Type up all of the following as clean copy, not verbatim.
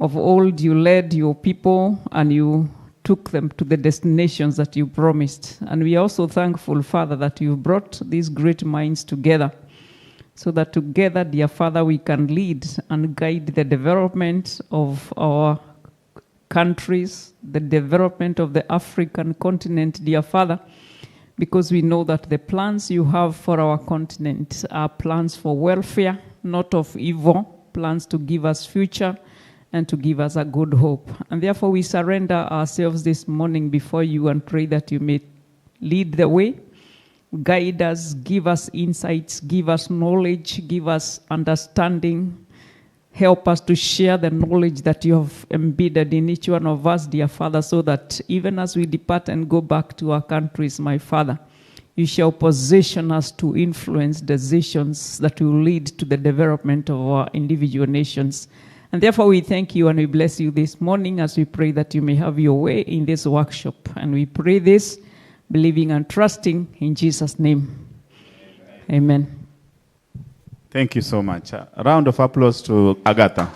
Of old, you led your people and you took them to the destinations that you promised. And we are also thankful, Father, that you brought these great minds together so that together, dear Father, we can lead and guide the development of our countries, the development of the African continent, dear Father, because we know that the plans you have for our continent are plans for welfare, not of evil, plans to give us future and to give us a good hope. And therefore we surrender ourselves this morning before you and pray that you may lead the way, guide us, give us insights, give us knowledge, give us understanding. Help us to share the knowledge that you have embedded in each one of us, dear Father, so that even as we depart and go back to our countries, my Father, you shall position us to influence decisions that will lead to the development of our individual nations. And therefore we thank you and we bless you this morning as we pray that you may have your way in this workshop. And we pray this, believing and trusting in Jesus' name. Amen. Thank you so much. A round of applause to Agatha.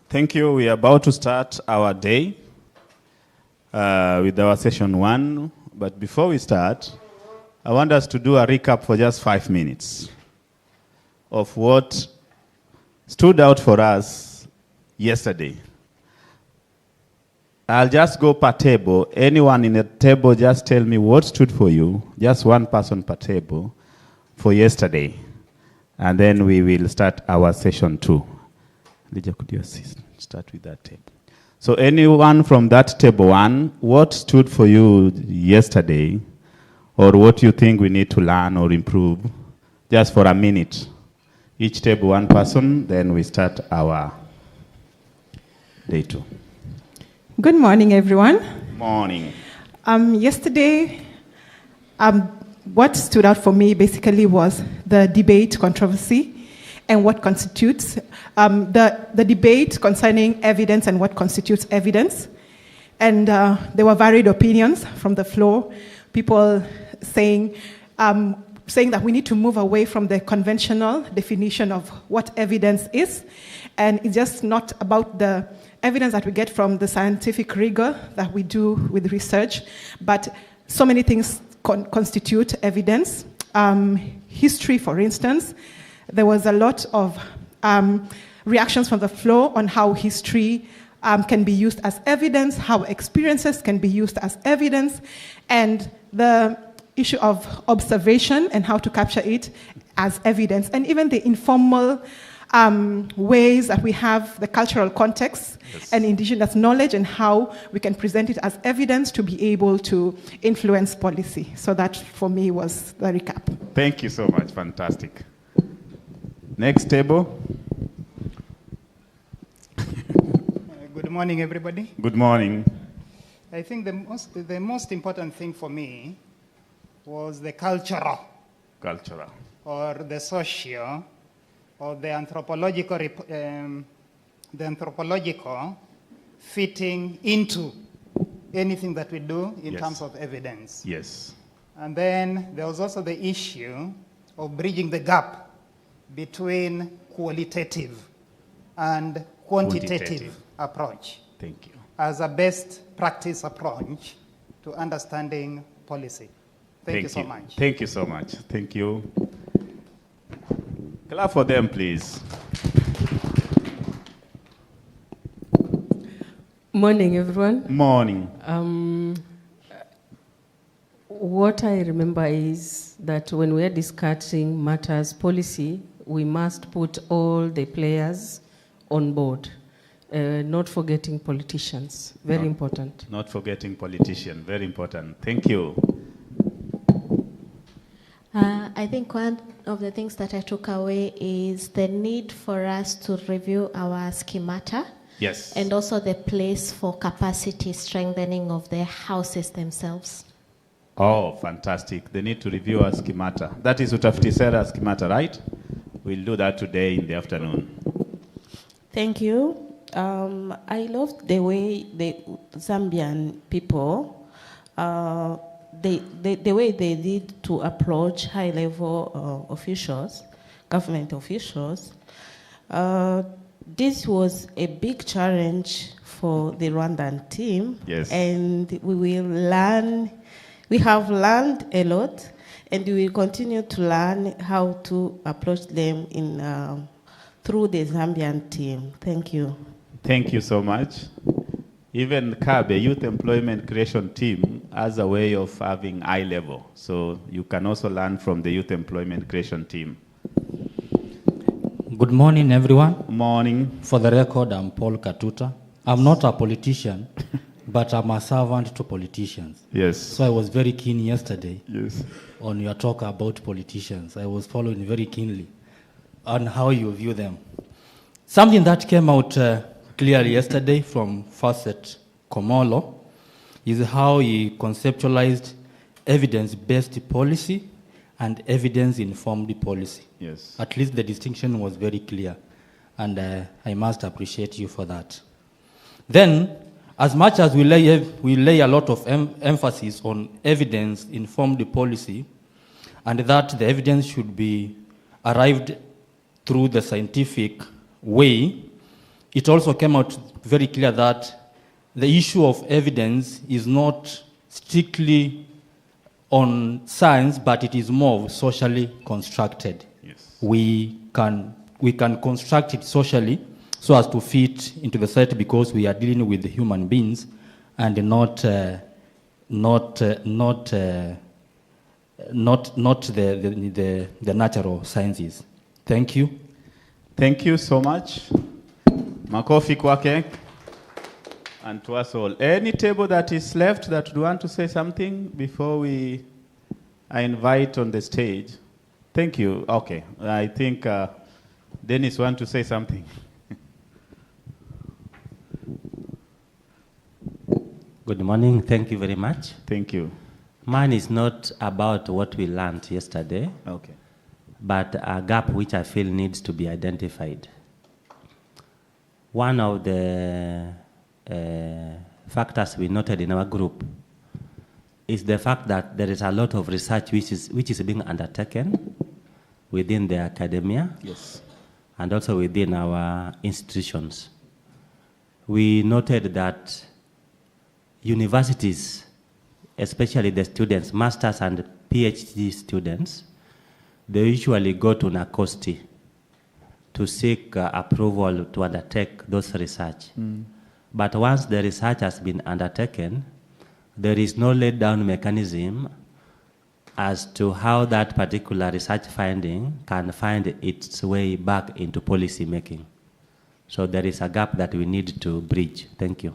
Thank you. We are about to start our day with our session 1. But before we start, I want us to do a recap for just 5 minutes of what stood out for us yesterday. I'll just go per table. Anyone in the table, just tell me what stood for you. Just one person per table for yesterday. And then we will start our session 2. Lydia, could you assist? Start with that table. So anyone from that table 1, what stood for you yesterday, or what you think we need to learn or improve, just for a minute. Each table 1 person, then we start our day 2. Good morning, everyone. Morning. Yesterday, what stood out for me basically was the debate controversy and what constitutes the debate concerning evidence and what constitutes evidence. And there were varied opinions from the floor, people saying that we need to move away from the conventional definition of what evidence is. And it's just not about the evidence that we get from the scientific rigor that we do with research, but so many things constitute evidence. History, for instance, there was a lot of reactions from the floor on how history can be used as evidence, how experiences can be used as evidence, and the issue of observation and how to capture it as evidence, and even the informal ways that we have the cultural context and indigenous knowledge and how we can present it as evidence to be able to influence policy. So that, for me, was the recap. Thank you so much. Fantastic. Next table. Good morning, everybody. Good morning. I think the most important thing for me was the cultural, or the social, or the anthropological fitting into anything that we do in terms of evidence. Yes. And then there was also the issue of bridging the gap between qualitative and quantitative approach. Thank you. As a best practice approach to understanding policy. Thank you so much. Thank you so much. Thank you. Clap for them, please. Morning, everyone. Morning. What I remember is that when we are discussing matters policy, we must put all the players on board, not forgetting politicians. Very important. Not forgetting politicians. Very important. Thank you. I think one of the things that I took away is the need for us to review our schemata. Yes. And also the place for capacity strengthening of the houses themselves. Oh, fantastic. They need to review our schemata. That is Utafiti Sera schemata, right? We'll do that today in the afternoon. Thank you. I loved the way the Zambian people the way they did to approach high-level officials, government officials, this was a big challenge for the Rwandan team. Yes. And we have learned a lot, and we will continue to learn how to approach them through the Zambian team. Thank you. Thank you so much. Even CABE, Youth Employment Creation Team, has a way of having eye level. So you can also learn from the Youth Employment Creation Team. Good morning, everyone. Morning. For the record, I'm Paul Katuta. I'm not a politician, but I'm a servant to politicians. Yes. So I was very keen yesterday on your talk about politicians. I was following very keenly on how you view them. Something that came out clearly yesterday from Facet Komolo is how he conceptualized evidence-based policy and evidence-informed policy. Yes. At least the distinction was very clear, and I must appreciate you for that. Then, as much as we lay a lot of emphasis on evidence-informed policy, and that the evidence should be arrived through the scientific way, it also came out very clear that the issue of evidence is not strictly on science, but it is more socially constructed. Yes. We can construct it socially so as to fit into the society, because we are dealing with human beings and not the natural sciences. Thank you. Thank you so much. Makofi kwake. And to us all. Any table that is left that would want to say something before I invite on the stage? Thank you. Okay. I think Dennis wants to say something. Good morning. Thank you very much. Thank you. Mine is not about what we learned yesterday, but a gap which I feel needs to be identified. One of the factors we noted in our group is the fact that there is a lot of research which is being undertaken within the academia, and also within our institutions. We noted that universities, especially the students, masters and PhD students, they usually go to NACOSTI to seek approval to undertake those research. But once the research has been undertaken, there is no laid-down mechanism as to how that particular research finding can find its way back into policy making. So there is a gap that we need to bridge. Thank you.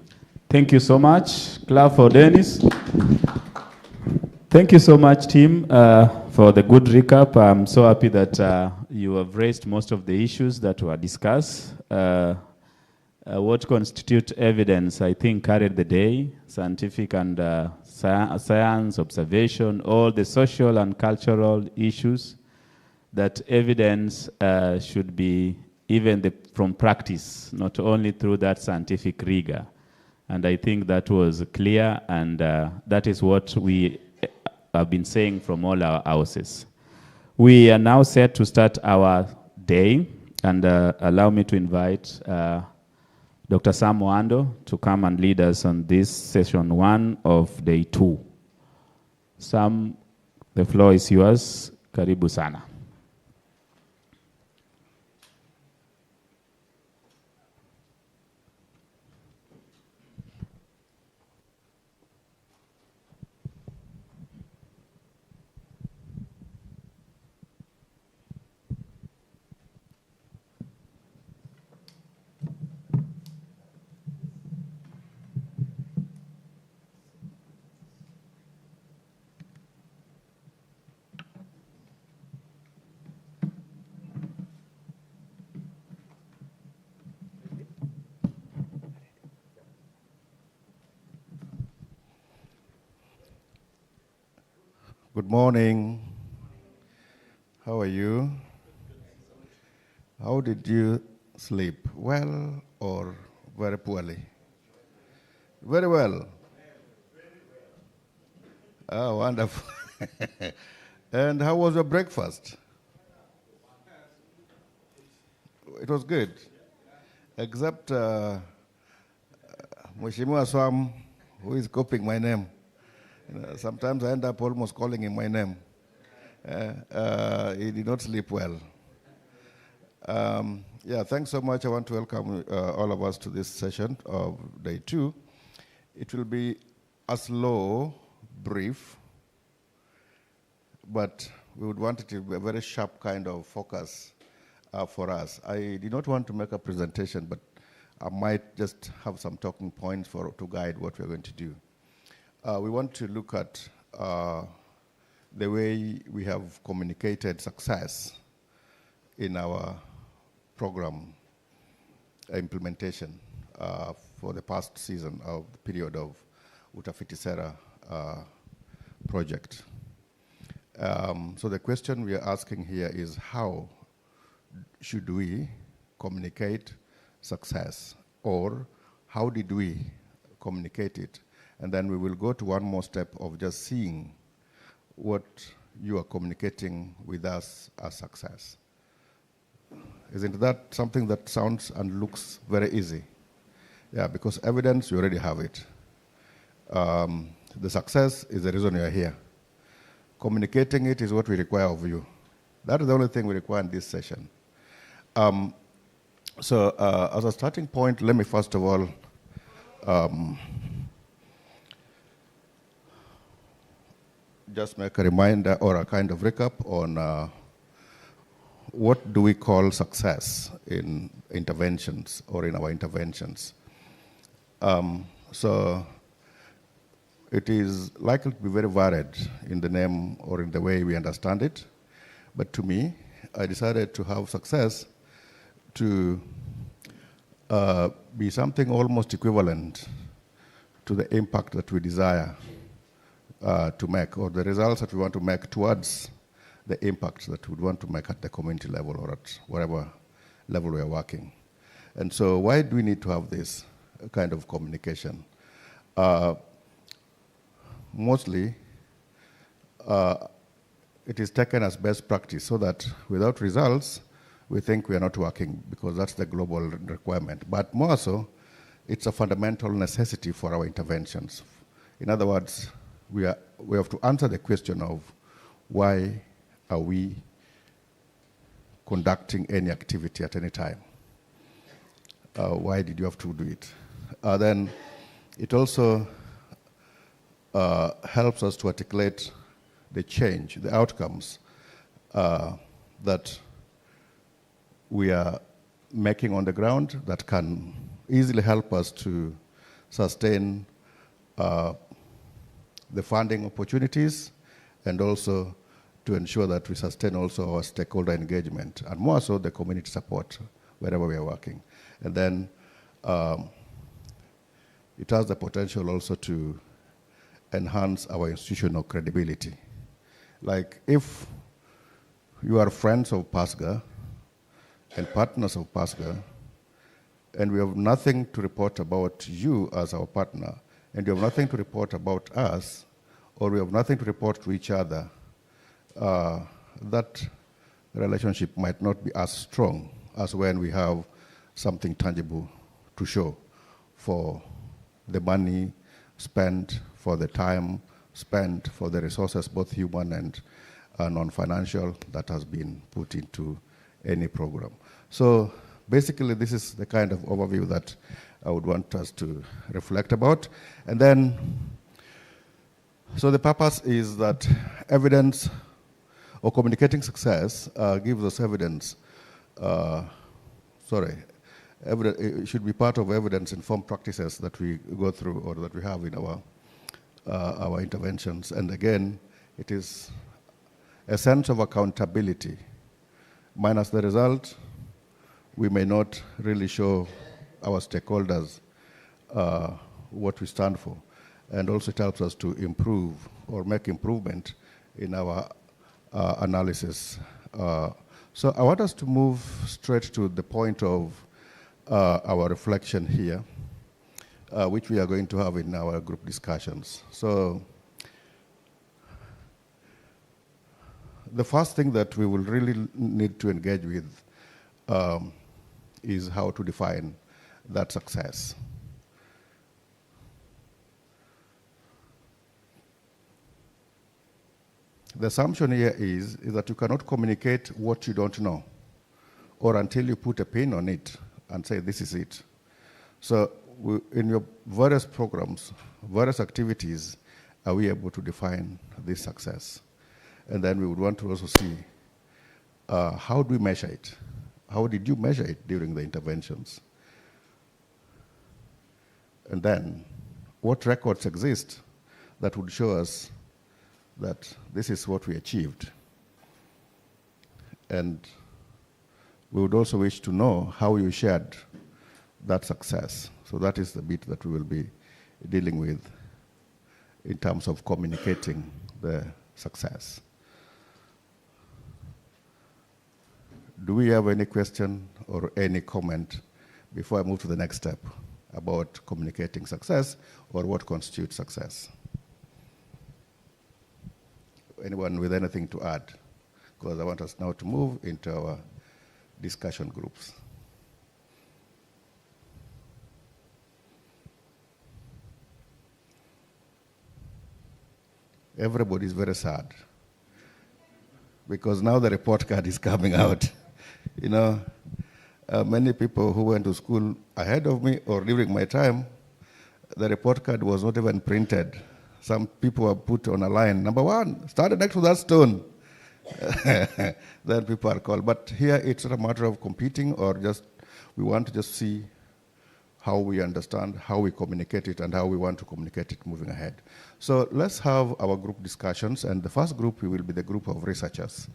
Thank you so much. Clap for Dennis. Thank you so much, team, for the good recap. I'm so happy that you have raised most of the issues that were discussed. What constitutes evidence, I think, carried the day. Scientific and science, observation, all the social and cultural issues that evidence should be even from practice, not only through that scientific rigor. And I think that was clear, and that is what we have been saying from all our houses. We are now set to start our day, and allow me to invite Dr. Sam Wando to come and lead us on this session 1 of day 2. Sam, the floor is yours. Karibu sana. Good morning. How are you? How did you sleep? Well or very poorly? Very well. Oh, wonderful. And how was your breakfast? It was good. Except Mheshimiwa Swam, who is copying my name. Sometimes I end up almost calling him my name. He did not sleep well. Yeah, thanks so much. I want to welcome all of us to this session of day 2. It will be a slow, brief, but we would want it to be a very sharp kind of focus for us. I did not want to make a presentation, but I might just have some talking points to guide what we're going to do. We want to look at the way we have communicated success in our program implementation for the past season of the period of Utafiti Sera project. So the question we are asking here is, how should we communicate success, or how did we communicate it? And then we will go to one more step of just seeing what you are communicating with us as success. Isn't that something that sounds and looks very easy? Yeah, because evidence, you already have it. The success is the reason you are here. Communicating it is what we require of you. That is the only thing we require in this session. So as a starting point, let me first of all just make a reminder or a kind of recap on what do we call success in interventions or in our interventions. So it is likely to be very varied in the name or in the way we understand it. But to me, I decided to have success to be something almost equivalent to the impact that we desire to make, or the results that we want to make towards the impact that we want to make at the community level or at whatever level we are working. And so why do we need to have this kind of communication? Mostly, it is taken as best practice so that without results, we think we are not working because that's the global requirement. But more so, it's a fundamental necessity for our interventions. In other words, we have to answer the question of why are we conducting any activity at any time? Why did you have to do it? Then it also helps us to articulate the change, the outcomes that we are making on the ground that can easily help us to sustain the funding opportunities and also to ensure that we sustain also our stakeholder engagement and more so the community support wherever we are working. And then it has the potential also to enhance our institutional credibility. Like if you are friends of PASGA and partners of PASGA, and we have nothing to report about you as our partner, and you have nothing to report about us, or we have nothing to report to each other, that relationship might not be as strong as when we have something tangible to show for the money spent, for the time spent, for the resources, both human and non-financial, that has been put into any program. So basically, this is the kind of overview that I would want us to reflect about. And then, so the purpose is that evidence or communicating success gives us evidence. It should be part of evidence-informed practices that we go through or that we have in our interventions. And again, it is a sense of accountability. Minus the result, we may not really show our stakeholders what we stand for. And also it helps us to improve or make improvement in our analysis. So I want us to move straight to the point of our reflection here, which we are going to have in our group discussions. So the first thing that we will really need to engage with is how to define that success. The assumption here is that you cannot communicate what you don't know, or until you put a pin on it and say, this is it. So in your various programs, various activities, are we able to define this success? And then we would want to also see, how do we measure it? How did you measure it during the interventions? And then, what records exist that would show us that this is what we achieved? And we would also wish to know how you shared that success. So that is the bit that we will be dealing with in terms of communicating the success. Do we have any question or any comment before I move to the next step about communicating success or what constitutes success? Anyone with anything to add? Because I want us now to move into our discussion groups. Everybody is very sad because now the report card is coming out. You know, many people who went to school ahead of me or during my time, the report card was not even printed. Some people were put on a line. Number one, started next to that stone. Then people are called. But here it's not a matter of competing or just, we want to just see how we understand, how we communicate it, and how we want to communicate it moving ahead. So let's have our group discussions. And the first group will be the group of researchers,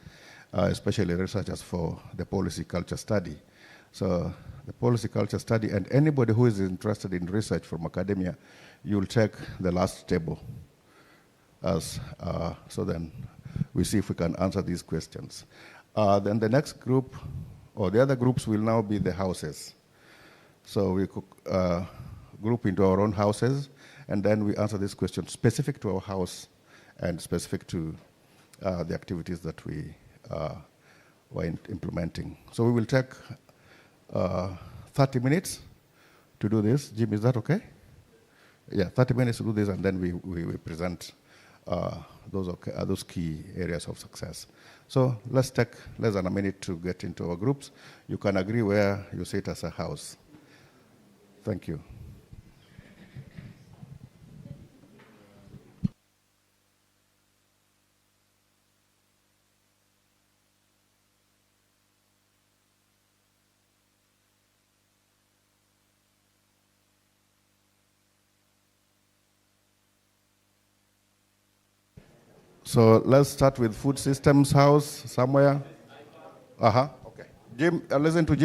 especially researchers for the policy culture study. So the policy culture study, and anybody who is interested in research from academia, you'll check the last table. So then we see if we can answer these questions. Then the next group, or the other groups will now be the houses. So we group into our own houses, and then we answer this question specific to our house and specific to the activities that we were implementing. So we will take 30 minutes to do this. Jim, is that okay? Yeah, 30 minutes to do this, and then we present those key areas of success. So let's take less than a minute to get into our groups. You can agree where you sit as a house. Thank you. So let's start with food systems house somewhere. Okay. Jim, listen to Jim.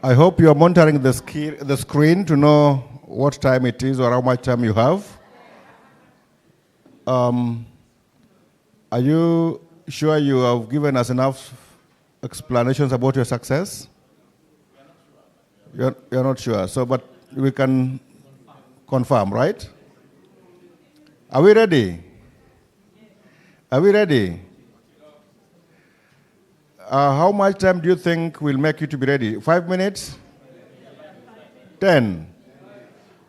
I hope you are monitoring the screen to know what time it is or how much time you have. Are you sure you have given us enough explanations about your success? You're not sure. So, but we can confirm, right? Are we ready? Are we ready? How much time do you think will make you to be ready? 5 minutes? 10?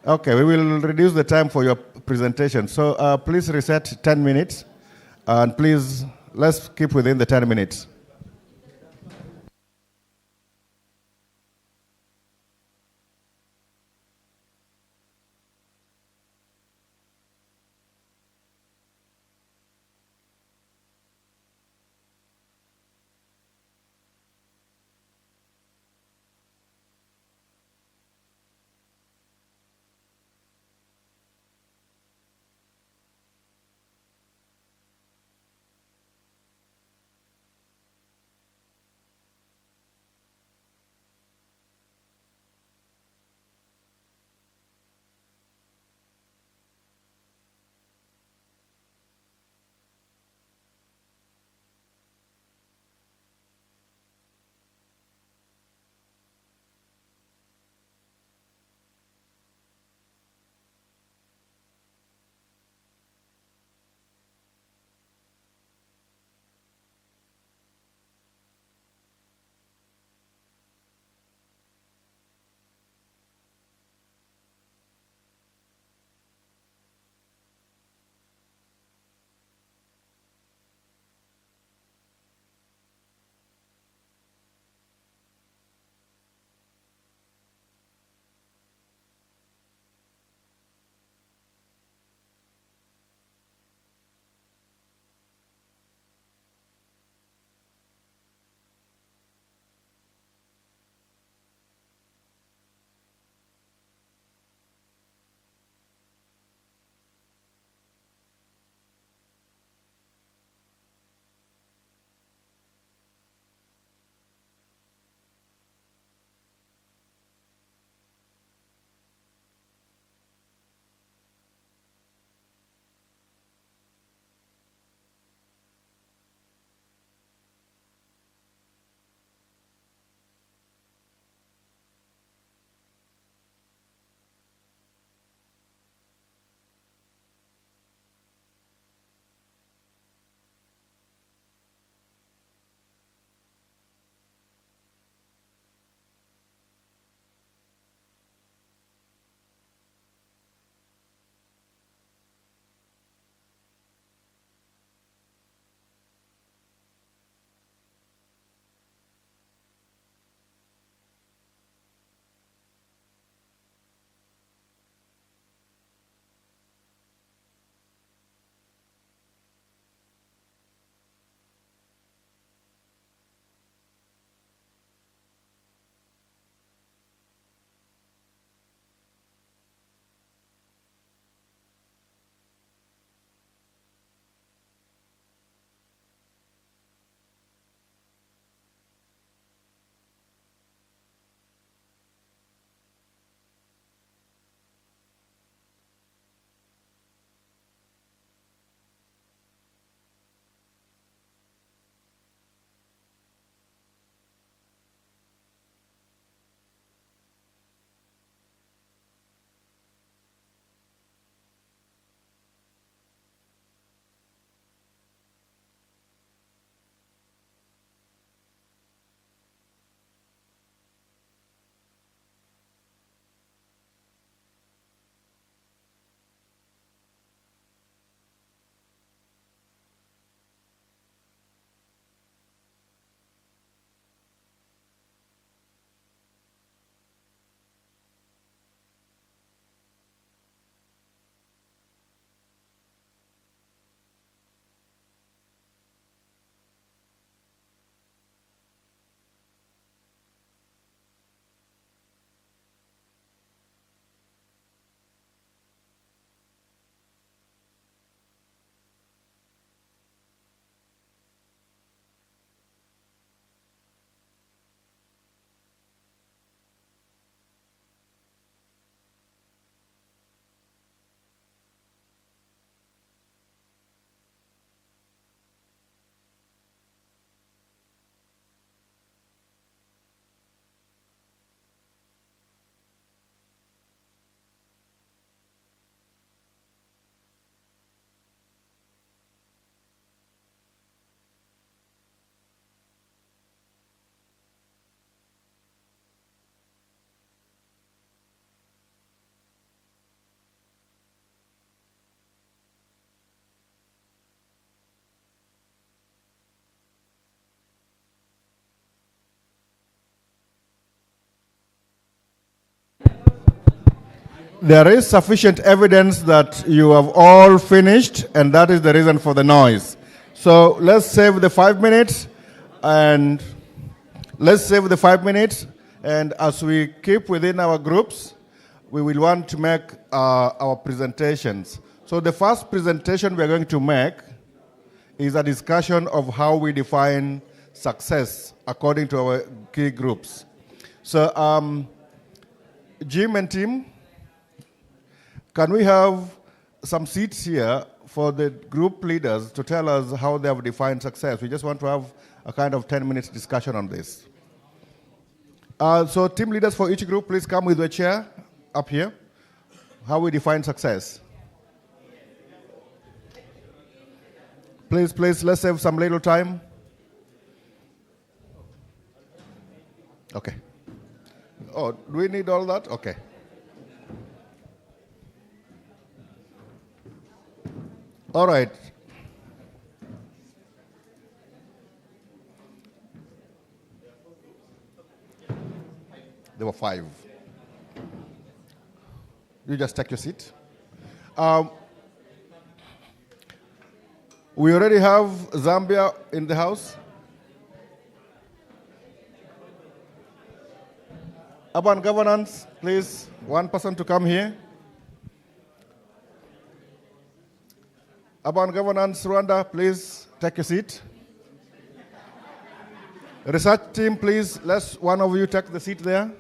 Okay, we will reduce the time for your presentation. So please reset 10 minutes. And please, let's keep within the 10 minutes. There is sufficient evidence that you have all finished, and that is the reason for the noise. So let's save the 5 minutes, and as we keep within our groups, we will want to make our presentations. So the first presentation we are going to make is a discussion of how we define success according to our key groups. So Jim and Tim, can we have some seats here for the group leaders to tell us how they have defined success? We just want to have a kind of 10 minutes discussion on this. So team leaders for each group, please come with a chair up here. How we define success. Please, let's have some little time. Okay. Oh, do we need all that? Okay. All right. There were 5. You just take your seat. We already have Zambia in the house. Urban governance, please, one person to come here. Urban governance, Rwanda, please take a seat. Research team, please, let's one of you take the seat there.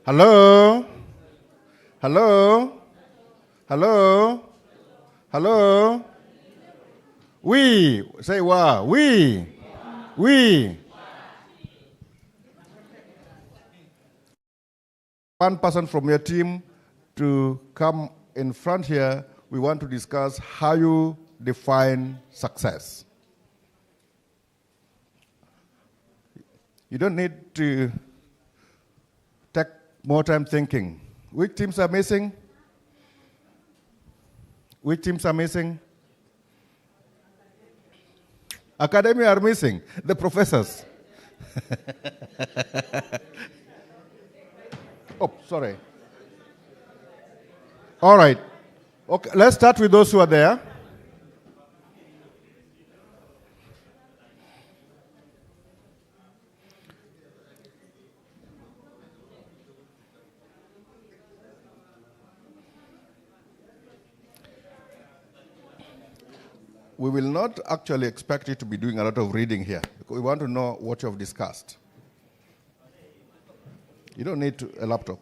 Hello? Hello? Hello? Hello? We, say wa, we. One person from your team to come in front here. We want to discuss how you define success. You don't need to take more time thinking. Which teams are missing? Which teams are missing? Academia are missing. The professors. Oh, sorry. All right. Okay, let's start with those who are there. We will not actually expect you to be doing a lot of reading here, because we want to know what you have discussed. You don't need a laptop.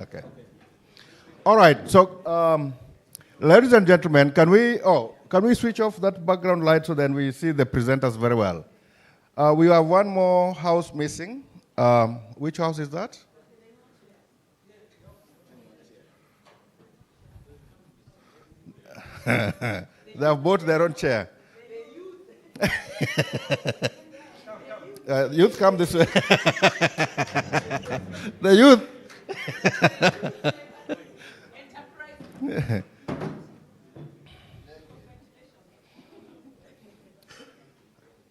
Okay. All right. So, ladies and gentlemen, can we switch off that background light so then we see the presenters very well? We have one more house missing. Which house is that? They have bought their own chair. Youth, come this way. The youth.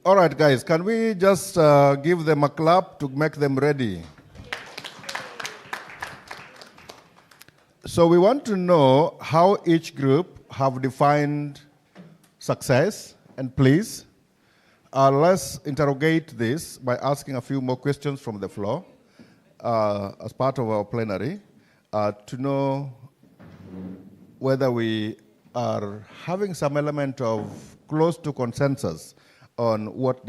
All right, guys, can we just give them a clap to make them ready? So we want to know how each group have defined success, and please, let's interrogate this by asking a few more questions from the floor as part of our plenary to know whether we are having some element of close to consensus on what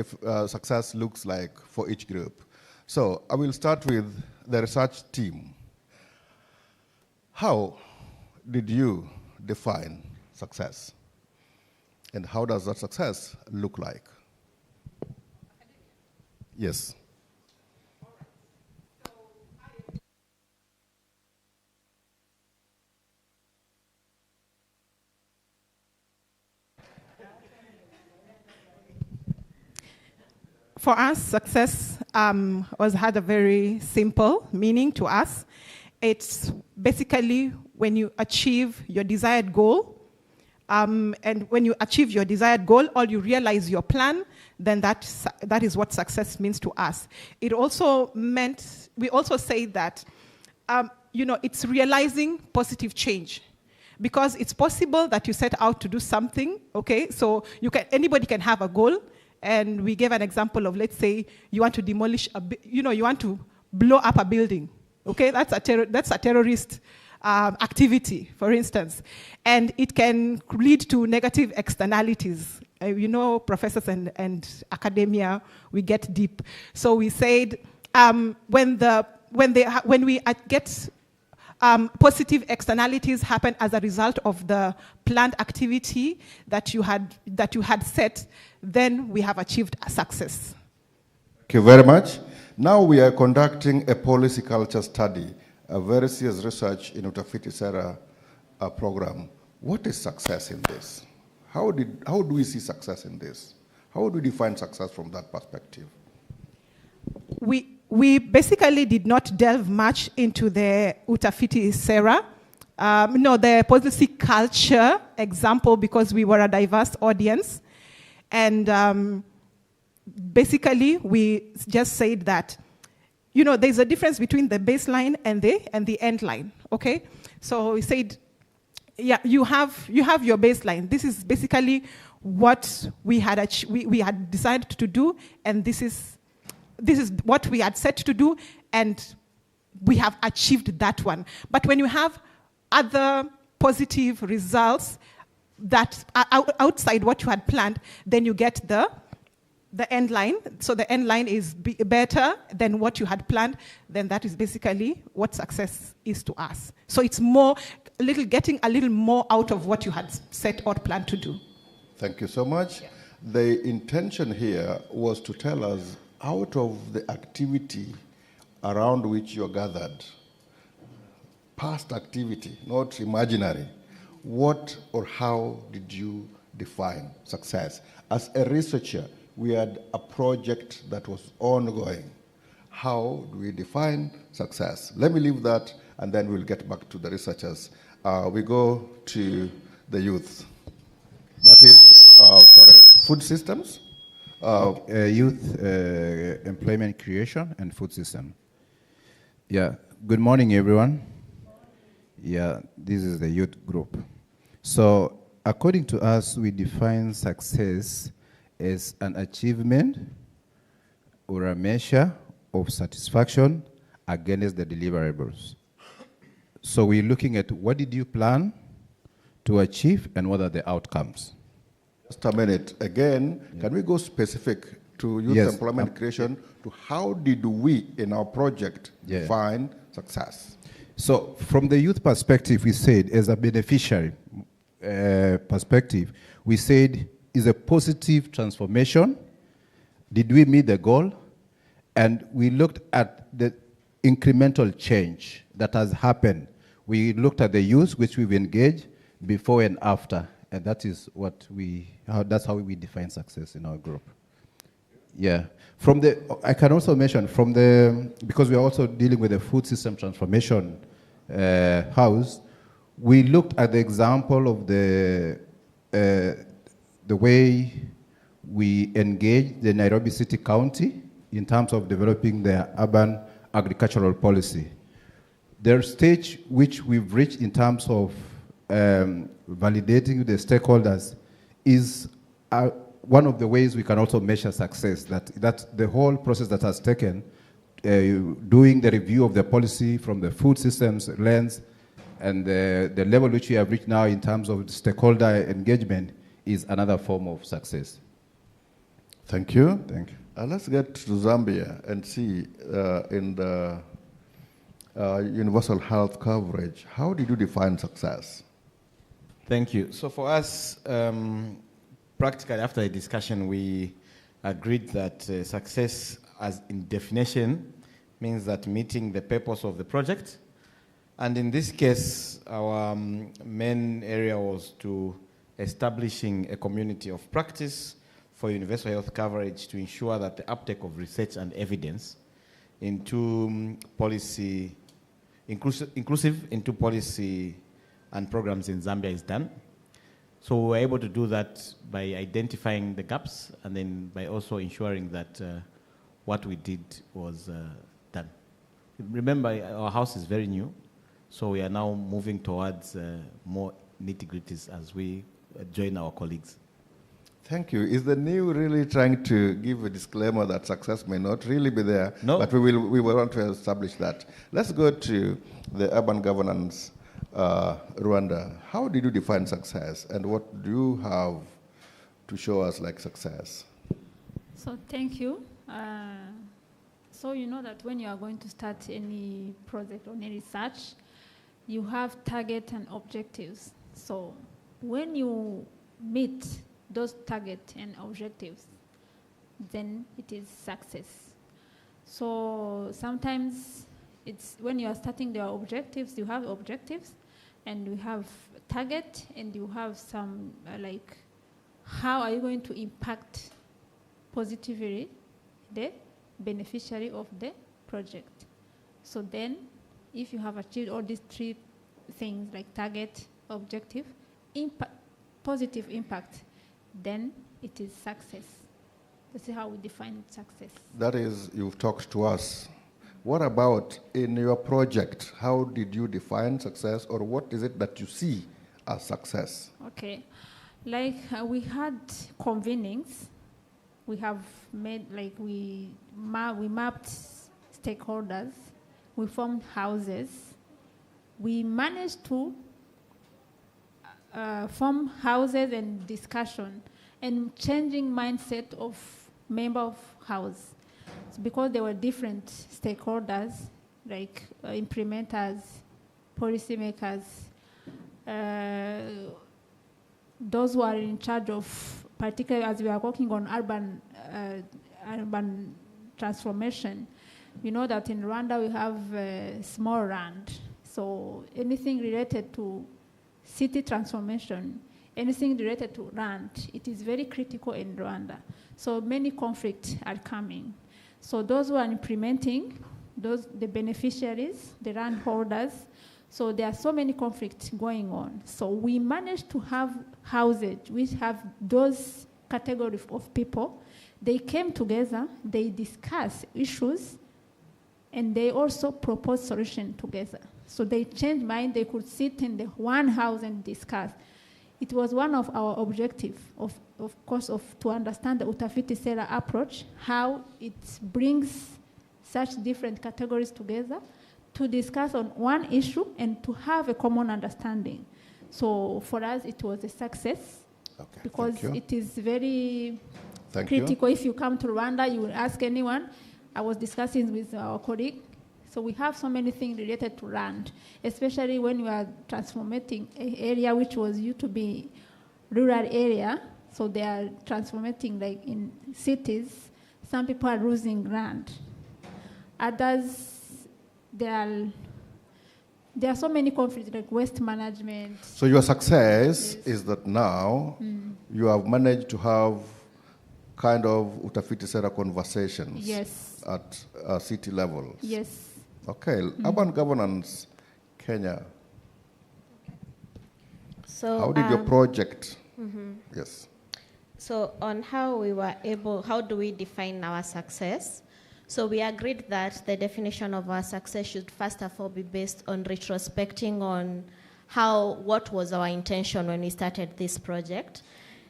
success looks like for each group. So I will start with the research team. How did you define success? And how does that success look like? Yes. For us, success had a very simple meaning to us. It's basically when you achieve your desired goal, and when you achieve your desired goal or you realize your plan, then that is what success means to us. It also meant, we also say that, it's realizing positive change. Because it's possible that you set out to do something, okay? So anybody can have a goal, and we gave an example of, let's say, you want to demolish you want to blow up a building, okay? That's a terrorist activity, for instance. And it can lead to negative externalities. Professors and academia, we get deep. So we said when we get positive externalities happen as a result of the planned activity that you had set, then we have achieved a success. Thank you very much. Now we are conducting a policy culture study, a very serious research in Utafiti Sera program. What is success in this? How do we see success in this? How do we define success from that perspective? We basically did not delve much into the Utafiti Sera, the policy culture example, because we were a diverse audience. And basically, we just said that, there's a difference between the baseline and the end line, okay? So we said, yeah, you have your baseline. This is basically what we had decided to do, and this is what we had set to do, and we have achieved that one. But when you have other positive results that are outside what you had planned, then you get the end line. So the end line is better than what you had planned, then that is basically what success is to us. So it's getting a little more out of what you had set or planned to do. Thank you so much. Yeah. The intention here was to tell us, out of the activity around which you're gathered, past activity, not imaginary, what or how did you define success? As a researcher, we had a project that was ongoing. How do we define success? Let me leave that, and then we'll get back to the researchers. We go to the youth. That is, food systems? Youth employment creation and food system. Yeah, good morning, everyone. Yeah, this is the youth group. So, according to us, we define success as an achievement or a measure of satisfaction against the deliverables. So we're looking at what did you plan to achieve and what are the outcomes. Just a minute. Again, can we go specific to youth employment creation, to how did we, in our project, define success? So from the youth perspective, we said, as a beneficiary perspective, we said, is a positive transformation? Did we meet the goal? And we looked at the incremental change that has happened. We looked at the youth which we've engaged before and after, and that is that's how we define success in our group. Yeah. I can also mention because we are also dealing with the food system transformation house, we looked at the example of the way we engage the Nairobi City County in terms of developing their urban agricultural policy. The stage which we've reached in terms of validating the stakeholders is one of the ways we can also measure success, that the whole process that has taken, doing the review of the policy from the food systems lens and the level which we have reached now in terms of stakeholder engagement is another form of success. Thank you. Thank you. Let's get to Zambia and see in the universal health coverage, how did you define success? Thank you. So for us, practically after the discussion, we agreed that success as in definition means that meeting the purpose of the project. And in this case, our main area was to establishing a community of practice for universal health coverage to ensure that the uptake of research and evidence into policy, inclusive into policy and programs in Zambia is done. So we were able to do that by identifying the gaps and then by also ensuring that what we did was done. Remember, our house is very new, so we are now moving towards more nitty-gritties as we join our colleagues. Thank you. Is the new really trying to give a disclaimer that success may not really be there? No. But we will want to establish that. Let's go to the urban governance, Rwanda. How did you define success, and what do you have to show us like success? So thank you. So you know that when you are going to start any project or any research, you have target and objectives. So when you meet those target and objectives, then it is success. So sometimes it's when you are starting the objectives, you have objectives, and you have target, and you have some like how are you going to impact positively the beneficiary of the project. So then if you have achieved all these three things like target, objective, positive impact, then it is success. This is how we define success. That is, you've talked to us. What about in your project? How did you define success, or what is it that you see as success? Okay. Like we had convenings. We have made, like we mapped stakeholders. We formed houses. We managed to form houses and discussion and changing mindset of member of house. So because there were different stakeholders, like implementers, policymakers, those who are in charge of, particularly as we are working on urban transformation, you know that in Rwanda we have small land. So anything related to city transformation, anything related to land, it is very critical in Rwanda. So many conflicts are coming. So those who are implementing, the beneficiaries, the land holders, so there are so many conflicts going on. So we managed to have houses which have those categories of people. They came together, they discuss issues, and they also propose solutions together. So they changed mind, they could sit in the one house and discuss. It was one of our objectives, of course, to understand the Utafiti Sera approach, how it brings such different categories together to discuss on one issue and to have a common understanding. So for us, it was a success, okay, because it is very critical. If you come to Rwanda, you will ask anyone. I was discussing with our colleague. So we have so many things related to land, especially when we are transforming an area which was used to be rural area. So they are transforming like in cities. Some people are losing land. Others, there are so many conflicts like waste management. So your success is that now you have managed to have kind of Utafiti Sera conversations at city levels. Yes. Okay, urban governance, Kenya. So how did your project? Yes. So on how do we define our success? So we agreed that the definition of our success should first of all be based on retrospecting on what was our intention when we started this project.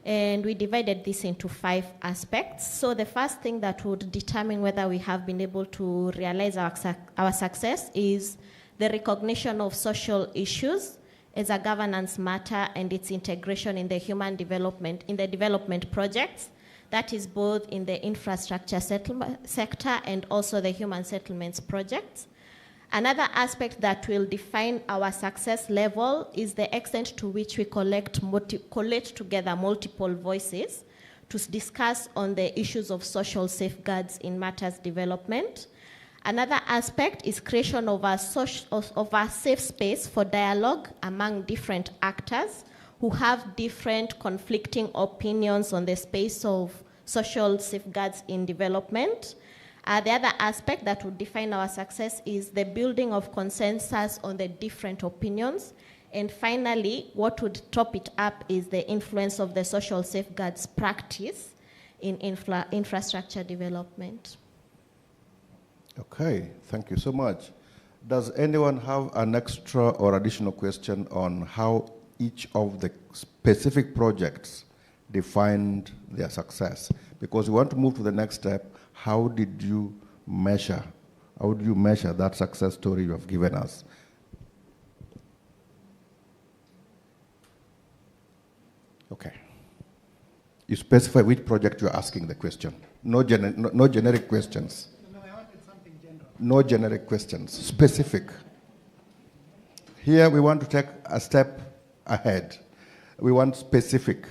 And we divided this into 5 aspects. So the first thing that would determine whether we have been able to realize our success is the recognition of social issues as a governance matter and its integration in the development projects. That is both in the infrastructure sector and also the human settlements projects. Another aspect that will define our success level is the extent to which we collect together multiple voices to discuss on the issues of social safeguards in matters development. Another aspect is creation of a safe space for dialogue among different actors who have different conflicting opinions on the space of social safeguards in development. The other aspect that would define our success is the building of consensus on the different opinions And finally, what would top it up is the influence of the social safeguards practice in infrastructure development. Okay, thank you so much. Does anyone have an extra or additional question on how each of the specific projects defined their success? Because we want to move to the next step. How did you measure? How do you measure that success story you have given us? Okay. You specify which project you're asking the question. No generic questions. No, I wanted something general. No generic questions, specific. Here we want to take a step ahead. We want specific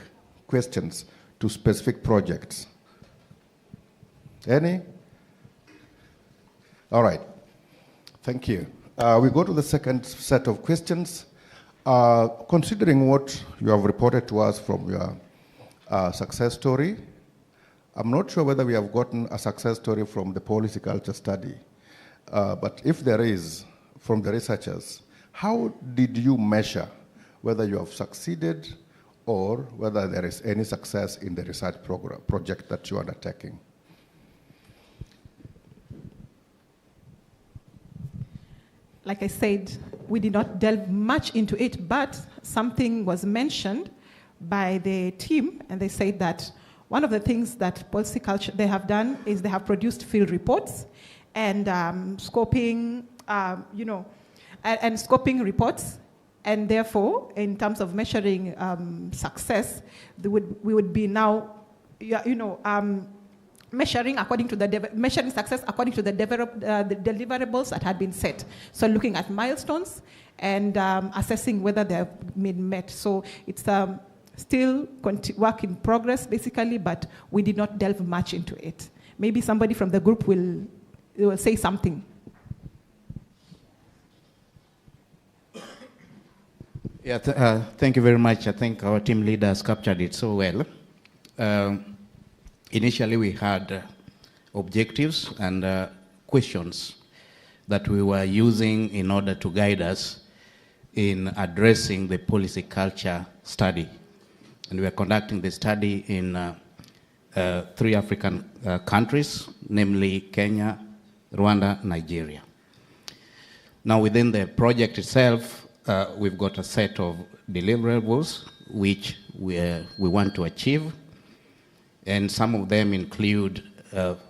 questions to specific projects. Any? All right. Thank you. We go to the second set of questions. Considering what you have reported to us from your success story, I'm not sure whether we have gotten a success story from the policy culture study, but if there is, from the researchers, how did you measure whether you have succeeded or whether there is any success in the research project that you are undertaking? Like I said, we did not delve much into it, but something was mentioned by the team, and they said that one of the things that policy culture they have done is they have produced field reports and scoping, and scoping reports, and therefore, in terms of measuring success, we would be now, measuring according to measuring success according to the deliverables that had been set. So looking at milestones and assessing whether they have been met. So it's still work in progress, basically, but we did not delve much into it. Maybe somebody from the group will say something. Yeah, thank you very much. I think our team leader has captured it so well. Initially, we had objectives and questions that we were using in order to guide us in addressing the policy culture study. And we are conducting the study in 3 African countries, namely Kenya, Rwanda, Nigeria. Now, within the project itself, we've got a set of deliverables which we want to achieve. And some of them include,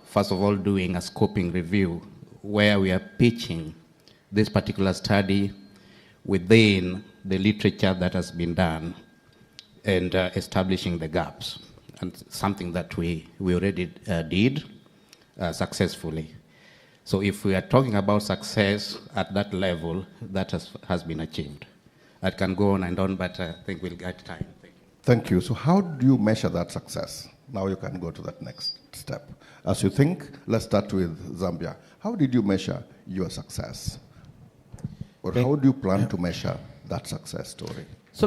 first of all, doing a scoping review where we are pitching this particular study within the literature that has been done and establishing the gaps, and something that we already did successfully. So if we are talking about success at that level, that has been achieved. I can go on and on, but I think we'll get time. Thank you. So how do you measure that success? Now you can go to that next step. As you think, let's start with Zambia. How did you measure your success? Or how do you plan to measure that success story? So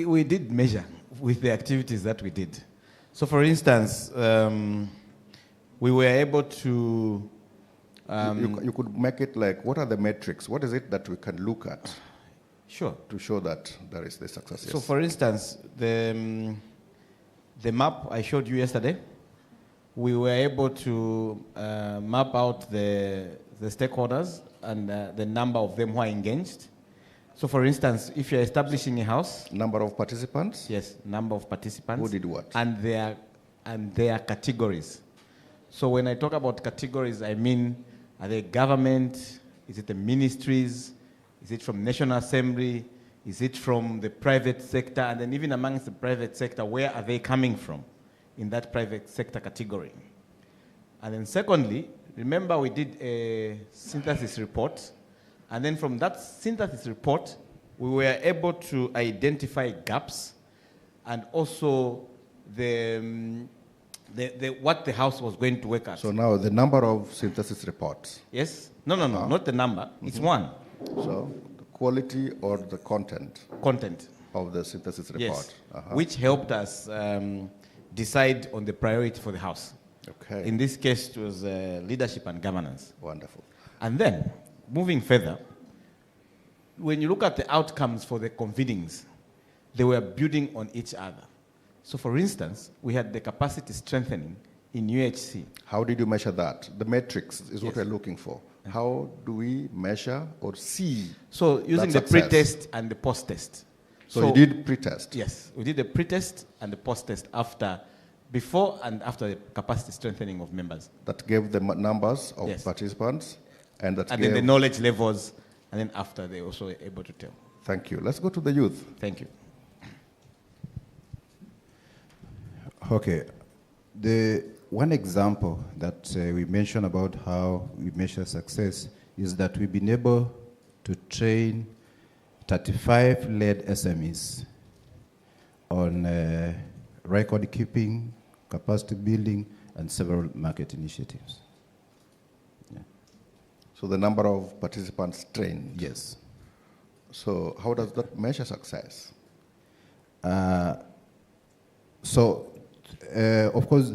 we did measure with the activities that we did. So for instance, we were able to... you could make it like, what are the metrics? What is it that we can look at? Sure. To show that there is the success. So Yes. for instance, the map I showed you yesterday, we were able to map out the stakeholders and the number of them who are engaged. So for instance, if you're establishing a house... Number of participants? Yes, number of participants. Who did what? And their categories. So when I talk about categories, I mean, are they government? Is it the ministries? Is it from National Assembly? Is it from the private sector? And then even amongst the private sector, where are they coming from in that private sector category? And then secondly, remember we did a synthesis report. And then from that synthesis report, we were able to identify gaps and also what the house was going to work at. So now the number of synthesis reports. Yes? No, not the number. It's one. So the quality or the content? Content. Of the synthesis report. Yes. Which helped us decide on the priority for the house. Okay. In this case, it was leadership and governance. Wonderful. And then, moving further, when you look at the outcomes for the convenings, they were building on each other. So for instance, we had the capacity strengthening in UHC. How did you measure that? The metrics is what Yes. we're looking for. How do we measure or see? So using the that success? pre-test and the post-test. So you did pre-test? Yes, we did the pre-test and the post-test before and after the capacity strengthening of members. That gave the numbers of Yes. participants, and that And gave then the knowledge levels, and then after they also were able to tell. Thank you. Let's go to the youth. Thank you. Okay. The one example that we mentioned about how we measure success is that we've been able to train 35 lead SMEs on record keeping, capacity building, and several market initiatives. Yeah. So the number of participants trained? Yes. So how does that measure success? Of course,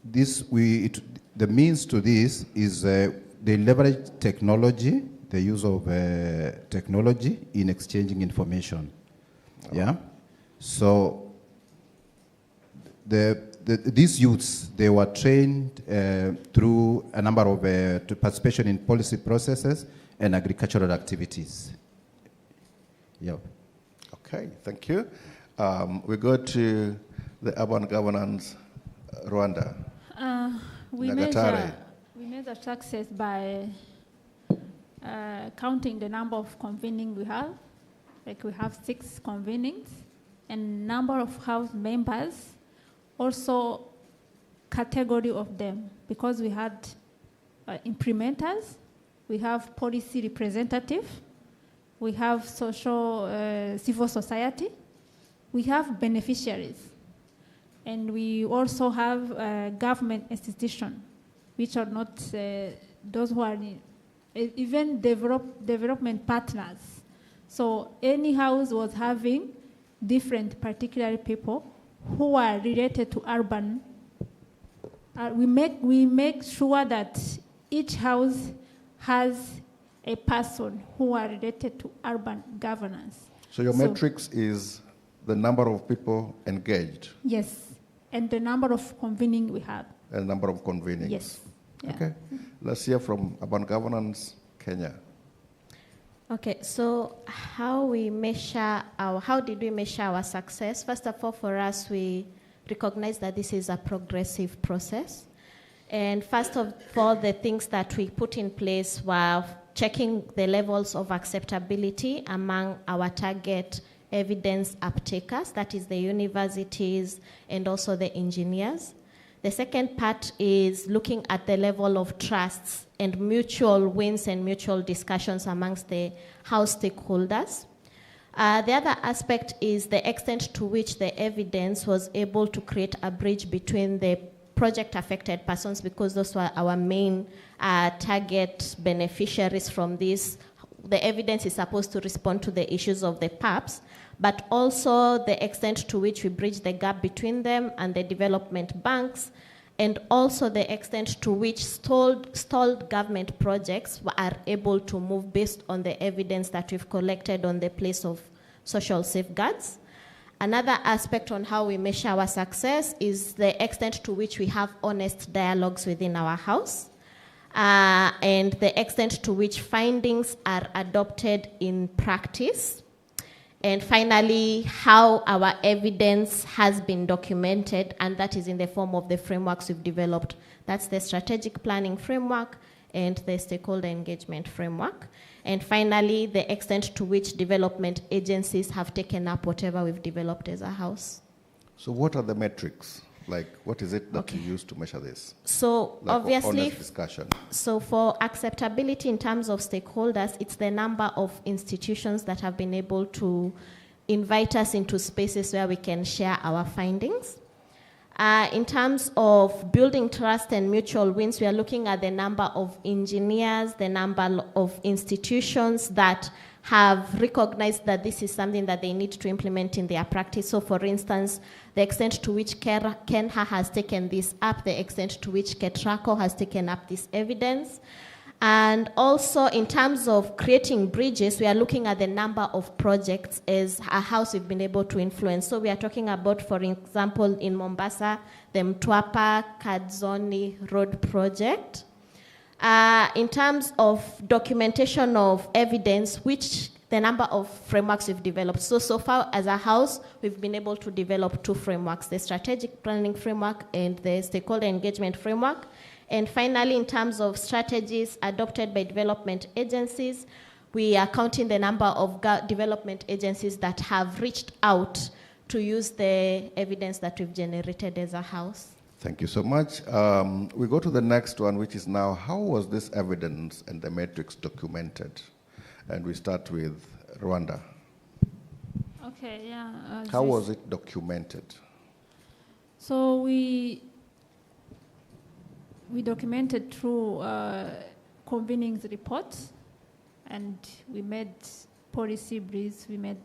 the means to this is they leverage technology, the use of technology in exchanging information. Oh. Yeah. So these youths, they were trained through a number of to participation in policy processes and agricultural activities. Yeah. Okay, thank you. We go to the urban governance, Rwanda. We measure success by counting the number of convening we have. Like we have 6 convenings, and number of house members, also category of them, because we had implementers, we have policy representative, we have civil society, we have beneficiaries, and we also have government institutions, which are not those who are even development partners. So any house was having different particular people who are related to urban. We make sure that each house has a person who are related to urban governance. So your metrics is the number of people engaged? Yes, and the number of convening we have. And number of convenings? Yes. Yeah. Okay, let's hear from urban governance, Kenya. Okay, so how did we measure our success? First of all, for us, we recognize that this is a progressive process. And first of all, the things that we put in place were checking the levels of acceptability among our target evidence uptakers, that is the universities and also the engineers. The second part is looking at the level of trusts and mutual wins and mutual discussions amongst the house stakeholders. The other aspect is the extent to which the evidence was able to create a bridge between the project affected persons, because those were our main target beneficiaries from this. The evidence is supposed to respond to the issues of the PAPs, but also the extent to which we bridge the gap between them and the development banks, and also the extent to which stalled government projects are able to move based on the evidence that we've collected on the place of social safeguards. Another aspect on how we measure our success is the extent to which we have honest dialogues within our house, and the extent to which findings are adopted in practice. And finally, how our evidence has been documented, and that is in the form of the frameworks we've developed. That's the strategic planning framework and the stakeholder engagement framework. And finally, the extent to which development agencies have taken up whatever we've developed as a house. So what are the metrics? Like, what is it that you use to measure this? So like obviously, honest discussion. So for acceptability in terms of stakeholders, it's the number of institutions that have been able to invite us into spaces where we can share our findings. In terms of building trust and mutual wins, we are looking at the number of engineers, the number of institutions that have recognized that this is something that they need to implement in their practice. So for instance, the extent to which Kenha has taken this up, the extent to which Ketraco has taken up this evidence. And also in terms of creating bridges, we are looking at the number of projects as a house we've been able to influence. So we are talking about, for example, in Mombasa, the Mtwapa Kadzoni Road project. In terms of documentation of evidence, which the number of frameworks we've developed. So far as a house, we've been able to develop 2 frameworks, the strategic planning framework and the stakeholder engagement framework. And finally, in terms of strategies adopted by development agencies, we are counting the number of development agencies that have reached out to use the evidence that we've generated as a house. Thank you so much. We go to the next one, which is now, how was this evidence and the matrix documented? And we start with Rwanda. Okay, yeah. How was it documented? So we documented through Convening's reports, and we made policy briefs, we made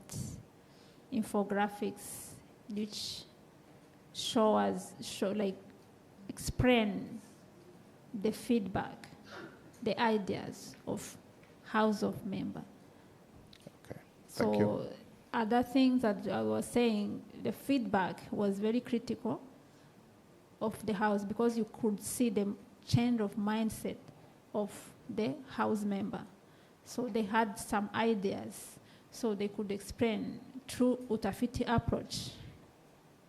infographics which explain the feedback, the ideas of House of Member. Okay, thank you. Other things that I was saying, the feedback was very critical of the House because you could see the change of mindset of the House member. So they had some ideas, so they could explain through Utafiti approach.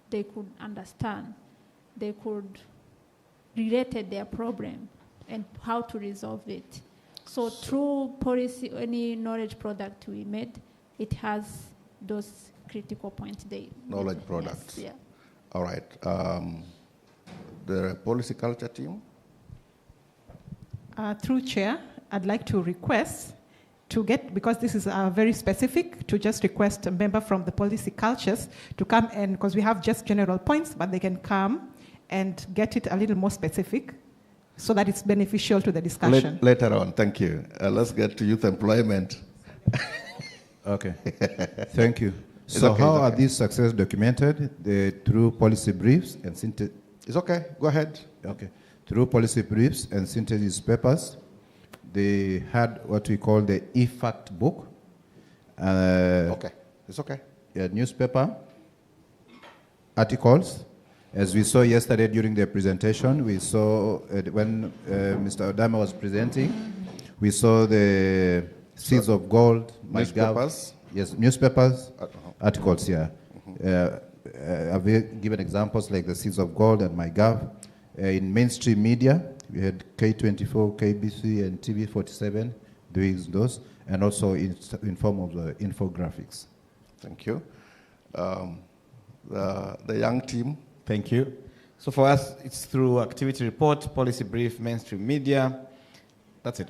They could understand, they could relate their problem and how to resolve it. So through policy, any knowledge product we made, it has those critical points. Knowledge products. Yes, yeah. All right. The policy culture team? Through Chair, I'd like to request to get, because this is very specific, to just request a member from the policy cultures to come and, because we have just general points, but they can come and get it a little more specific so that it's beneficial to the discussion. Later on, thank you. Let's get to youth employment. Okay, thank you. It's So okay, how it's are okay. these success documented? Through policy briefs and synthesis. It's okay, go ahead. Okay, through policy briefs and synthesis papers. They had what we call the e-fact book. Okay, it's okay. A newspaper, articles. As we saw yesterday during the presentation, we saw when Mr. Odama was presenting, we saw the Seeds of Gold, Newspapers? Yes, newspapers, articles, yeah. I've given examples like the Seeds of Gold and MyGov. In mainstream media, we had K24, KBC, and TV47 doing those, and also in form of the infographics. Thank you. The young team. Thank you. So for us, it's through activity report, policy brief, mainstream media. That's it.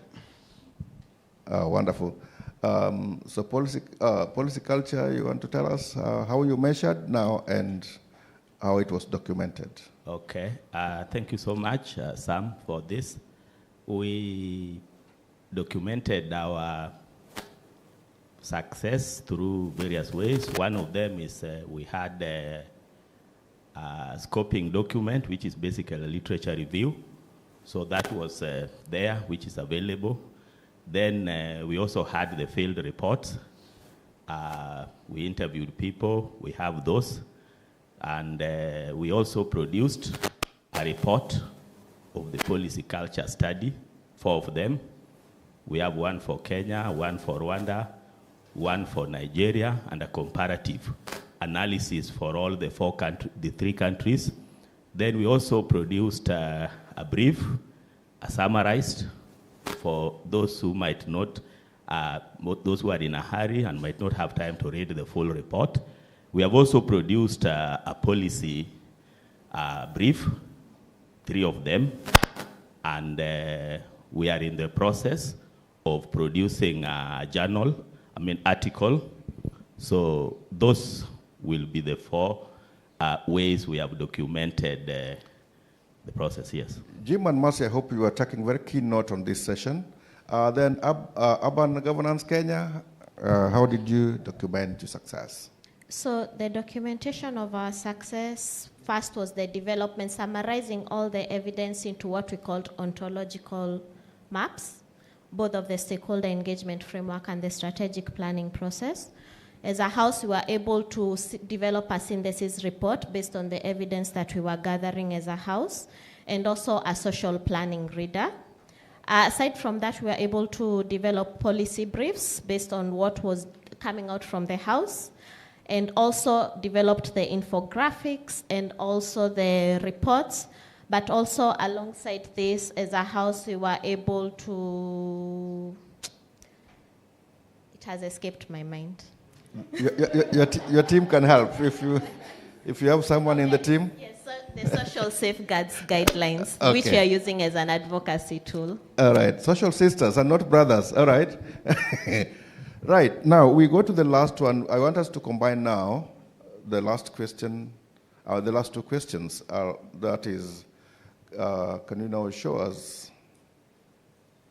Wonderful. So policy culture, you want to tell us how you measured now and how it was documented? Okay. Thank you so much, Sam, for this. We documented our success through various ways. One of them is we had a scoping document, which is basically a literature review. So that was there, which is available. Then we also had the field reports. We interviewed people. We have those. And we also produced a report of the policy culture study, 4 of them. We have one for Kenya, one for Rwanda, one for Nigeria, and a comparative analysis for all the 3 countries. Then we also produced a brief, a summarized, for those who might not, those who are in a hurry and might not have time to read the full report. We have also produced a policy brief, 3 of them, and we are in the process of producing a article. So those will be the 4 ways we have documented the process, yes. Jim and Mercy, I hope you are taking very keen note on this session. Then Urban Governance Kenya, how did you document your success? So the documentation of our success first was the development, summarizing all the evidence into what we called ontological maps. both of the stakeholder engagement framework and the strategic planning process. As a house, we were able to develop a synthesis report based on the evidence that we were gathering as a house, and also a social planning reader. Aside from that, we were able to develop policy briefs based on what was coming out from the house, and also developed the infographics and also the reports. But also alongside this, as a house, we were able to, it has escaped my mind. Your team can help if you have someone in the team. Yes, so the social safeguards guidelines, Okay. which we are using as an advocacy tool. All right, social sisters and not brothers. All right. Right, now we go to the last one. I want us to combine now the last question, the last two questions. That is, can you now show us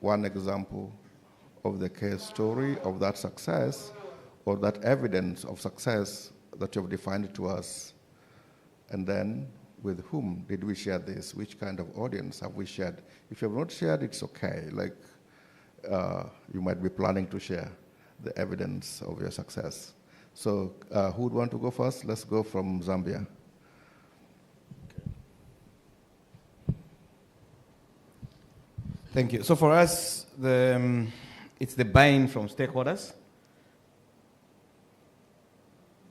one example of the case story of that success or that evidence of success that you have defined to us? And then with whom did we share this? Which kind of audience have we shared? If you have not shared, it's okay. Like you might be planning to share the evidence of your success. So who would want to go first? Let's go from Zambia. Thank you. So for us, it's the buy-in from stakeholders.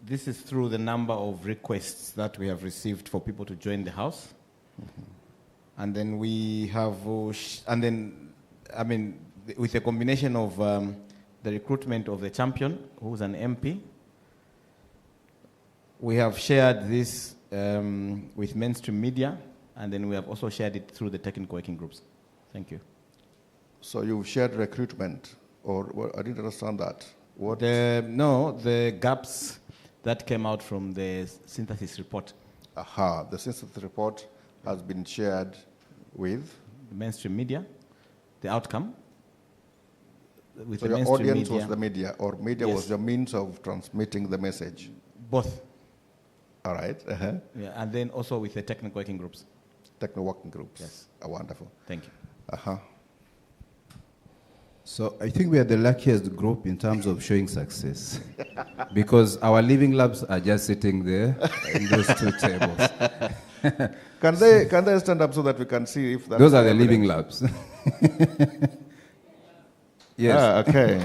This is through the number of requests that we have received for people to join the house. Mm-hmm. And then we have, with a combination of the recruitment of the champion, who's an MP, we have shared this with mainstream media, and then we have also shared it through the technical working groups. Thank you. So you've shared recruitment, or I didn't understand that. What? The gaps that came out from the synthesis report. Aha, the synthesis report has been shared with? The mainstream media, the outcome. With So the your mainstream audience media. was the media, or media Yes. was the means of transmitting the message? Both. All right. Uh-huh. Yeah, and then also with the technical working groups. Technical working groups. Yes. Wonderful. Thank you. Uh-huh. So I think we are the luckiest group in terms of showing success, because our living labs are just sitting there in those two tables. Can they stand up so that we can see if that's Those are the evidence? living labs. Yes. Ah, okay.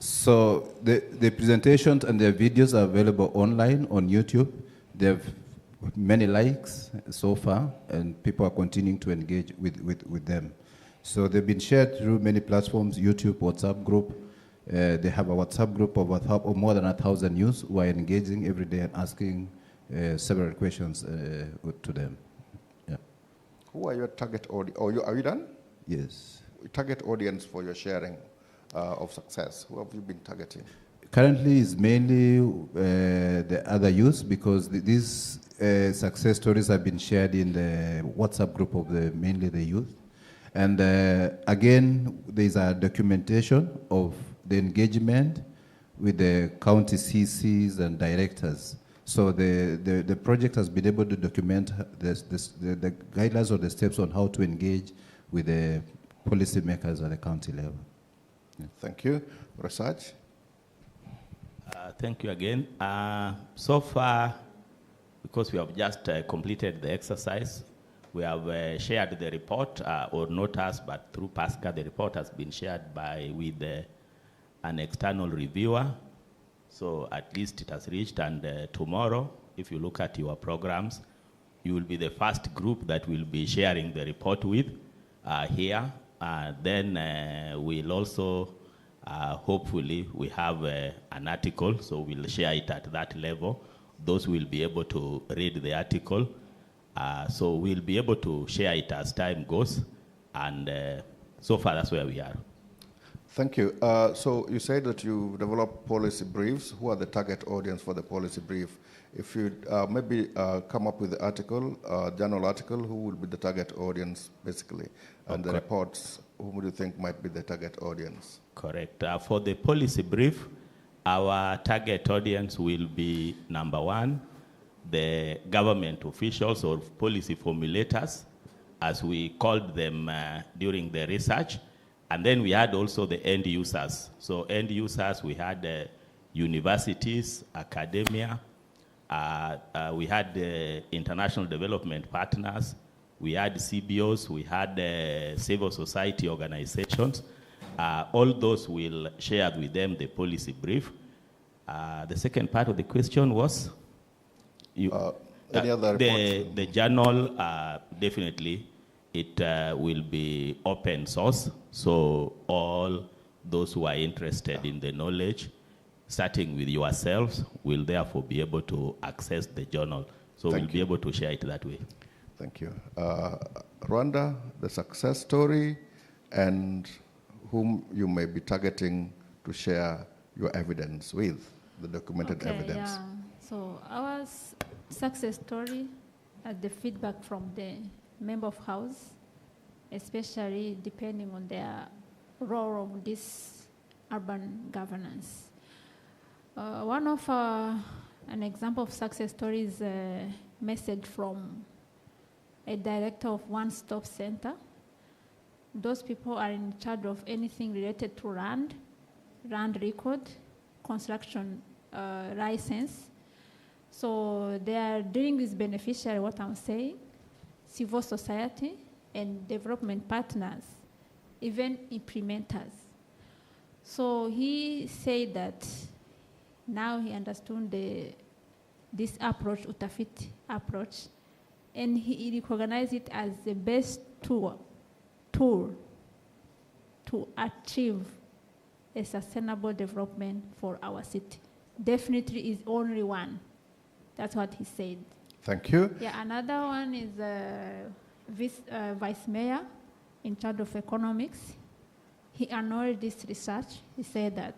So the presentations and the videos are available online on YouTube. They have many likes so far, and people are continuing to engage with them. So they've been shared through many platforms, YouTube, WhatsApp group. They have a WhatsApp group of more than 1,000 youths who are engaging every day and asking several questions to them. Yeah. Who are your target audience? Are you done? Yes. Target audience for your sharing of success. Who have you been targeting? Currently, it's mainly the other youths, because these success stories have been shared in the WhatsApp group of mainly the youth. And again, there's a documentation of the engagement with the county CCs and directors. So the project has been able to document the guidelines or the steps on how to engage with the policymakers at the county level. Yeah. Thank you. Research? Thank you again. So far, because we have just completed the exercise, we have shared the report, or not us, but through PASCA, the report has been shared with an external reviewer. So at least it has reached, and tomorrow, if you look at your programs, you will be the first group that will be sharing the report with here. Then we'll also, hopefully, we have an article, so we'll share it at that level. Those will be able to read the article. So we'll be able to share it as time goes, and so far that's where we are. Thank you. So you said that you develop policy briefs. Who are the target audience for the policy brief? If you maybe come up with the article, journal article, who will be the target audience, basically? And the reports, whom do you think might be the target audience? Correct. For the policy brief, our target audience will be, number one, the government officials or policy formulators, as we called them during the research. And then we had also the end users. So end users, we had universities, academia, we had international development partners, we had CBOs, we had civil society organizations. All those will share with them the policy brief. The second part of the question was? Any other reports? The journal, definitely, it will be open source. So all those who are interested in the knowledge, starting with yourselves, will therefore be able to access the journal. So we'll be able to share it that way. Thank you. Rwanda, the success story, and whom you may be targeting to share your evidence with, the documented evidence. Yeah. So our success story, the feedback from the member of House, especially depending on their role of this urban governance. One of an example of success story is a message from a director of one-stop center. Those people are in charge of anything related to land record, construction license. So they are dealing with beneficiary, what I'm saying, civil society and development partners, even implementers. So he said that now he understood this approach, Utafiti approach, and he recognized it as the best tool to achieve a sustainable development for our city. Definitely is only one. That's what he said. Thank you. Yeah, another one is Vice Mayor in charge of economics. He acknowledged this research. He said that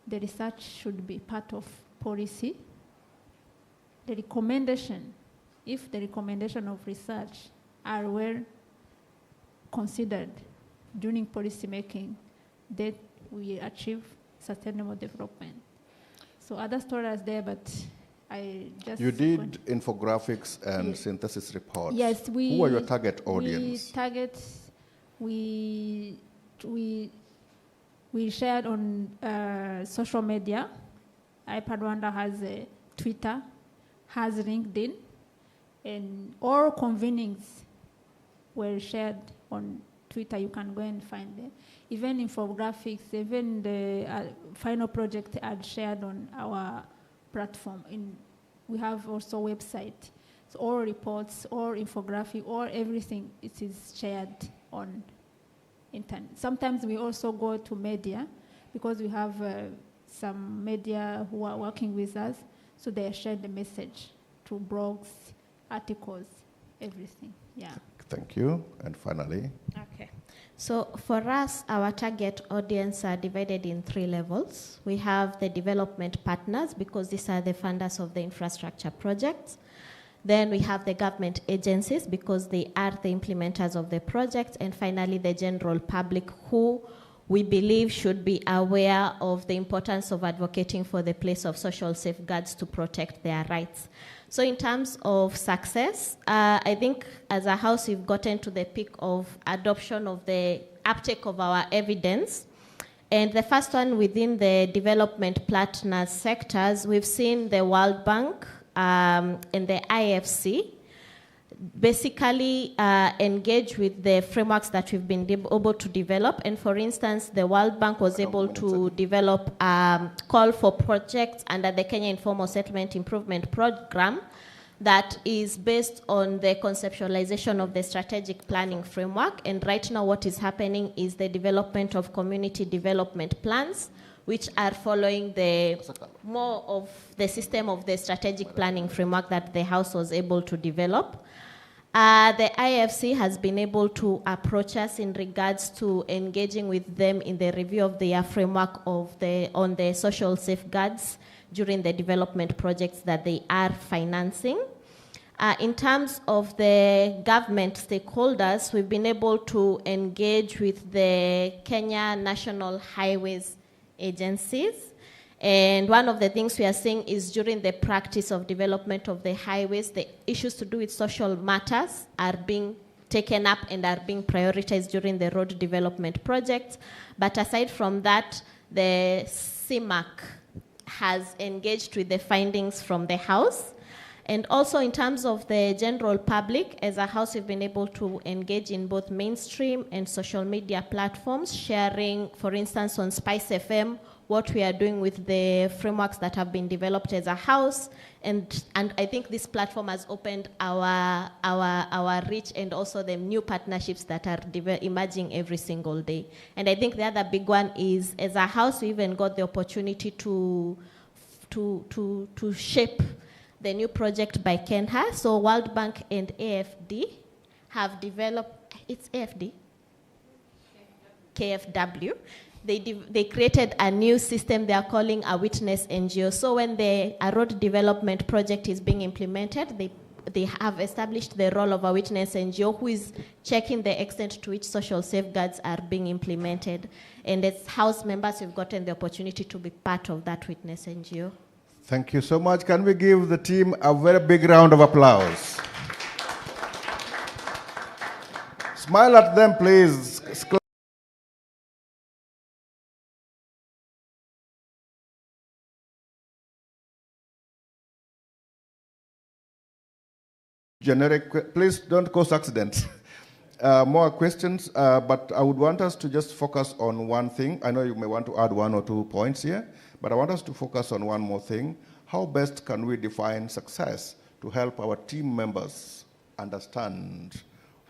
the research should be part of policy. The recommendation, if the recommendation of research are well considered during policy making, that we achieve sustainable development. So other stories there, but I just... You did infographics and synthesis reports. Yes, we... Who are your target audience? We shared on social media. iPad Rwanda has a Twitter, has LinkedIn, and all convenings were shared on Twitter. You can go and find them. Even infographics, even the final project are shared on our platform. We have also a website. So all reports, all infographic, all everything, it is shared on internet. Sometimes we also go to media because we have some media who are working with us, so they share the message to blogs, articles, everything. Yeah. Thank you. And finally. Okay. So for us, our target audience are divided in 3 levels. We have the development partners, because these are the funders of the infrastructure projects. Then we have the government agencies, because they are the implementers of the project. And finally, the general public, who we believe should be aware of the importance of advocating for the place of social safeguards to protect their rights. So in terms of success, I think as a house, we've gotten to the peak of adoption of the uptake of our evidence. And the first one within the development partner sectors, we've seen the World Bank and the IFC basically engage with the frameworks that we've been able to develop. And for instance, the World Bank was able to develop a call for projects under the Kenya Informal Settlement Improvement Program that is based on the conceptualization of the strategic planning framework. And right now what is happening is the development of community development plans, which are following the more of the system of the strategic planning framework that the House was able to develop. The IFC has been able to approach us in regards to engaging with them in the review of their framework on the social safeguards during the development projects that they are financing. In terms of the government stakeholders, we've been able to engage with the Kenya National Highways agencies. And one of the things we are seeing is during the practice of development of the highways, the issues to do with social matters are being taken up and are being prioritized during the road development projects. But aside from that, the CIMAC has engaged with the findings from the House. And also in terms of the general public, as a House, we've been able to engage in both mainstream and social media platforms, sharing, for instance, on Spice FM, what we are doing with the frameworks that have been developed as a House. And I think this platform has opened our reach and also the new partnerships that are emerging every single day. And I think the other big one is, as a House, we even got the opportunity to shape the new project by Kenha. So World Bank and AFD have developed, it's AFD? KFW. They created a new system they are calling a witness NGO. So when a road development project is being implemented, they have established the role of a witness NGO who is checking the extent to which social safeguards are being implemented. And as House members, we've gotten the opportunity to be part of that witness NGO. Thank you so much. Can we give the team a very big round of applause? Smile at them, please. Generic, please don't cause accidents. More questions, but I would want us to just focus on one thing. I know you may want to add 1 or 2 points here, but I want us to focus on one more thing. How best can we define success to help our team members understand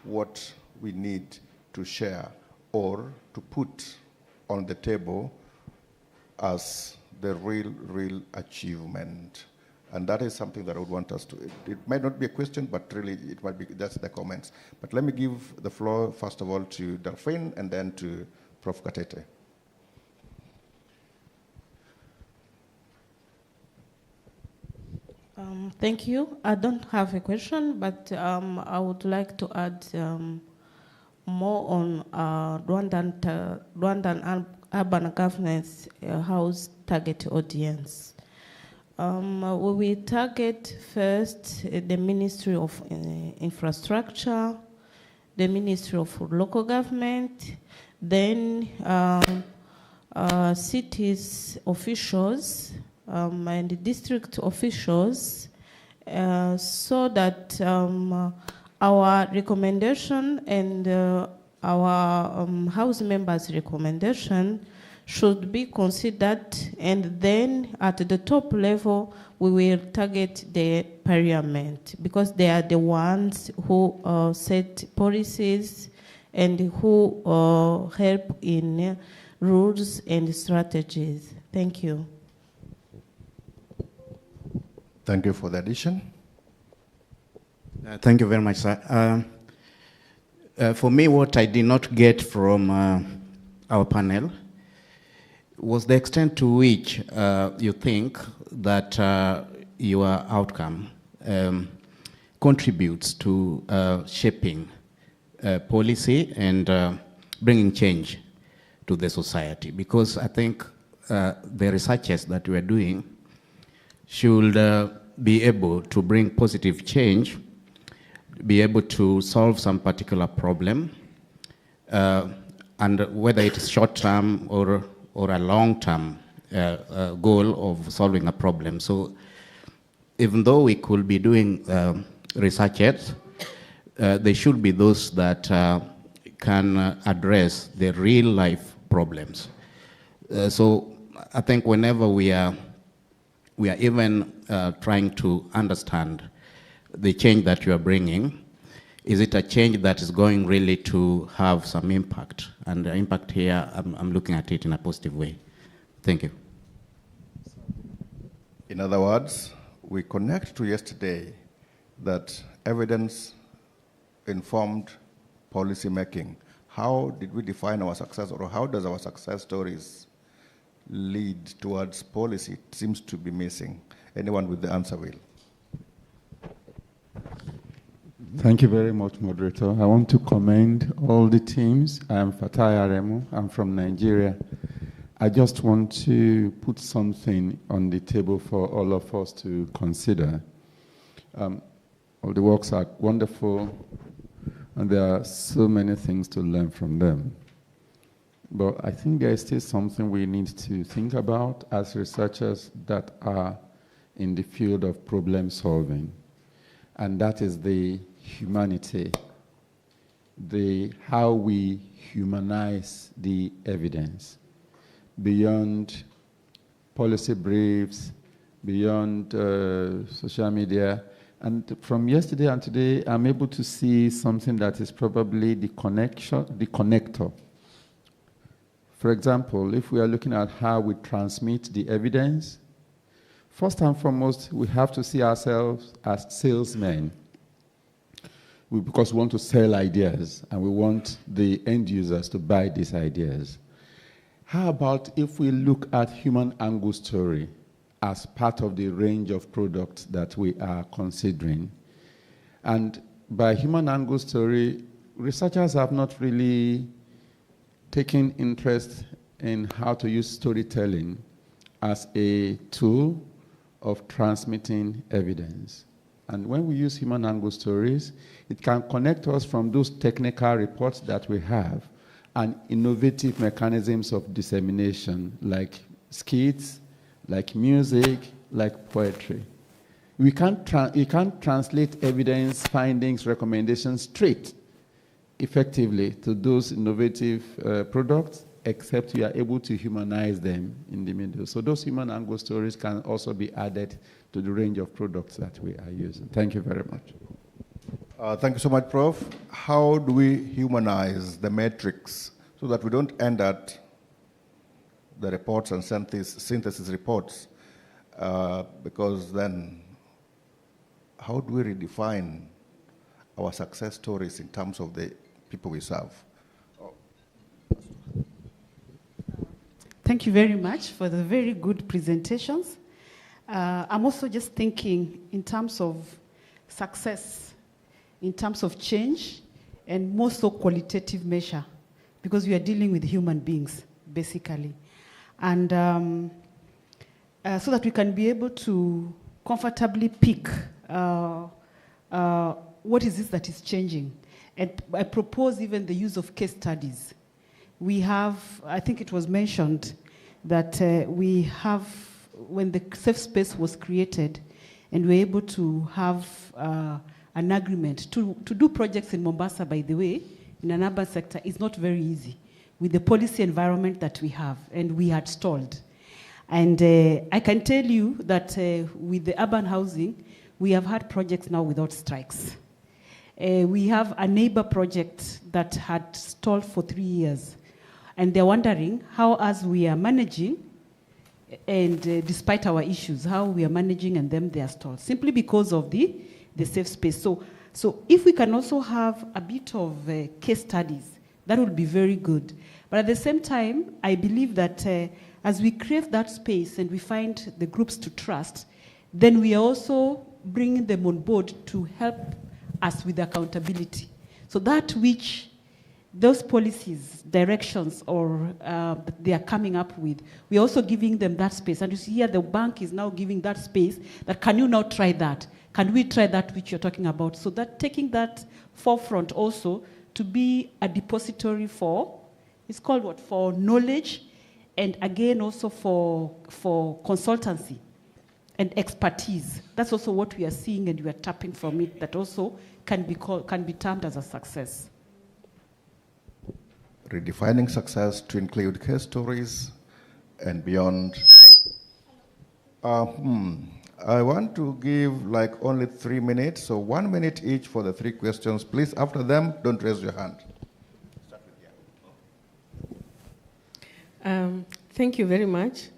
what we need to share or to put on the table as the real achievement? And that is something that I would want us to, it might not be a question, but really it might be just the comments. But let me give the floor, first of all, to Delphine and then to Prof. Katete. Thank you. I don't have a question, but I would like to add more on Rwandan urban governance House target audience. We will target first the Ministry of Infrastructure, the Ministry of Local Government, then cities officials and district officials, so that our recommendation and our House members' recommendation should be considered, and then at the top level, we will target the parliament, because they are the ones who set policies and who help in rules and strategies. Thank you. Thank you for the addition. Thank you very much, sir. For me, what I did not get from our panel was the extent to which you think that your outcome contributes to shaping policy and bringing change to the society. Because I think the researchers that we are doing should be able to bring positive change, be able to solve some particular problem, and whether it is short-term or a long-term goal of solving a problem. So even though we could be doing researches, they should be those that can address the real-life problems. So I think whenever we are even trying to understand the change that you are bringing, is it a change that is going really to have some impact? And the impact here, I'm looking at it in a positive way. Thank you. In other words, we connect to yesterday that evidence-informed policy making. How did we define our success, or how does our success stories lead towards policy? It seems to be missing. Anyone with the answer will. Thank you very much, moderator. I want to commend all the teams. I am Fatai Aremu. I'm from Nigeria. I just want to put something on the table for all of us to consider. All the works are wonderful, And there are so many things to learn from them. But I think there is still something we need to think about as researchers that are in the field of problem solving. And that is the humanity, how we humanize the evidence beyond policy briefs, beyond social media. And from yesterday and today, I'm able to see something that is probably the connector. For example, if we are looking at how we transmit the evidence, first and foremost, we have to see ourselves as salesmen. Because we want to sell ideas, and we want the end users to buy these ideas. How about if we look at human angle story as part of the range of products that we are considering? And by human angle story, researchers have not really taken interest in how to use storytelling as a tool of transmitting evidence. And when we use human angle stories, it can connect us from those technical reports that we have and innovative mechanisms of dissemination, like skits, like music, like poetry. You can't translate evidence, findings, recommendations straight, effectively, to those innovative products, except you are able to humanize them in the middle. So those human angle stories can also be added to the range of products that we are using. Thank you very much. Thank you so much, Prof. How do we humanize the metrics so that we don't end at the reports and synthesis reports? Because then, how do we redefine our success stories in terms of the people we serve? Thank you very much for the very good presentations. I'm also just thinking in terms of success, in terms of change, and more so qualitative measure, because we are dealing with human beings, basically. And so that we can be able to comfortably pick what is this that is changing. And I propose even the use of case studies. We have, I think it was mentioned, that we have, when the safe space was created, and we're able to have an agreement to do projects in Mombasa, by the way, in an urban sector, is not very easy with the policy environment that we have, and we had stalled. And I can tell you that with the urban housing, we have had projects now without strikes. We have a neighbor project that had stalled for 3 years. And they're wondering how, as we are managing, and despite our issues, how we are managing, and them they are stalled, simply because of the safe space. So if we can also have a bit of case studies, that would be very good. But at the same time, I believe that as we crave that space and we find the groups to trust, then we are also bringing them on board to help us with accountability. So that which those policies, directions, or they are coming up with, we're also giving them that space. And you see here, the bank is now giving that space, that can you now try that? Can we try that which you're talking about? So that taking that forefront also to be a depository for, it's called what? For knowledge, and again also for consultancy and expertise. That's also what we are seeing, and we are tapping from it, that also can be termed as a success. Redefining success to include case stories and beyond. I want to give like only 3 minutes, so 1 minute each for the 3 questions. Please, after them, don't raise your hand. Thank you very much.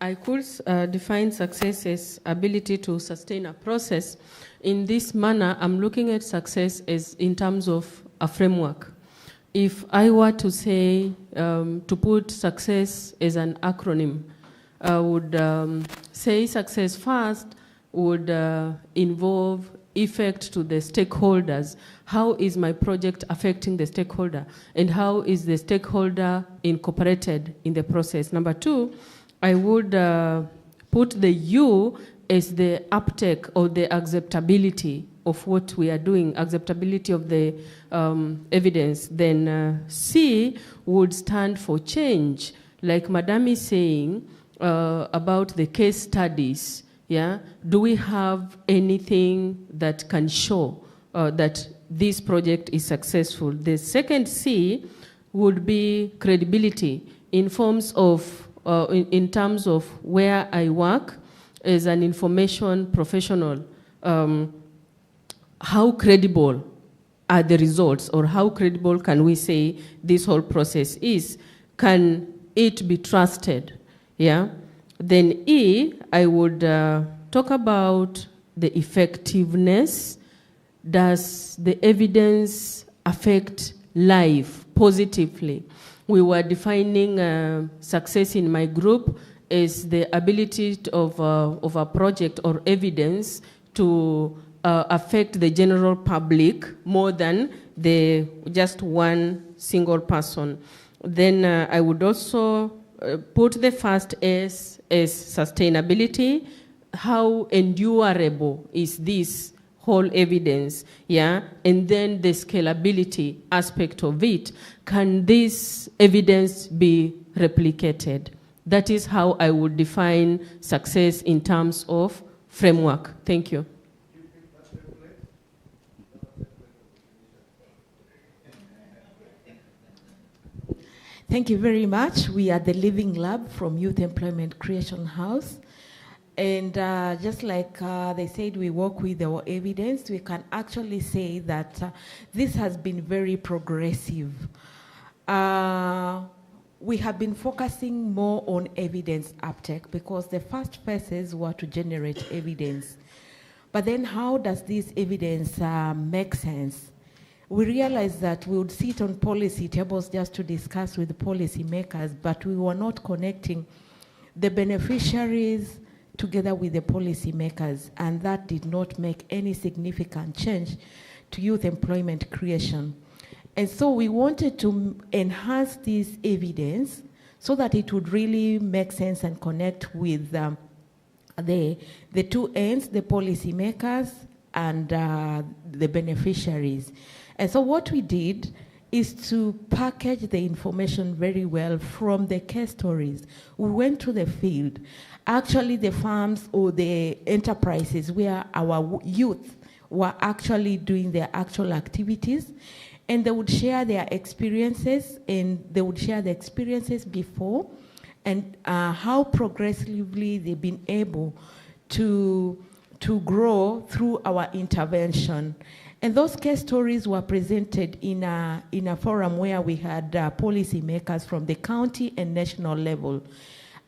I could define success as ability to sustain a process. In this manner, I'm looking at success as in terms of a framework. If I were to say, to put success as an acronym, I would say success first would involve effect to the stakeholders. How is my project affecting the stakeholder? And how is the stakeholder incorporated in the process? Number 2, I would put the U as the uptake or the acceptability of what we are doing, acceptability of the evidence, then C would stand for change. Like Madam is saying about the case studies, yeah? Do we have anything that can show that this project is successful? The second C would be credibility in terms of where I work as an information professional. How credible are the results, or how credible can we say this whole process is? Can it be trusted? Yeah. Then E, I would talk about the effectiveness. Does the evidence affect life positively? We were defining success in my group as the ability of a project or evidence to affect the general public more than just one single person. Then I would also put the first S as sustainability. How endurable is this whole evidence, yeah? And then the scalability aspect of it. Can this evidence be replicated? That is how I would define success in terms of framework. Thank you. Thank you very much. We are the Living Lab from Youth Employment Creation House. And just like they said, we work with our evidence, we can actually say that this has been very progressive. We have been focusing more on evidence uptake because the first phases were to generate evidence. But then how does this evidence make sense? We realized that we would sit on policy tables just to discuss with the policy makers, but we were not connecting the beneficiaries together with the policy makers, and that did not make any significant change to youth employment creation. And so we wanted to enhance this evidence so that it would really make sense and connect with the two ends, the policy makers and the beneficiaries. And so what we did is to package the information very well from the case stories. We went to the field, actually the farms or the enterprises where our youth were actually doing their actual activities, and they would share their experiences, and they would share the experiences before and how progressively they've been able to grow through our intervention. And those case stories were presented in a forum where we had policy makers from the county and national level.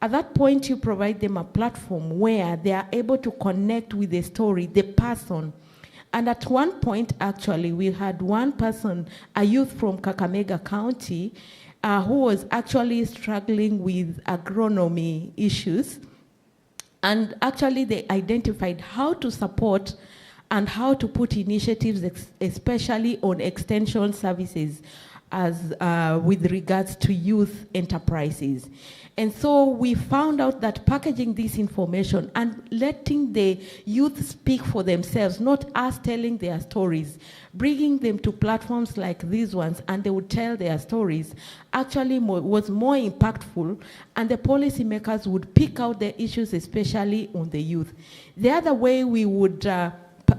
At that point, you provide them a platform where they are able to connect with the story, the person. And at one point, actually, we had one person, a youth from Kakamega County, who was actually struggling with agronomy issues. And actually, they identified how to support and how to put initiatives, especially on extension services as with regards to youth enterprises. And so we found out that packaging this information and letting the youth speak for themselves, not us telling their stories, bringing them to platforms like these ones and they would tell their stories, actually was more impactful, and the policymakers would pick out the issues, especially on the youth. The other way we would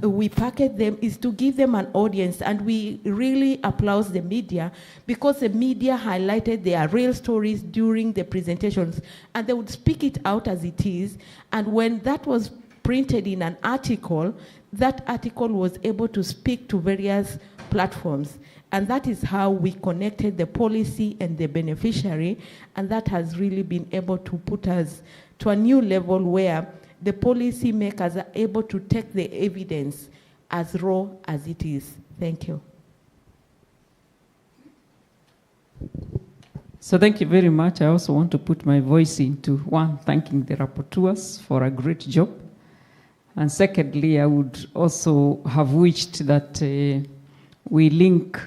we package them is to give them an audience, and we really applaud the media because the media highlighted their real stories during the presentations, and they would speak it out as it is. And when that was printed in an article, that article was able to speak to various platforms. And that is how we connected the policy and the beneficiary, and that has really been able to put us to a new level where the policy makers are able to take the evidence as raw as it is. Thank you. So thank you very much. I also want to put my voice into one, thanking the rapporteurs for a great job. And secondly, I would also have wished that we link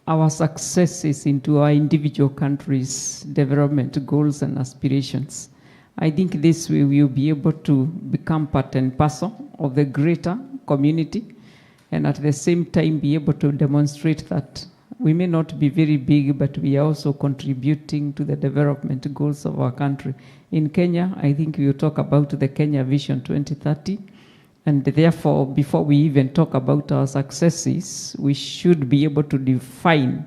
our successes into our individual countries' development goals and aspirations. I think this way we will be able to become part and parcel of the greater community, and at the same time be able to demonstrate that we may not be very big, but we are also contributing to the development goals of our country. In Kenya, I think we will talk about the Kenya Vision 2030, and therefore, before we even talk about our successes, we should be able to define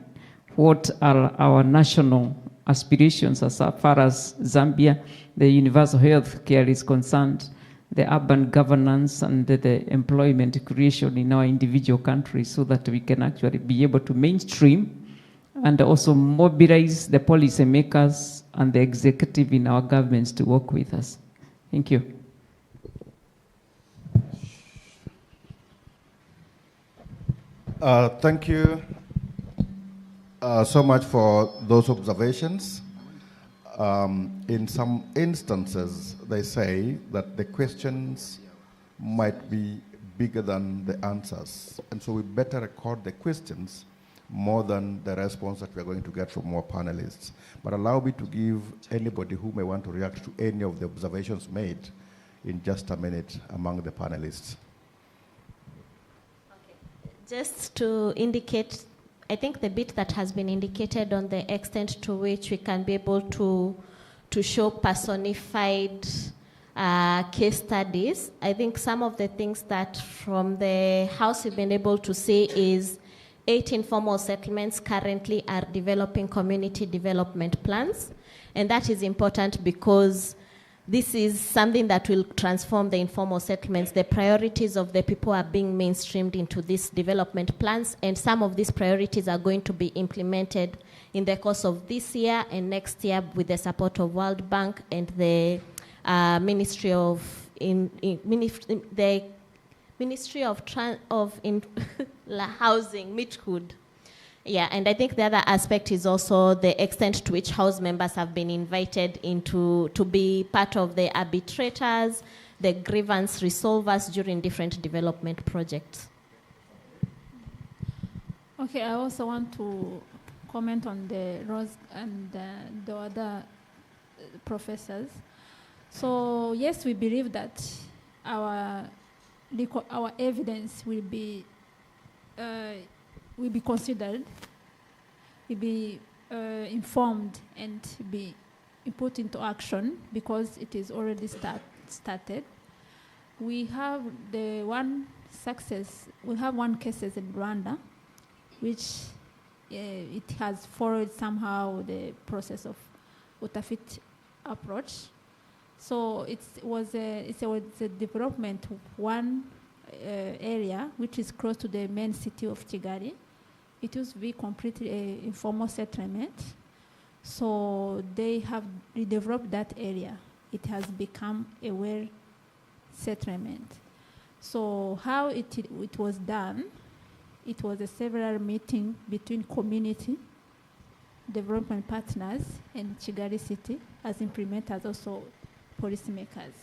what are our national aspirations as far as Zambia, the universal health care is concerned, the urban governance and the employment creation in our individual countries, so that we can actually be able to mainstream and also mobilize the policymakers and the executive in our governments to work with us. Thank you. Thank you so much for those observations. In some instances, they say that the questions might be bigger than the answers. And so we better record the questions more than the response that we are going to get from more panelists. But allow me to give anybody who may want to react to any of the observations made in just a minute among the panelists. Just to indicate, I think the bit that has been indicated on the extent to which we can be able to show personified case studies, I think some of the things that from the House we've been able to see is 8 informal settlements currently are developing community development plans. And that is important because this is something that will transform the informal settlements. The priorities of the people are being mainstreamed into these development plans, and some of these priorities are going to be implemented in the course of this year and next year with the support of World Bank and the Ministry of Housing, Mitchhood. Yeah, and I think the other aspect is also the extent to which House members have been invited into to be part of the arbitrators, the grievance resolvers during different development projects. Okay, I also want to comment on the Rose and the other professors. So yes, we believe that our evidence will be considered, will be informed and be put into action because it is already started. We have the one success. We have one cases in Rwanda, which it has followed somehow the process of Utafiti approach. So it's a development of one area which is close to the main city of Kigali. It used to be completely an informal settlement. So they have redeveloped that area. It has become a well settlement. So how it was done, it was a several meeting between community, development partners, and Kigali city as implementers, also policymakers.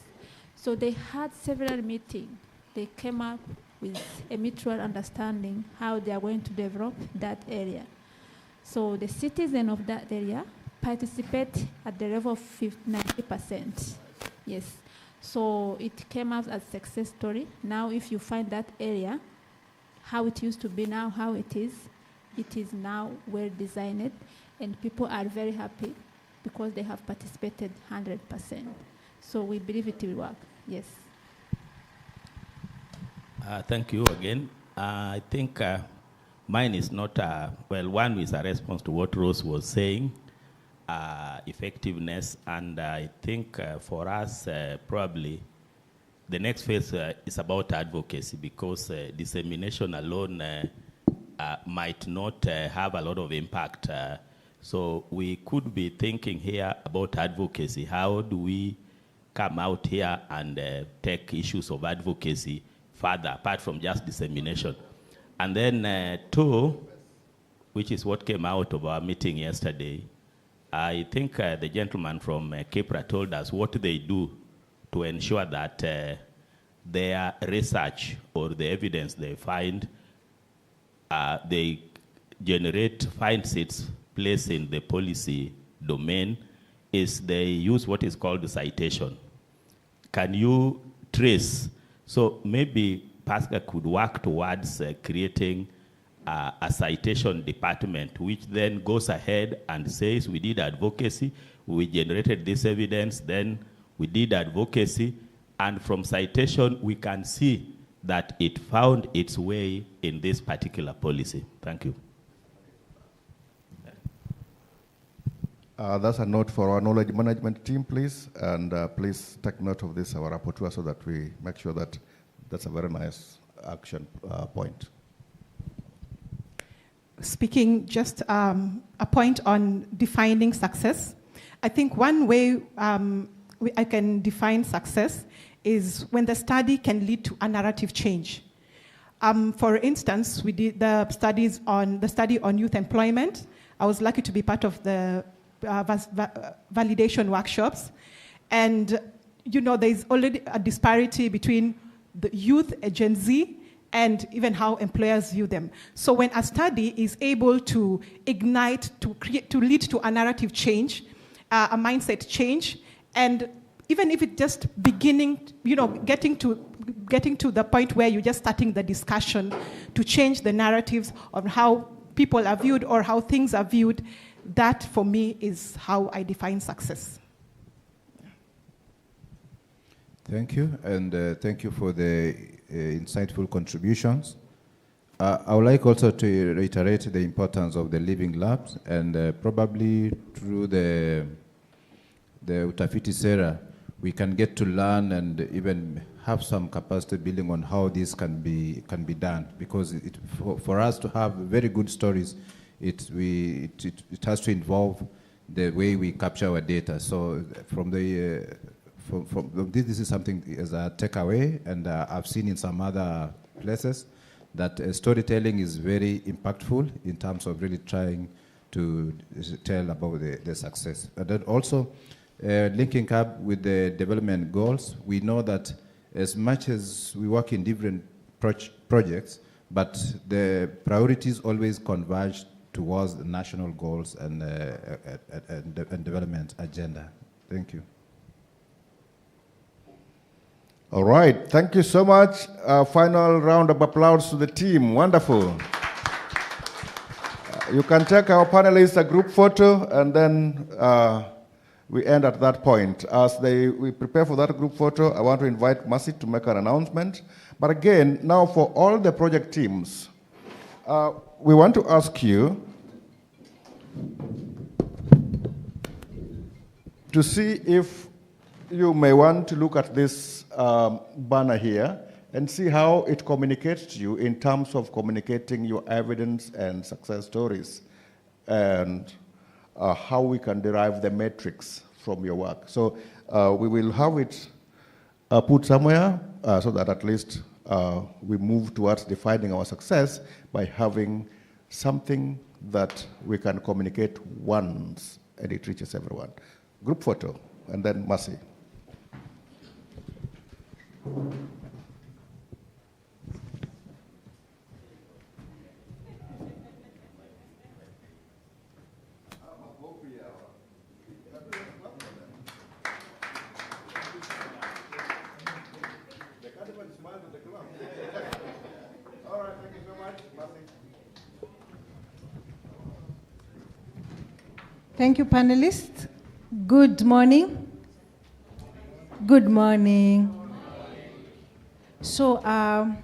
So they had several meetings. They came up with a mutual understanding how they are going to develop that area. So the citizens of that area participate at the level of 90%. Yes. So it came out as a success story. Now if you find that area, how it used to be now, how it is now well designed, and people are very happy because they have participated 100%. So we believe it will work. Yes. Thank you again. I think mine is not, one is a response to what Rose was saying, effectiveness, and I think for us, probably, the next phase is about advocacy because dissemination alone might not have a lot of impact. So we could be thinking here about advocacy. How do we come out here and take issues of advocacy further, apart from just dissemination? And then two, which is what came out of our meeting yesterday, I think the gentleman from Kipra told us what they do to ensure that their research or the evidence they find, they finds its place in the policy domain, is they use what is called the citation. Can you trace? So maybe PASCA could work towards creating a citation department, which then goes ahead and says, we did advocacy, we generated this evidence, then we did advocacy, and from citation, we can see that it found its way in this particular policy. Thank you. That's a note for our knowledge management team, please. And please take note of this, our rapporteur, so that we make sure that that's a very nice action point. Speaking just a point on defining success. I think one way I can define success is when the study can lead to a narrative change. For instance, we did the study on youth employment. I was lucky to be part of the validation workshops, and there's already a disparity between the youth, Gen Z, and even how employers view them. So when a study is able to ignite, to lead to a narrative change, a mindset change, and even if it's just beginning, getting to the point where you're just starting the discussion to change the narratives on how people are viewed or how things are viewed, that for me is how I define success. Thank you, and thank you for the insightful contributions. I would like also to reiterate the importance of the living labs, and probably through the Utafiti Sera, we can get to learn and even have some capacity building on how this can be done. Because for us to have very good stories, it has to involve the way we capture our data. So from this is something as a takeaway, and I've seen in some other places that storytelling is very impactful in terms of really trying to tell about the success. And then also, linking up with the development goals, we know that as much as we work in different projects, but the priorities always converge towards the national goals and development agenda. Thank you. All right, thank you so much. Final round of applause to the team. Wonderful. You can take our panelists a group photo, and then we end at that point. As we prepare for that group photo, I want to invite Mercy to make an announcement. But again, now for all the project teams, we want to ask you to see if you may want to look at this banner here and see how it communicates to you in terms of communicating your evidence and success stories, and how we can derive the metrics from your work. So we will have it put somewhere so that at least we move towards defining our success by having something that we can communicate once and it reaches everyone. Group photo, and then Mercy. Thank you, panelists. Good morning. Good morning. So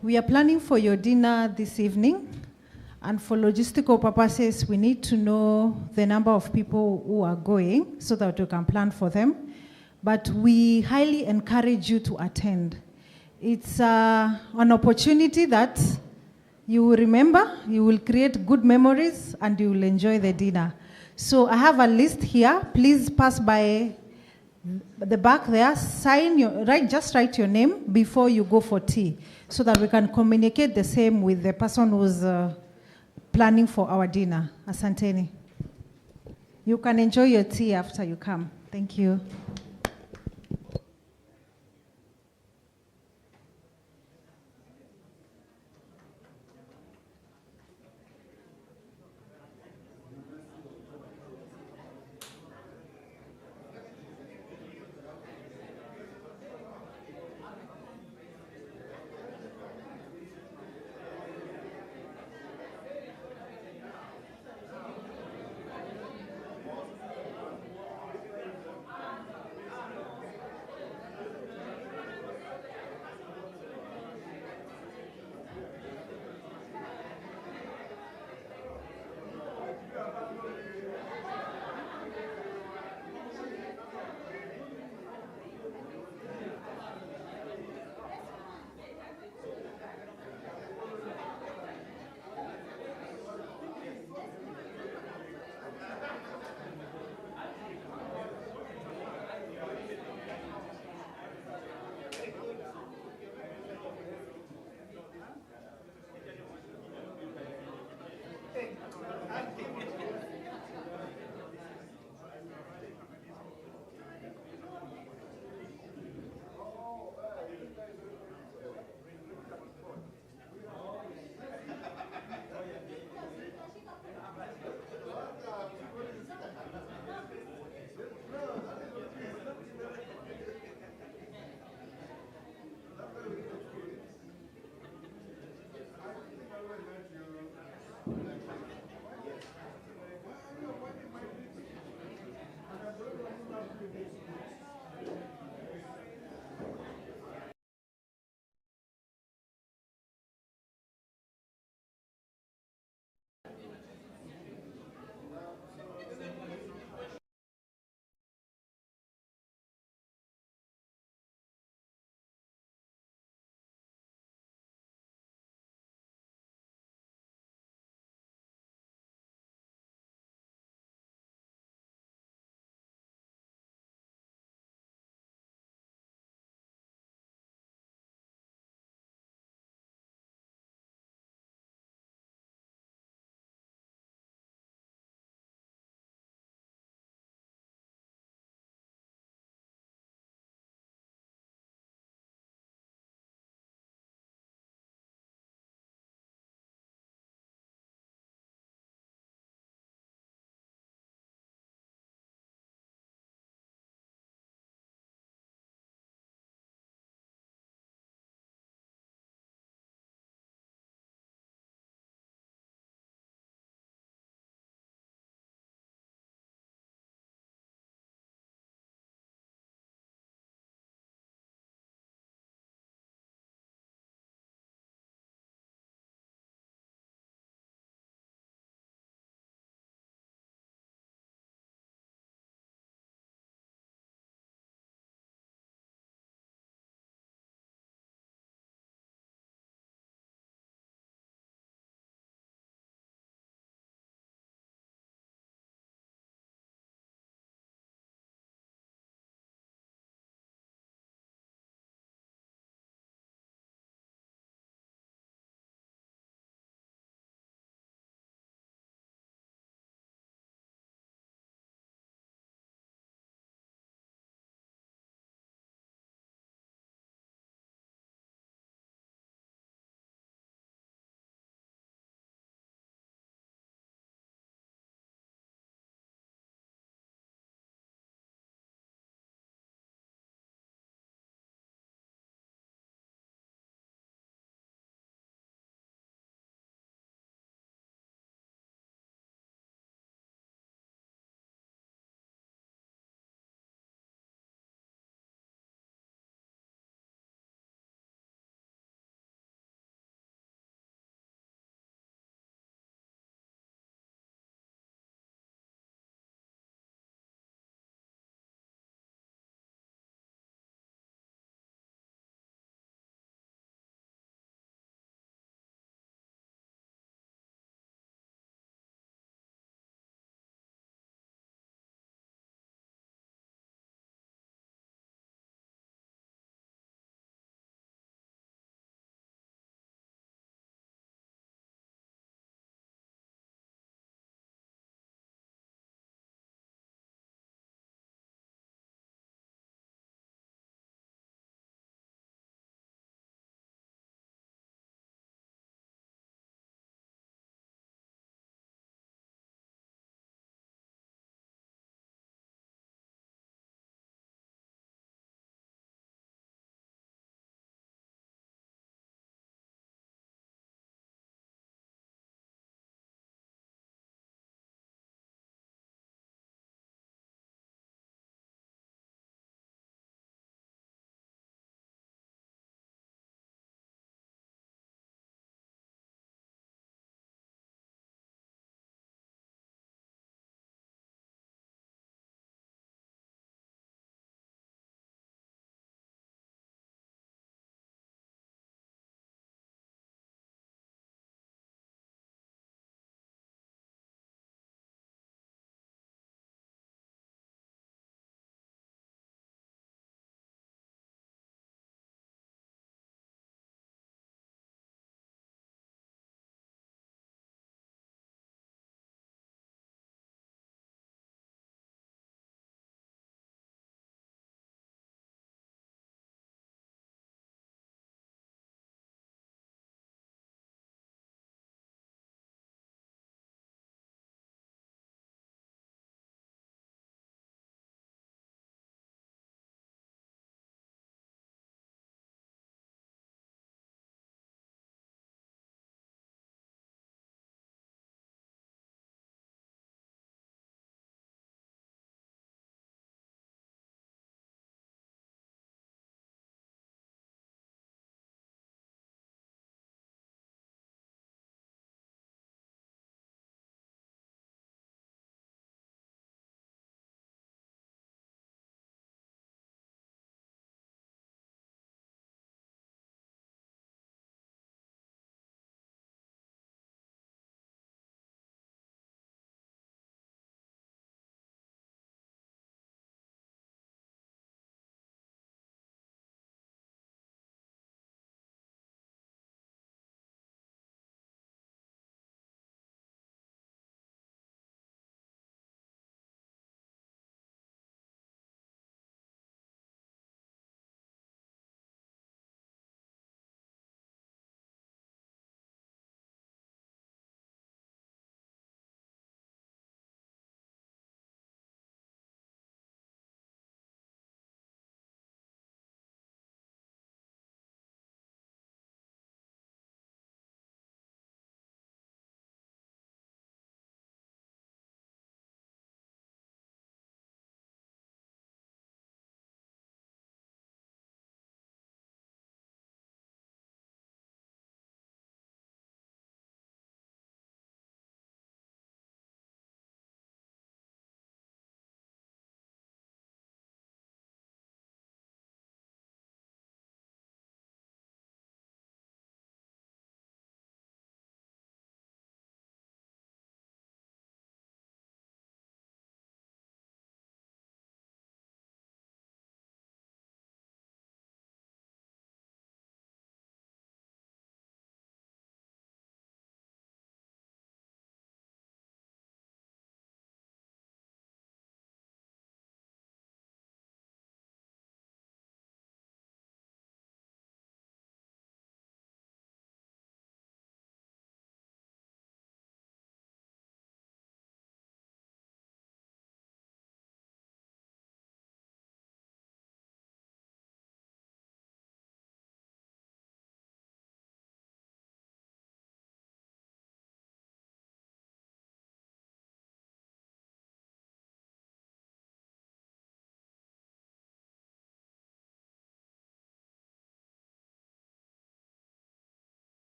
we are planning for your dinner this evening, and for logistical purposes, we need to know the number of people who are going so that we can plan for them. But we highly encourage you to attend. It's an opportunity that you will remember, you will create good memories, and you will enjoy the dinner. So I have a list here. Please pass by the back there. Just write your name before you go for tea, so that we can communicate the same with the person who's planning for our dinner. Asanteni. You can enjoy your tea after you come. Thank you.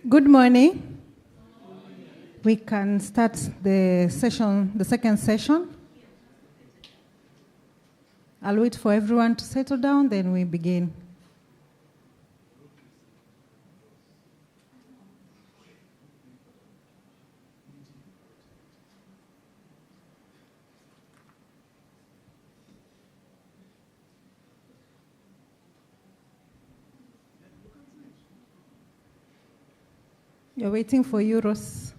Good morning. We can start the session, the second session. I'll wait for everyone to settle down, then we begin. You're waiting for Euros.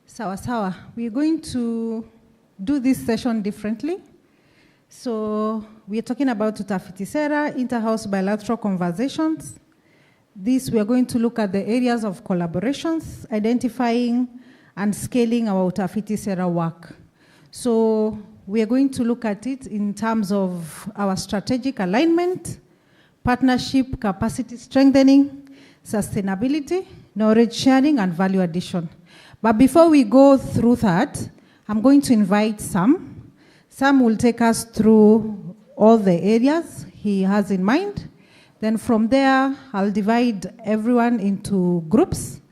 Sawa. We're going to do this session differently. So we are talking about Utafiti Sera, inter-house bilateral conversations. This, we are going to look at the areas of collaborations, identifying and scaling our Utafiti Sera work. So we are going to look at it in terms of our strategic alignment, partnership, capacity strengthening, sustainability, knowledge sharing, and value addition. But before we go through that, I'm going to invite Sam. Sam will take us through all the areas he has in mind. Then from there, I'll divide everyone into groups.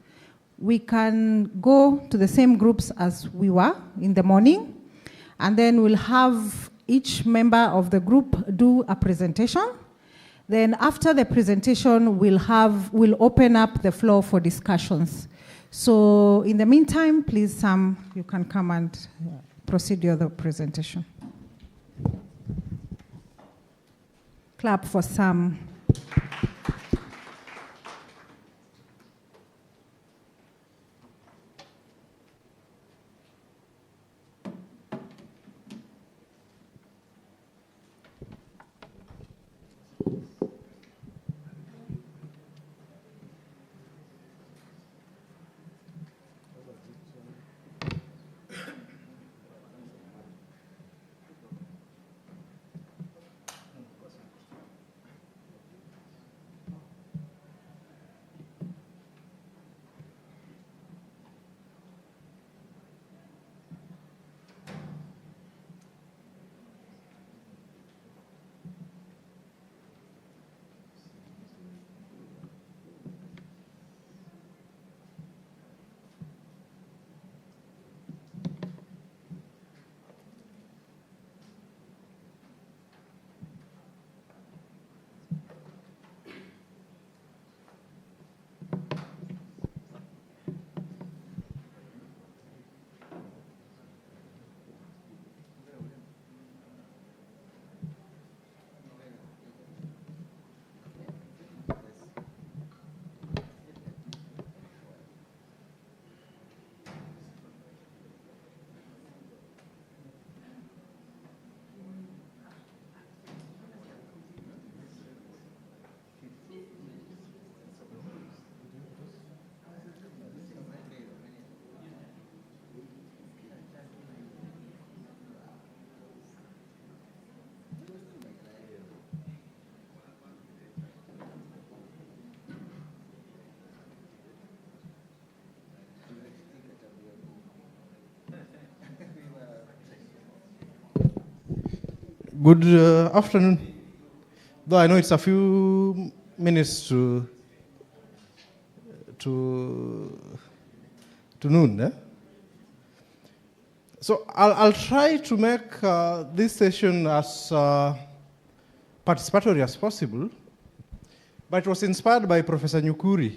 We can go to the same groups as we were in the morning. And then we'll have each member of the group do a presentation. Then after the presentation, we'll open up the floor for discussions. So in the meantime, please, Sam, you can come and proceed with the presentation. Clap for Sam. Good afternoon. Though I know it's a few minutes to noon. Eh? So I'll try to make this session as participatory as possible, but it was inspired by Professor Nyunguru.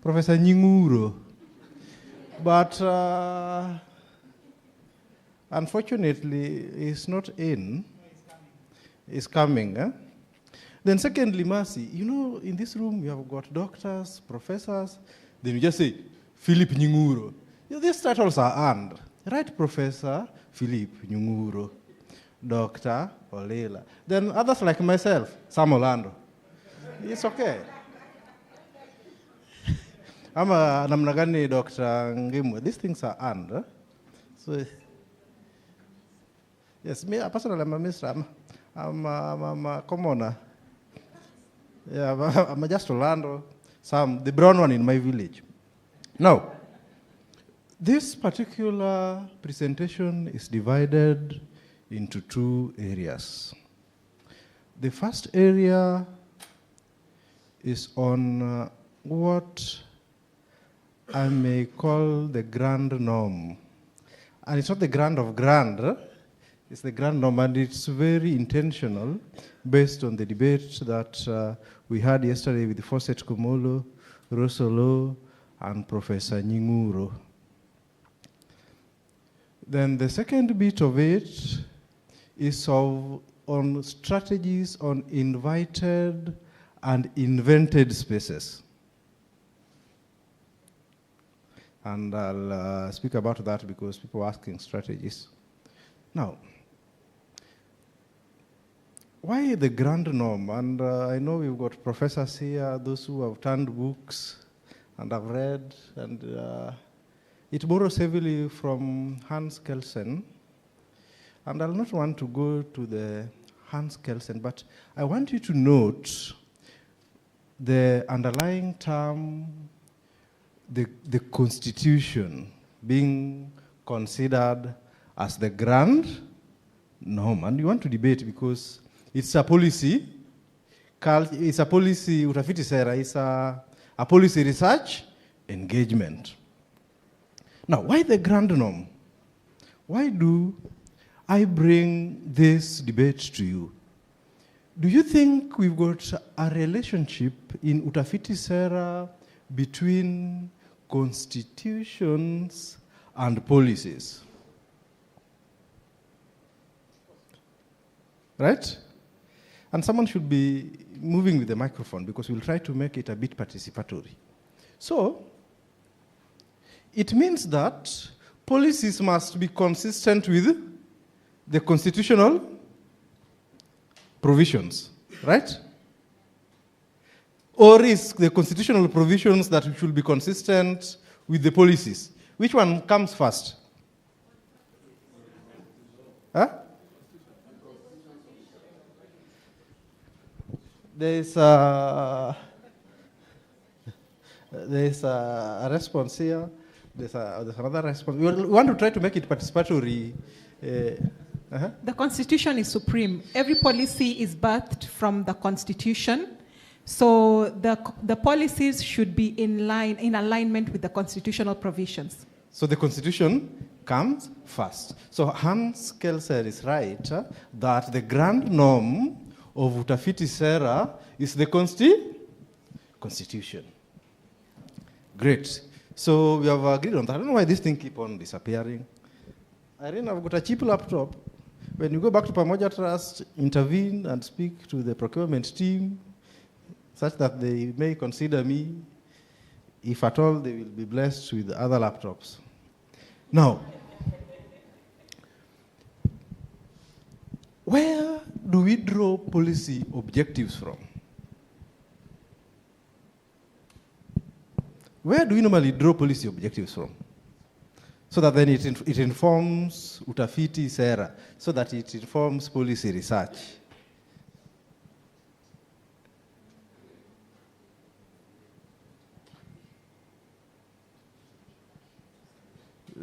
Professor Nyunguru. But unfortunately, he's not in. He's coming. Eh? Then secondly, Mercy, you know, in this room we have got doctors, professors. Then you just say, Philip Nyunguru. You know, these titles are earned. Right, Professor Philip Nyunguru, Dr. Olela. Then others like myself, Sam Orlando. It's okay. I'm a namnagani Dr. Ngimu. These things are earned. Eh? So, yes, me personally, I'm a minister. I'm a commoner. Yeah, I'm just Orlando. Sam, the brown one in my village. Now, this particular presentation is divided into two areas. The first area is on what I may call the grand norm. And it's not the grand of grand, it's the grand norm, and it's very intentional based on the debate that we had yesterday with Fawcett Kumolo, Rosolo, and Professor Nyinguro. Then the second bit of it is on strategies on invited and invented spaces. And I'll speak about that because people are asking strategies. Now, why the grand norm? And I know we've got professors here, those who have turned books and have read, and it borrows heavily from Hans Kelsen. And I'll not want to go to the Hans Kelsen, but I want you to note the underlying term, the Constitution being considered as the grand norm. And you want to debate because it's a policy, Utafiti Sera, it's a policy research engagement. Now, why the grand norm? Why do I bring this debate to you? Do you think we've got a relationship in Utafiti Sera between constitutions and policies? Right? And someone should be moving with the microphone because we'll try to make it a bit participatory. So, it means that policies must be consistent with the constitutional provisions, right? Or is the constitutional provisions that should be consistent with the policies? Which one comes first? Huh? There's a response here. There's another response. We want to try to make it participatory. The Constitution is supreme. Every policy is birthed from the Constitution. So the policies should be in alignment with the constitutional provisions. So the Constitution comes first. So Hans Kelsen is right that the grand norm of Utafiti Sera is the Constitution. Great. So we have agreed on that. I don't know why this thing keep on disappearing. Irene, I've got a cheap laptop. When you go back to Pamoja Trust, intervene and speak to the procurement team such that they may consider me. If at all, they will be blessed with other laptops. Now, where do we draw policy objectives from? Where do we normally draw policy objectives from? So that then it informs Utafiti Sera, so that it informs policy research.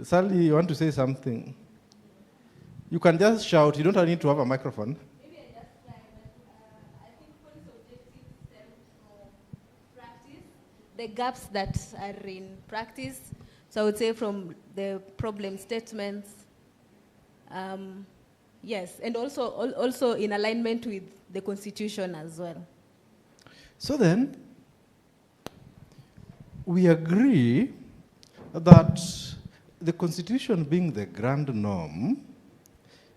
Sally, you want to say something? You can just shout. You don't need to have a microphone. Maybe I just try, but I think policy objectives stem from practice, the gaps that are in practice. So I would say from the problem statements, yes, and also in alignment with the Constitution as well. So then, we agree that the Constitution being the grand norm,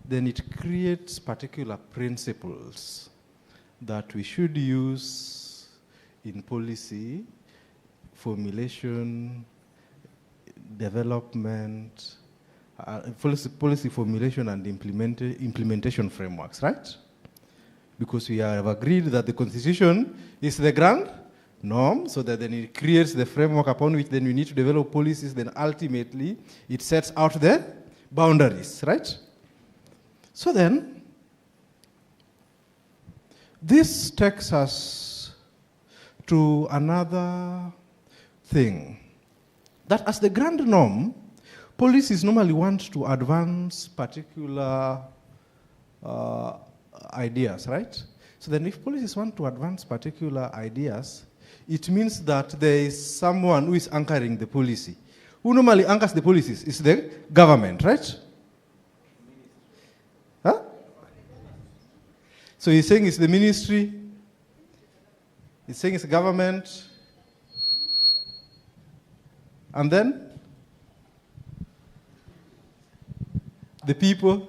then it creates particular principles that we should use in policy formulation, development, policy formulation and implementation frameworks, right? Because we have agreed that the Constitution is the grand norm, so that then it creates the framework upon which then we need to develop policies, then ultimately it sets out the boundaries, right? So then, this takes us to another thing. that as the grand norm, policies normally want to advance particular ideas, right? So then if policies want to advance particular ideas, it means that there is someone who is anchoring the policy. Who normally anchors the policies is the government, right? Huh? So he's saying it's the ministry, he's saying it's the government, and then the people.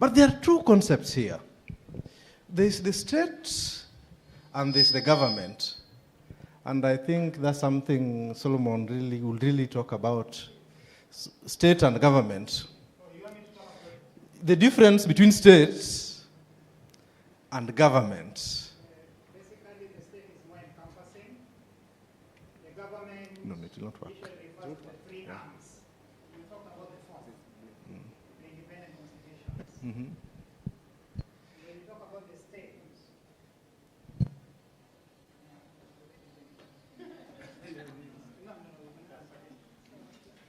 But there are two concepts here. There's the state and there's the government. And I think that's something Solomon will really talk about, state and government. The difference between states and government. Basically, the state is more encompassing. The government No, it will not work. usually refers to the three arms. We talk about the fourth, the independent constitutions. Mm-hmm. When you talk about the state,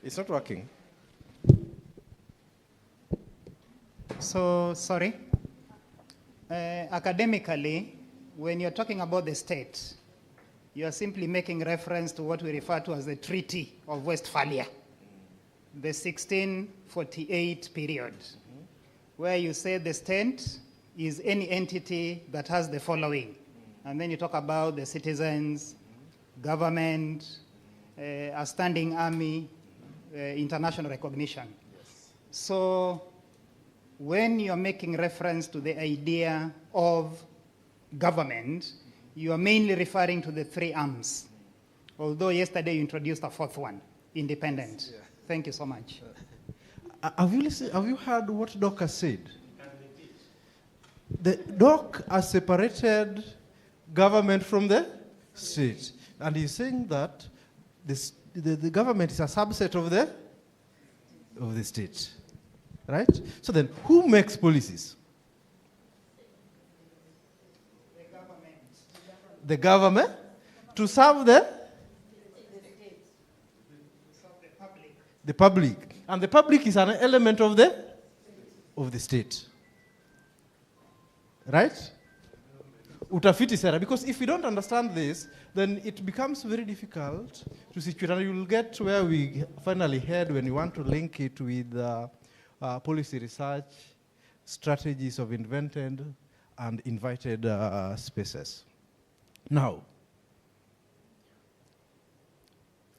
It's not working. So, sorry. Academically, when you're talking about the state, you are simply making reference to what we refer to as the Treaty of Westphalia, the 1648 period, where you say the state is any entity that has the following. And then you talk about the citizens, government, a standing army, international recognition. So when you're making reference to the idea of government, you are mainly referring to the three arms. Although yesterday you introduced a fourth one, independent. Yeah. Thank you so much. Have you heard what Doc has said? The Doc has separated government from the state. And he's saying that the government is a subset of the state. Right? So then, who makes policies? The government to serve the public. And the public is an element of the state. Right? Utafiti, Sera. Because if we don't understand this, then it becomes very difficult to situate. And you will get where we finally head when you want to link it with policy research, strategies of invented and invited spaces. Now,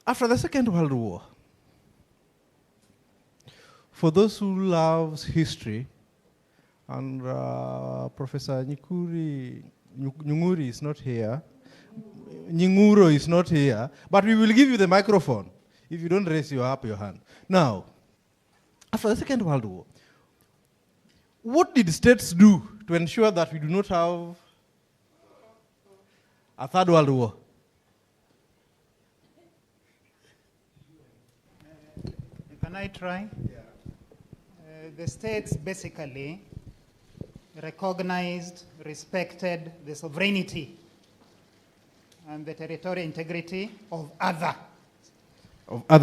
after the Second World War, for those who love history, and Professor Nyunguri is not here, Nyinguro is not here, but we will give you the microphone if you don't raise your hand. Now, after the Second World War, what did states do to ensure that we do not have a Third World War? Can I try? Yeah. The states basically recognized, respected the sovereignty and the territorial integrity of other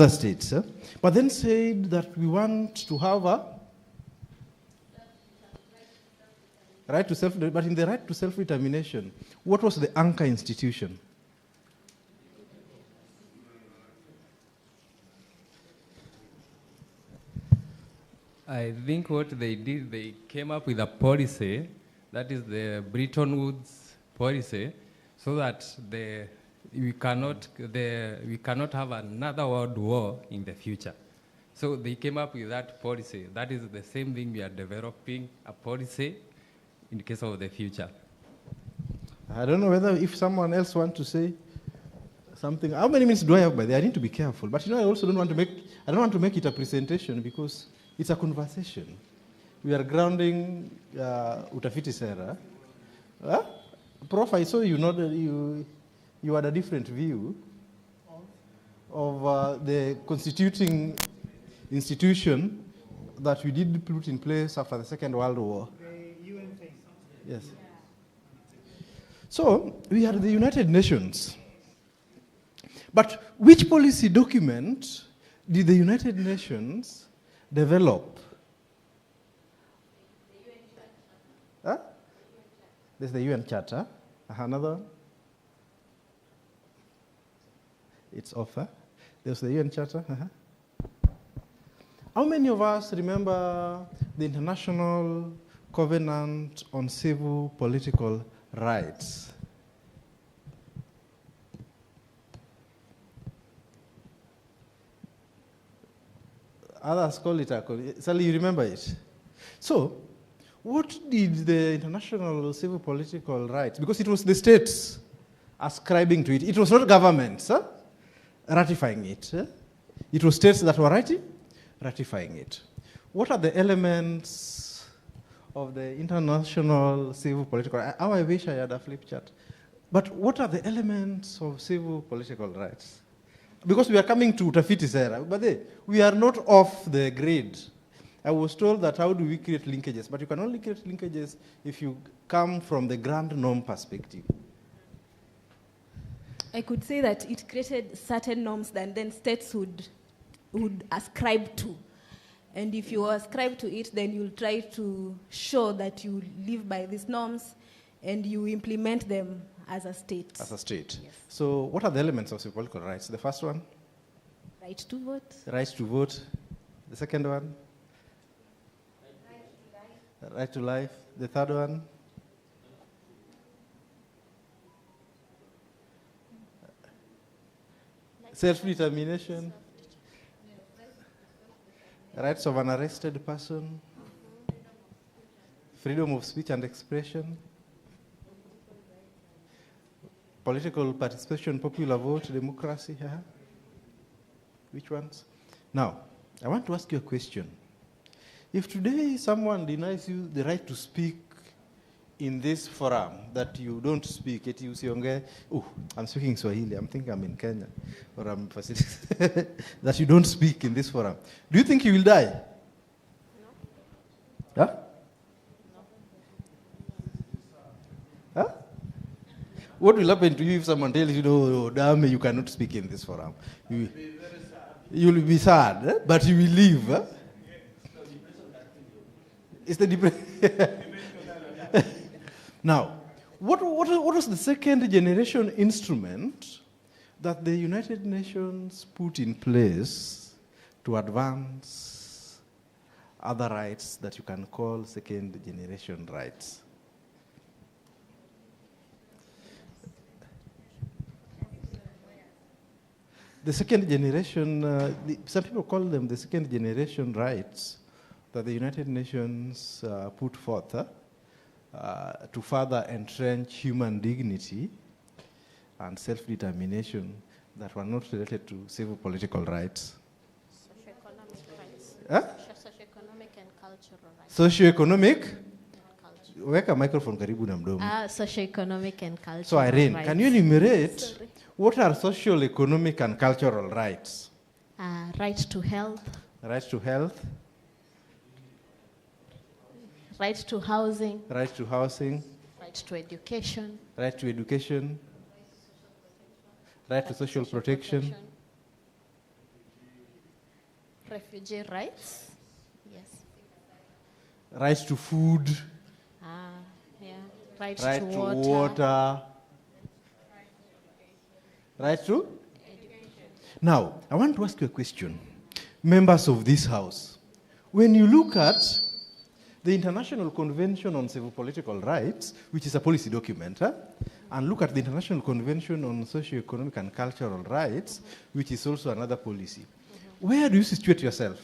states, but then said that we want to have a right to self-determination. But in the right to self-determination, what was the anchor institution? I think what they did, they came up with a policy, that is the Bretton Woods policy, so that we cannot have another world war in the future. So they came up with that policy. That is the same thing we are developing, a policy in case of the future. I don't know whether if someone else wants to say something. How many minutes do I have by there? I need to be careful. But I also don't want to make it a presentation because it's a conversation. We are grounding Utafiti, Sera. Prof, I saw you had a different view of the constituting institution that we did put in place after the Second World War. The UN thing. Yes. So, we are the United Nations. But which policy document did the United Nations develop? Huh? There's the UN Charter. Another one? It's offer. There's the UN Charter. How many of us remember the International Covenant on Civil Political Rights? Others call it a Sally, you remember it? So, what did the International Civil Political Rights, because it was the states ascribing to it, it was not governments ratifying it. It was states that were ratifying it. What are the elements of the International Civil Political Rights? I wish I had a flip chart. But what are the elements of civil political rights? Because we are coming to Utafiti, Sera, but we are not off the grid. I was told that how do we create linkages? But you can only create linkages if you come from the grand norm perspective. I could say that it created certain norms that then states would ascribe to. And if you ascribe to it, then you'll try to show that you live by these norms and you implement them as a state. As a state. Yes. So what are the elements of civil political rights? The first one? Right to vote. Right to vote. The second one? Right to life. The third one? Self-determination. Rights of an arrested person. Freedom of speech and expression. Political participation, popular vote, democracy. Which ones? Now, I want to ask you a question. If today someone denies you the right to speak in this forum, that you don't speak, it you say, oh, I'm speaking Swahili, I'm thinking I'm in Kenya, or I'm that you don't speak in this forum, do you think you will die? No. Huh? No. Huh? What will happen to you if someone tells you, no, damn, you cannot speak in this forum? You will be sad, but you will leave. It's the depression. Now, what was the second generation instrument that the United Nations put in place to advance other rights that you can call second generation rights? The second generation, some people call them the second generation rights that the United Nations put forth to further entrench human dignity and self-determination that were not related to civil political rights. Socioeconomic rights. Huh? Socioeconomic and cultural rights. Socioeconomic? Weka microphone karibu na mdomo. Socioeconomic and cultural So Irene, rights. can you enumerate what are social, economic, and cultural rights? Right to health. Right to health. Right to housing. Right to housing. Right to education. Right to education. Right to social protection. Refugee rights. Yes. Right to food. Yeah. Right Right to to water. water. Right to? Now, I want to ask you a question. Members of this House, when you look at the International Convention on Civil Political Rights, which is a policy document, and look at the International Convention on Socio-Economic and Cultural Rights, which is also another policy, where do you situate yourself?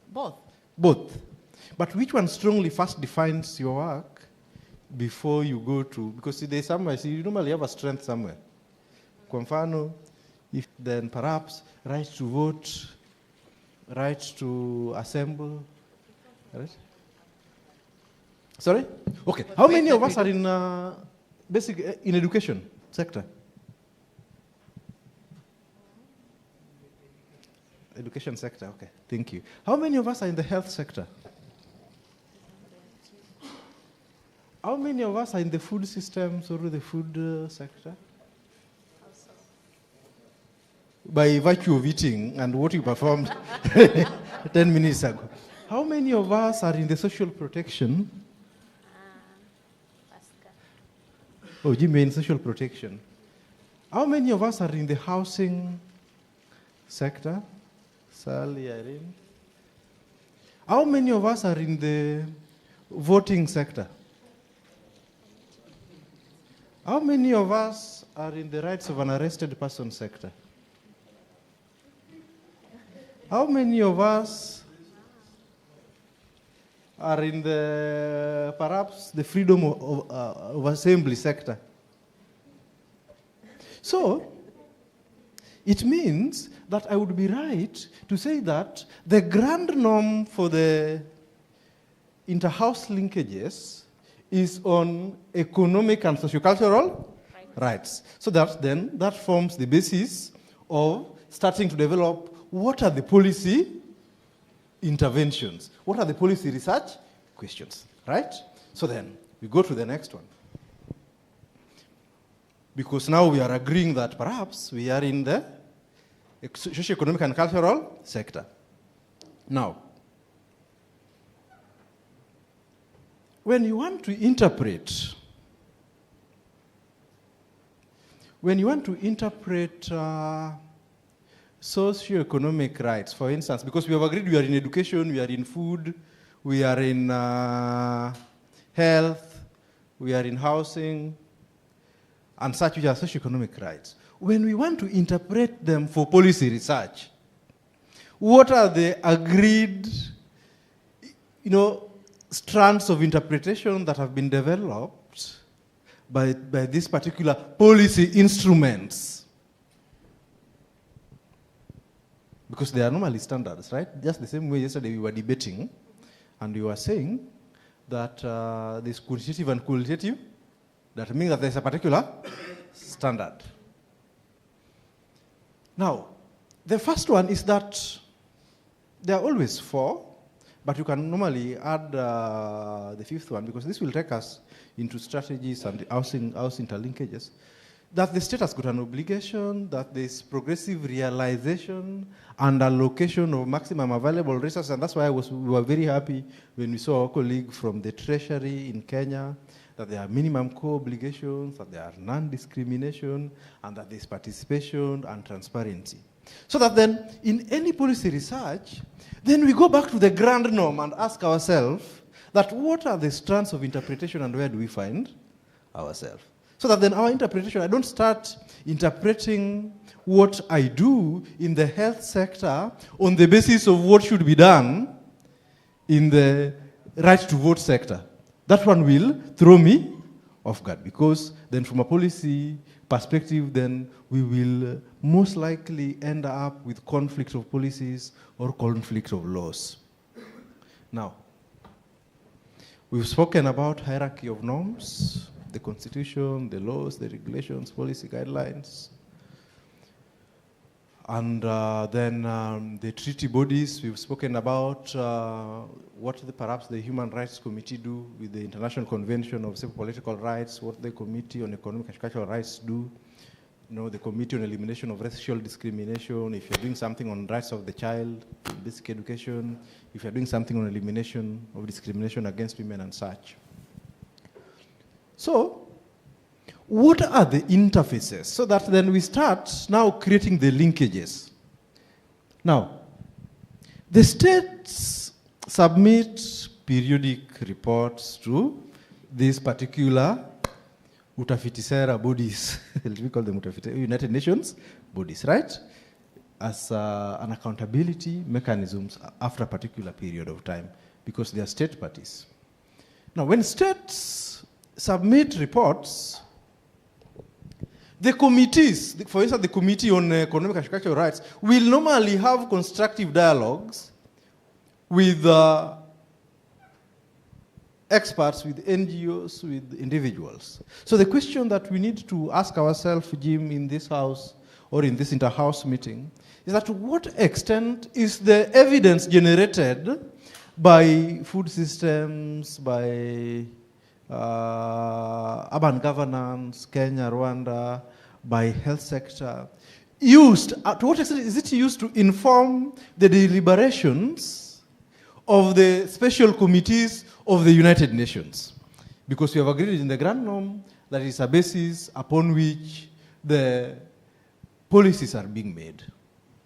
Both. Both. But which one strongly first defines your work before you go to, because there's somewhere, you normally have a strength somewhere. Kwa mfano, if then perhaps right to vote, right to assemble, right? Sorry? Okay. How many of us are in in education sector? Education sector, okay. Thank you. How many of us are in the health sector? How many of us are in the food systems or the food sector? by virtue of eating and what you performed 10 minutes ago. How many of us are in the social protection? Oh, you mean social protection. How many of us are in the housing sector? Sally, Irene. How many of us are in the voting sector? How many of us are in the rights of an arrested person sector? How many of us are in the, perhaps, the freedom of assembly sector? So, it means that I would be right to say that the grand norm for the inter-house linkages is on economic and sociocultural rights. So that forms the basis of starting to develop what are the policy interventions, what are the policy research questions, right? So then we go to the next one. Because now we are agreeing that perhaps we are in the socio-economic and cultural sector. Now, when you want to interpret socio-economic rights, for instance, because we have agreed we are in education, we are in food, we are in health, we are in housing, and such, which are socio-economic rights. When we want to interpret them for policy research, what are the agreed, strands of interpretation that have been developed by these particular policy instruments? Because they are normally standards, right? Just the same way yesterday we were debating, and we were saying that there's quantitative and qualitative. That means that there's a particular standard. Now, the first one is that there are always 4, but you can normally add the 5th one, because this will take us into strategies and house interlinkages. That the state has got an obligation, that there's progressive realization and allocation of maximum available resources, and that's why we were very happy when we saw our colleague from the Treasury in Kenya, that there are minimum core obligations, that there are non-discrimination, and that there's participation and transparency. So that then, in any policy research, then we go back to the grand norm and ask ourselves that what are the strands of interpretation and where do we find ourselves? So that then our interpretation, I don't start interpreting what I do in the health sector on the basis of what should be done in the right to vote sector. That one will throw me off guard, because then from a policy perspective, then we will most likely end up with conflict of policies or conflict of laws. Now, we've spoken about hierarchy of norms, the constitution, the laws, the regulations, policy guidelines, and then the treaty bodies. We've spoken about what perhaps the Human Rights Committee do with the International Convention of Civil Political Rights, what the Committee on Economic and Cultural Rights do, the Committee on Elimination of Racial Discrimination, if you're doing something on rights of the child, basic education, if you're doing something on elimination of discrimination against women and such. So, what are the interfaces? So that then we start now creating the linkages. Now, the states submit periodic reports to these particular Utafiti Sera bodies. We call them Utafiti, United Nations bodies, right? As an accountability mechanisms after a particular period of time, because they are state parties. Now, when states submit reports, the committees, for instance, the Committee on Economic and Cultural Rights, will normally have constructive dialogues with experts, with NGOs, with individuals. So the question that we need to ask ourselves, Jim, in this house or in this inter-house meeting, is that to what extent is the evidence generated by food systems, by urban governance, Kenya, Rwanda, by health sector, used, to what extent is it used to inform the deliberations of the special committees of the United Nations? Because we have agreed in the grand norm that is a basis upon which the policies are being made.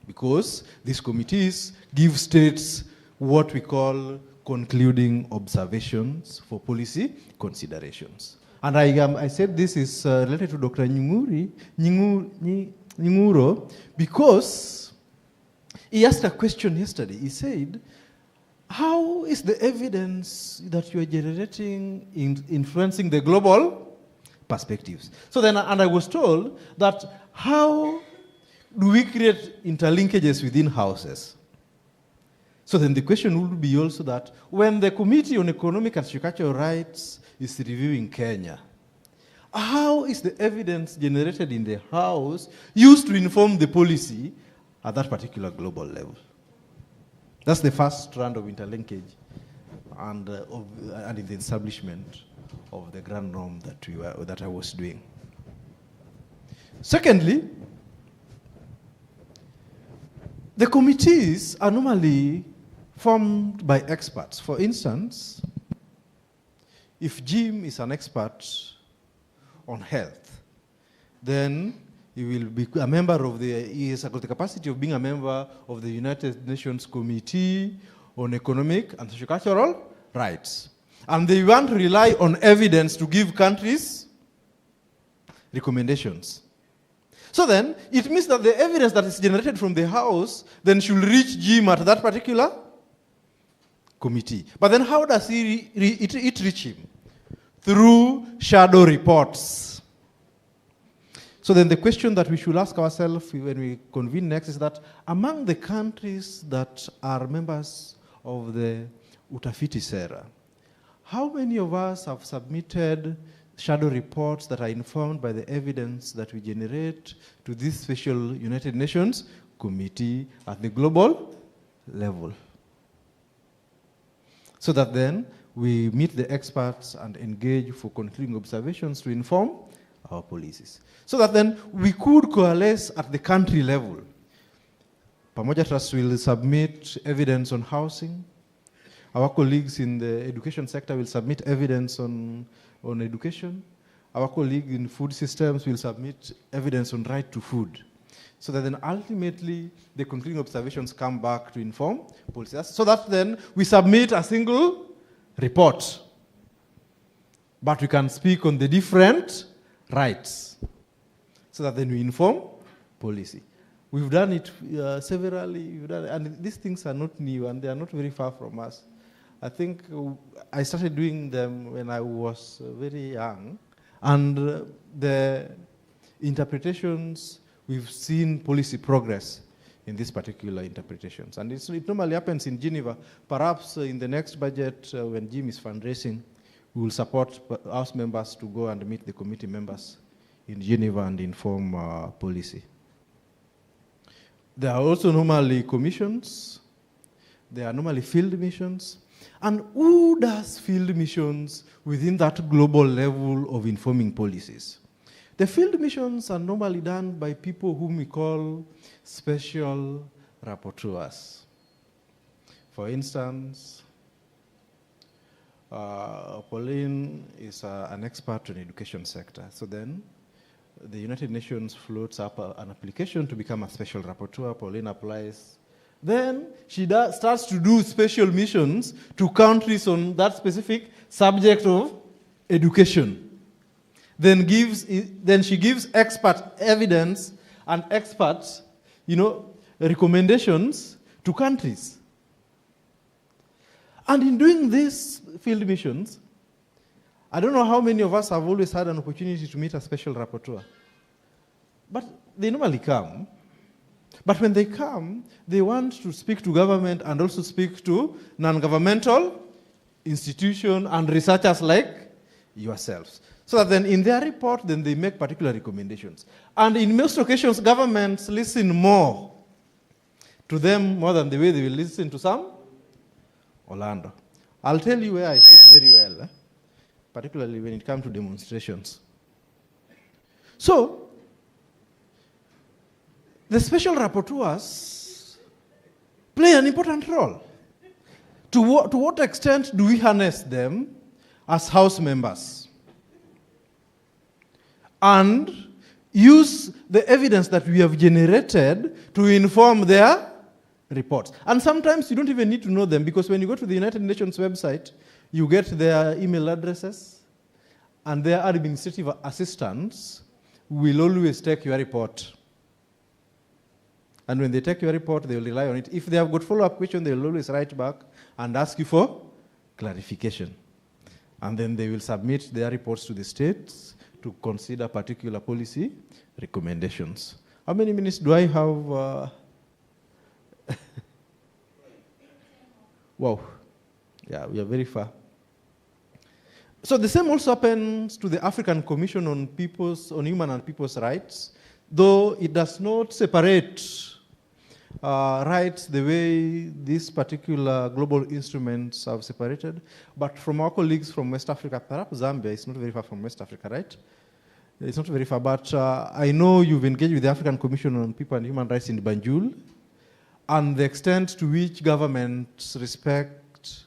Because these committees give states what we call concluding observations for policy considerations. And I said this is related to Dr. Nyinguro, because he asked a question yesterday. He said, how is the evidence that you are generating influencing the global perspectives? So then, and I was told that how do we create interlinkages within houses? So then the question would be also that when the Committee on Economic and Social Rights is reviewing Kenya, how is the evidence generated in the House used to inform the policy at that particular global level? That's the first strand of interlinkage and in the establishment of the grand norm that I was doing. Secondly, the committees are normally formed by experts. For instance, if Jim is an expert on health, then he will be a member of he has got the capacity of being a member of the United Nations Committee on Economic and Social Rights. And they want to rely on evidence to give countries recommendations. So then, it means that the evidence that is generated from the House then should reach Jim at that particular committee. But then how does it reach him? Through shadow reports. So then the question that we should ask ourselves when we convene next is that among the countries that are members of the Utafiti Sera, how many of us have submitted shadow reports that are informed by the evidence that we generate to this special United Nations committee at the global level? So that then we meet the experts and engage for concluding observations to inform our policies. So that then we could coalesce at the country level. Pamoja Trust will submit evidence on housing. Our colleagues in the education sector will submit evidence on education. Our colleague in food systems will submit evidence on right to food. So that then ultimately the concluding observations come back to inform policies. So that then we submit a single report. But we can speak on the different rights. So that then we inform policy. We've done it severally, and these things are not new and they are not very far from us. I think I started doing them when I was very young, and the interpretations, we've seen policy progress in these particular interpretations. And it normally happens in Geneva. Perhaps in the next budget, when Jim is fundraising, we will support House members to go and meet the committee members in Geneva and inform policy. There are also normally commissions. There are normally field missions. And who does field missions within that global level of informing policies? The field missions are normally done by people whom we call special rapporteurs. For instance, Pauline is an expert on the education sector. So then the United Nations floats up an application to become a special rapporteur. Pauline applies. Then she starts to do special missions to countries on that specific subject of education. Then she gives expert evidence and expert, recommendations to countries. And in doing these field missions, I don't know how many of us have always had an opportunity to meet a special rapporteur. But they normally come. But when they come, they want to speak to government and also speak to non-governmental institutions and researchers like yourselves. So that then in their report, then they make particular recommendations. And in most occasions, governments listen more to them more than the way they will listen to some Orlando. I'll tell you where I fit very well, particularly when it comes to demonstrations. So, the special rapporteurs play an important role. To what extent do we harness them as House members and use the evidence that we have generated to inform their reports? And sometimes you don't even need to know them, because when you go to the United Nations website, you get their email addresses, and their administrative assistants will always take your report. And when they take your report, they will rely on it. If they have got follow-up questions, they will always write back and ask you for clarification. And then they will submit their reports to the states to consider particular policy recommendations. How many minutes do I have? Wow. Yeah, we are very far. So the same also happens to the African Commission on Human and People's Rights, though it does not separate rights the way these particular global instruments have separated. But from our colleagues from West Africa, perhaps Zambia is not very far from West Africa, right? It's not very far, but I know you've engaged with the African Commission on People and Human Rights in Banjul, and the extent to which governments respect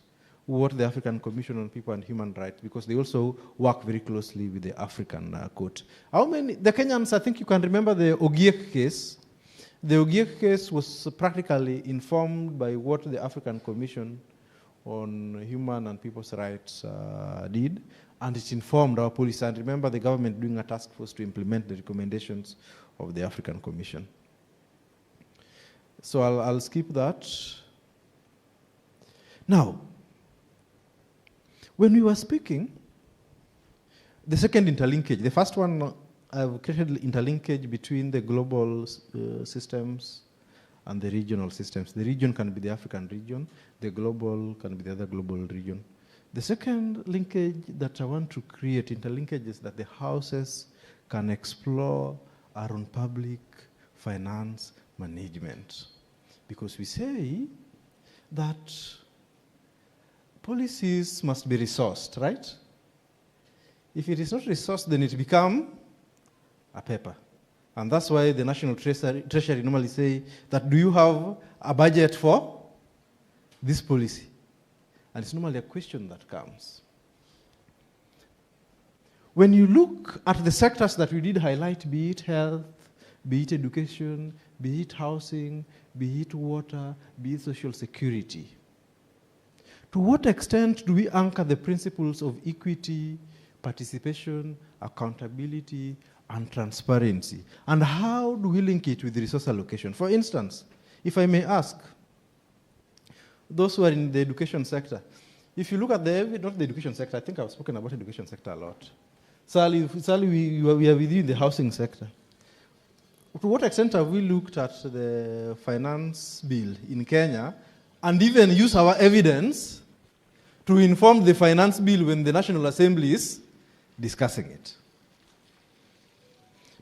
what the African Commission on People and Human Rights, because they also work very closely with the African court. The Kenyans, I think you can remember the Ogiek case. The Ogiek case was practically informed by what the African Commission on Human and People's Rights did, and it informed our policy. And remember the government doing a task force to implement the recommendations of the African Commission. So I'll skip that. Now, when we were speaking, the second interlinkage, the first one, I've created interlinkage between the global systems and the regional systems. The region can be the African region, the global can be the other global region. The second linkage that I want to create, interlinkages that the houses can explore, are on public finance management. Because we say that policies must be resourced, right? If it is not resourced, then it becomes a paper. And that's why the National Treasury normally say that, do you have a budget for this policy? And it's normally a question that comes. When you look at the sectors that we did highlight, be it health, be it education, be it housing, be it water, be it social security, to what extent do we anchor the principles of equity, participation, accountability, and transparency? And how do we link it with the resource allocation? For instance, if I may ask, those who are in the education sector, if you look at not the education sector, I think I've spoken about education sector a lot. Sally, we are with you in the housing sector. To what extent have we looked at the finance bill in Kenya and even use our evidence to inform the finance bill when the National Assembly is discussing it?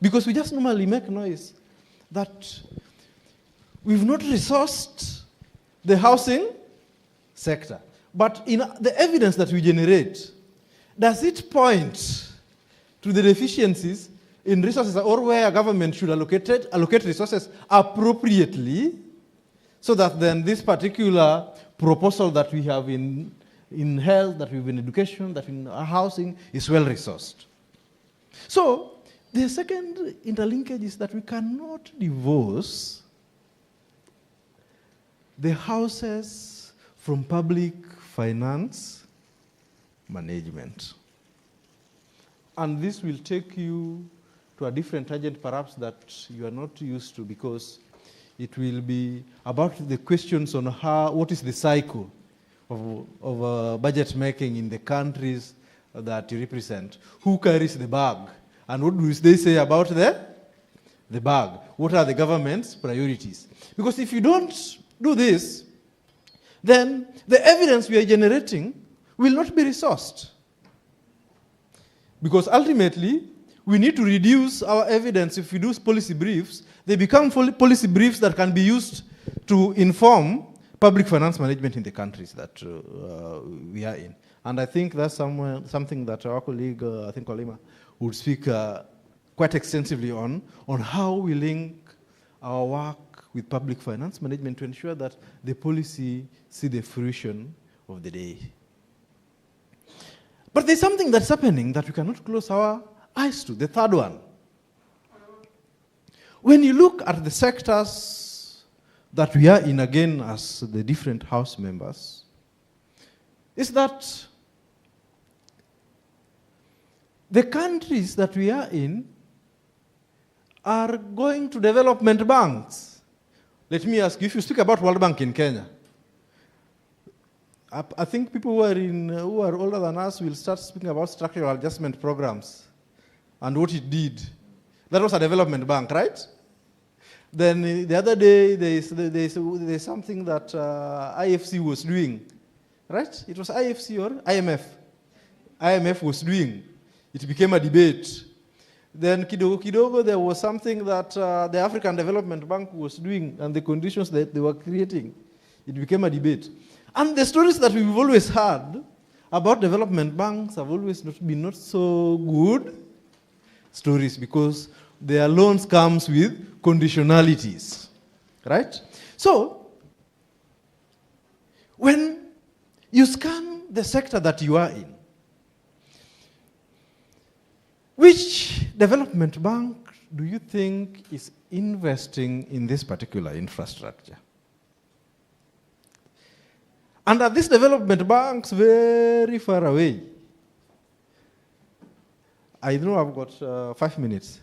Because we just normally make noise that we've not resourced the housing sector. But in the evidence that we generate, does it point to the deficiencies in resources, or where a government should allocate resources appropriately, so that then this particular proposal that we have in health, that we have in education, that in housing is well resourced? So the second interlinkage is that we cannot divorce the houses from public finance management. And this will take you to a different tangent perhaps that you are not used to, because it will be about the questions on what is the cycle of budget making in the countries that you represent. Who carries the bag? And what do they say about the bag? What are the government's priorities? Because if you don't do this, then the evidence we are generating will not be resourced. Because ultimately, we need to reduce our evidence. If we do policy briefs, they become policy briefs that can be used to inform public finance management in the countries that we are in. And I think that's something that our colleague, I think Olima, would speak quite extensively on how we link our work with public finance management to ensure that the policy see the fruition of the day. But there's something that's happening that we cannot close our eyes to, the third one. When you look at the sectors that we are in again as the different House members, is that the countries that we are in are going to development banks. Let me ask you, if you speak about World Bank in Kenya, I think people who are older than us will start speaking about structural adjustment programs and what it did. That was a development bank, right? Then the other day, there's something that IFC was doing, right? It was IFC or IMF. IMF was doing. It became a debate. Then kidogo, there was something that the African Development Bank was doing and the conditions that they were creating. It became a debate. And the stories that we've always heard about development banks have always been not so good stories because their loans comes with conditionalities, right? So, when you scan the sector that you are in, which development bank do you think is investing in this particular infrastructure? And are these development banks very far away? I know I've got 5 minutes.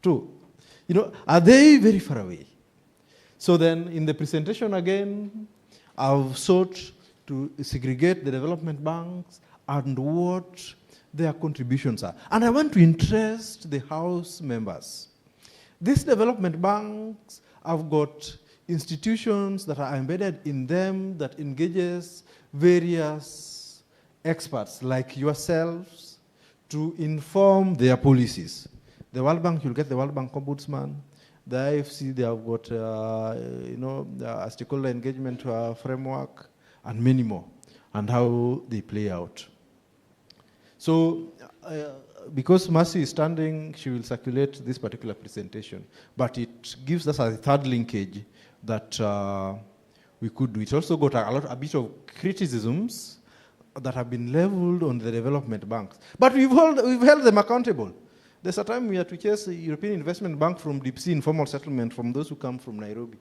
2. Are they very far away? So then in the presentation again, I've sought to segregate the development banks and what their contributions are. And I want to interest the House members. These development banks have got institutions that are embedded in them that engages various experts like yourselves to inform their policies. The World Bank, you'll get the World Bank Ombudsman. The IFC, they have got, a stakeholder engagement framework and many more, and how they play out. So, because Mercy is standing, she will circulate this particular presentation, but it gives us a third linkage that we could do. It also got a bit of criticisms that have been leveled on the development banks. But we've held them accountable. There's a time we had to chase the European Investment Bank from deep sea informal settlement from those who come from Nairobi.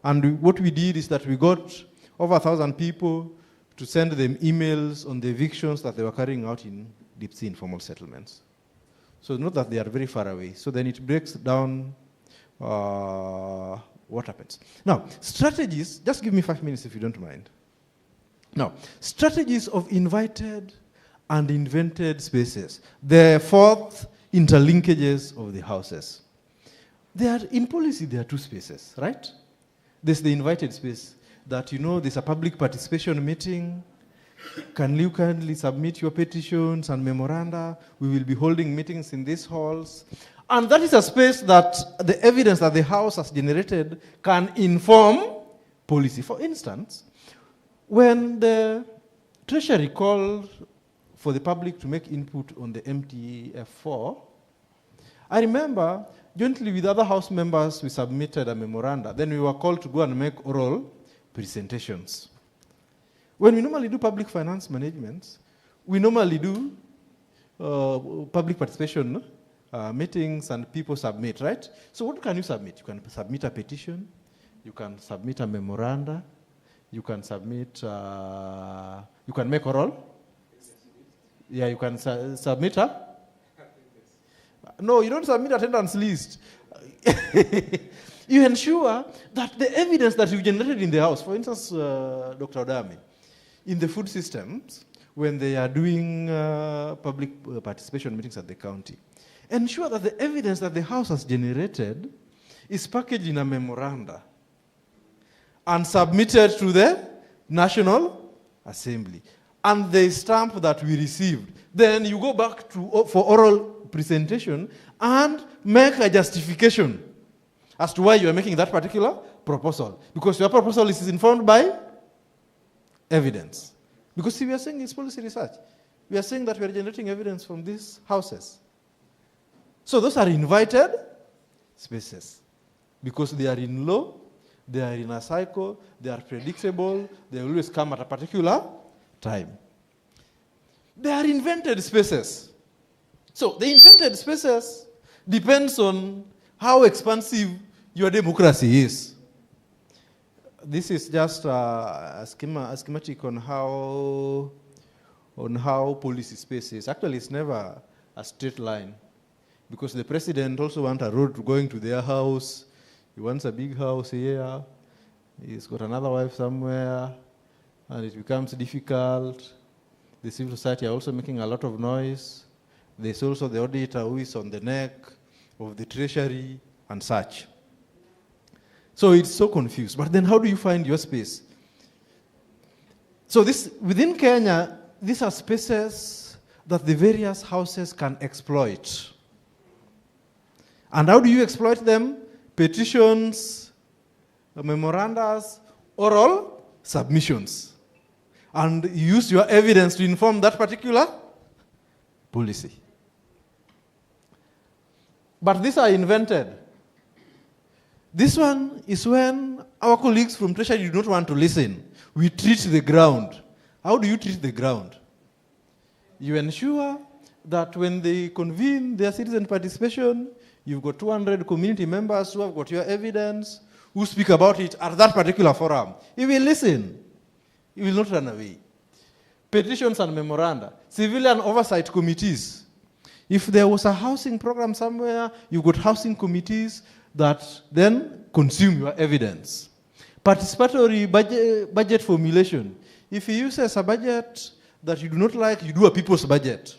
And what we did is that we got over 1,000 people to send them emails on the evictions that they were carrying out in deep sea informal settlements. So not that they are very far away. So then it breaks down what happens. Now, strategies, just give me 5 minutes if you don't mind. Now, strategies of invited and invented spaces. The fourth interlinkages of the houses. In policy, there are 2 spaces, right? There's the invited space that, there's a public participation meeting. Can you kindly submit your petitions and memoranda? We will be holding meetings in these halls. And that is a space that the evidence that the House has generated can inform policy. For instance, when the Treasury called for the public to make input on the MTF4, I remember jointly with other House members, we submitted a memoranda. Then we were called to go and make oral presentations. When we normally do public finance management, we normally do public participation meetings and people submit, right? So what can you submit? You can submit a petition, you can submit a memoranda, you can submit, you can make oral. Yeah, you can submit a? No, you don't submit attendance list. You ensure that the evidence that you generated in the House, for instance, Dr. Odami, in the food systems, when they are doing public participation meetings at the county, ensure that the evidence that the House has generated is packaged in a memoranda and submitted to the National Assembly. And the stamp that we received. Then you go back for oral presentation and make a justification as to why you are making that particular proposal. Because your proposal is informed by evidence. Because see, we are saying it's policy research. We are saying that we are generating evidence from these houses. So those are invited spaces. because they are in law, they are in a cycle, they are predictable, they always come at a particular time. They are invented spaces. So the invented spaces depends on how expansive your democracy is. This is just a schematic on how policy space is. Actually, it's never a straight line, because the president also wants a road going to their house. He wants a big house here. He's got another wife somewhere, and it becomes difficult. The civil society are also making a lot of noise. There's also the auditor who is on the neck of the treasury and such. So it's so confused. But then how do you find your space? So within Kenya, these are spaces that the various houses can exploit. And how do you exploit them? Petitions, memorandums, oral submissions. And you use your evidence to inform that particular policy. But these are invented. This one is when our colleagues from Treasury do not want to listen. We treat the ground. How do you treat the ground? You ensure that when they convene their citizen participation, you've got 200 community members who have got your evidence, who speak about it at that particular forum. You will listen. You will not run away. Petitions and memoranda, civilian oversight committees. If there was a housing program somewhere, you've got housing committees that then consume your evidence. Participatory budget formulation. If you use a budget that you do not like, you do a people's budget.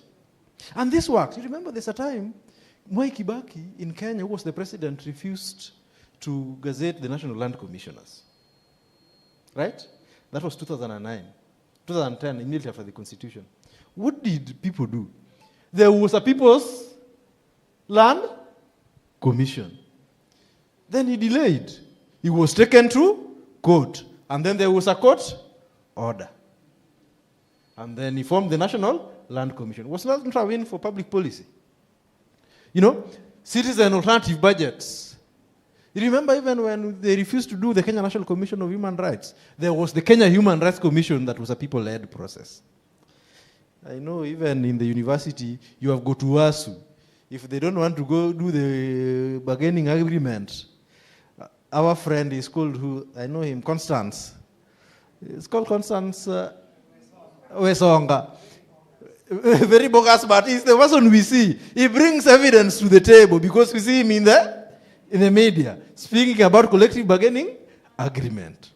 And this works. You remember there's a time Mwai Kibaki in Kenya, who was the president, refused to gazette the National Land Commissioners. Right? That was 2009. 2010, immediately after the Constitution. What did people do? There was a People's Land Commission. Then he delayed. He was taken to court. And then there was a court order. And then he formed the National Land Commission. Was not a win for public policy. You know, citizen alternative budgets. You remember even when they refused to do the Kenya National Commission of Human Rights, there was the Kenya Human Rights Commission that was a people-led process. I know even in the university, you have go to WASU. If they don't want to go do the bargaining agreement, our friend is called, who I know him, Constance. It's called Constance Wesonga. Very bogus, but he's the person we see. He brings evidence to the table because we see him in the media speaking about collective bargaining agreement.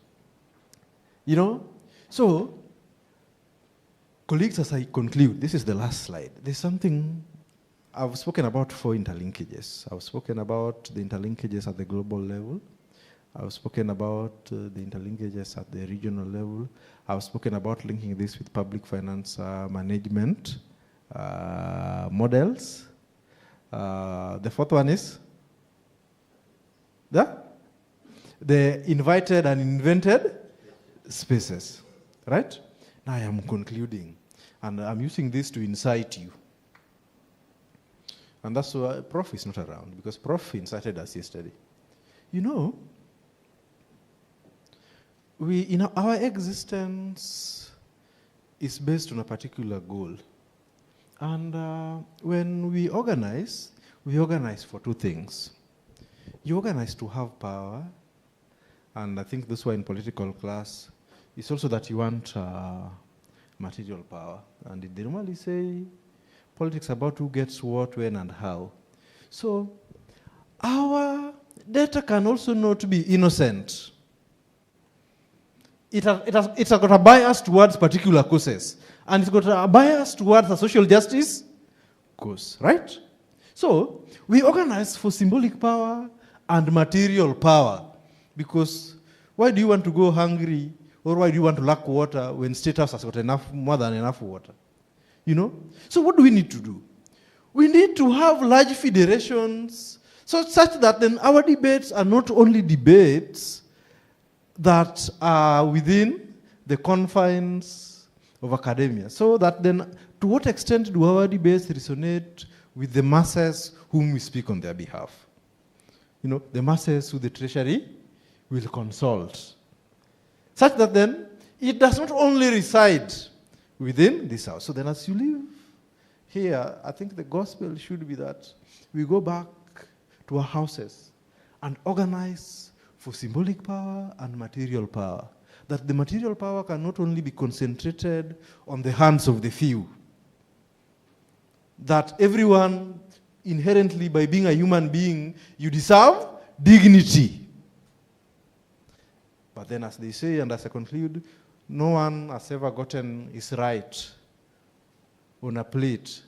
You know? So, colleagues, as I conclude, this is the last slide. There's something, I've spoken about 4 interlinkages. I've spoken about the interlinkages at the global level. I've spoken about the interlinkages at the regional level. I've spoken about linking this with public finance management models. The 4th one is the invited and invented spaces, right? Now I am concluding, and I'm using this to incite you. And that's why Prof is not around, because Prof incited us yesterday. You know, our existence is based on a particular goal. And when we organize for 2 things. You organize to have power, and I think this why in political class, it's also that you want material power. And they normally say politics about who gets what, when, and how. So our data can also not be innocent. It's got a bias towards particular causes, and it's got a bias towards a social justice cause, right? So we organize for symbolic power and material power, because why do you want to go hungry, or why do you want to lack water when State House has got more than enough water? You know? So what do we need to do? We need to have large federations such that then our debates are not only debates that are within the confines of academia, so that then to what extent do our debates resonate with the masses whom we speak on their behalf? the masses who the treasury will consult. Such that then, it does not only reside within this house. So then as you live here, I think the gospel should be that we go back to our houses and organize for symbolic power and material power. That the material power can not only be concentrated on the hands of the few. That everyone, inherently, by being a human being, you deserve dignity. But then as they say, and as I conclude, no one has ever gotten his right on a plate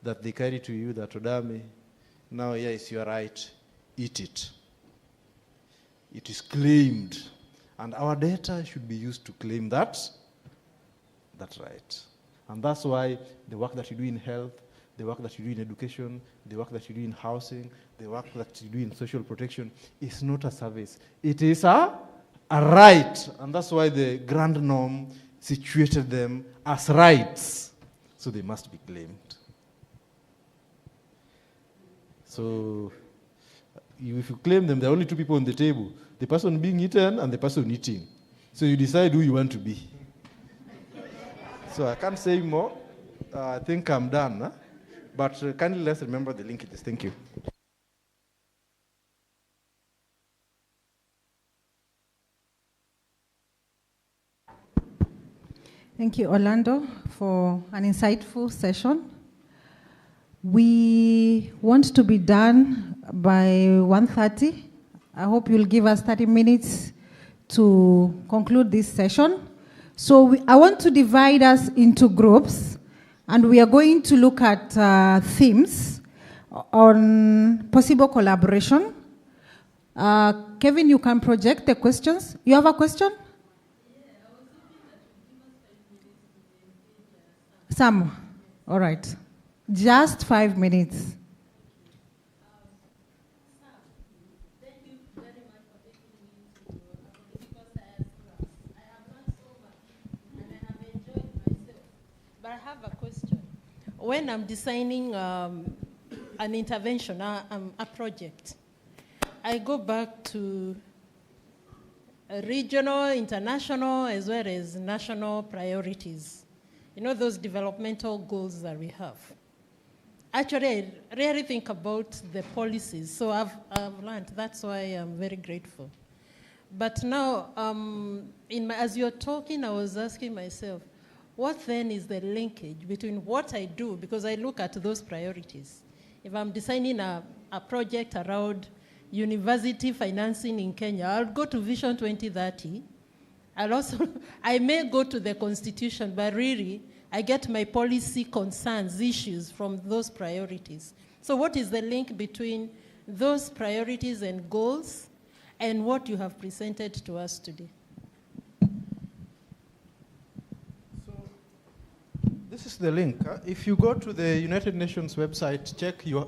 that they carry to you that, Odame, now here is your right, eat it. It is claimed. And our data should be used to claim that right. And that's why the work that you do in health, the work that you do in education, the work that you do in housing, the work that you do in social protection is not a service. It is a right. And that's why the grand norm situated them as rights. So they must be claimed. So if you claim them, there are only two people on the table. The person being eaten and the person eating. So you decide who you want to be. So I can't say more. I think I'm done. Huh? But kindly let's remember the linkages. Thank you. Thank you, Orlando, for an insightful session. We want to be done by 1:30. I hope you'll give us 30 minutes to conclude this session. So I want to divide us into groups, and we are going to look at themes on possible collaboration. Kevin, you can project the questions. You have a question? Some. All right. Just 5 minutes. But I have a question. When I'm designing an intervention, a project, I go back to regional, international, as well as national priorities. You know, those developmental goals that we have. Actually, I rarely think about the policies, so I've learned. That's why I'm very grateful. But now, as you're talking, I was asking myself, what then is the linkage between what I do, because I look at those priorities. If I'm designing a project around university financing in Kenya, I'll go to Vision 2030. I may go to the Constitution, but really, I get my policy concerns, issues from those priorities. So what is the link between those priorities and goals and what you have presented to us today? This is the link. If you go to the United Nations website, check your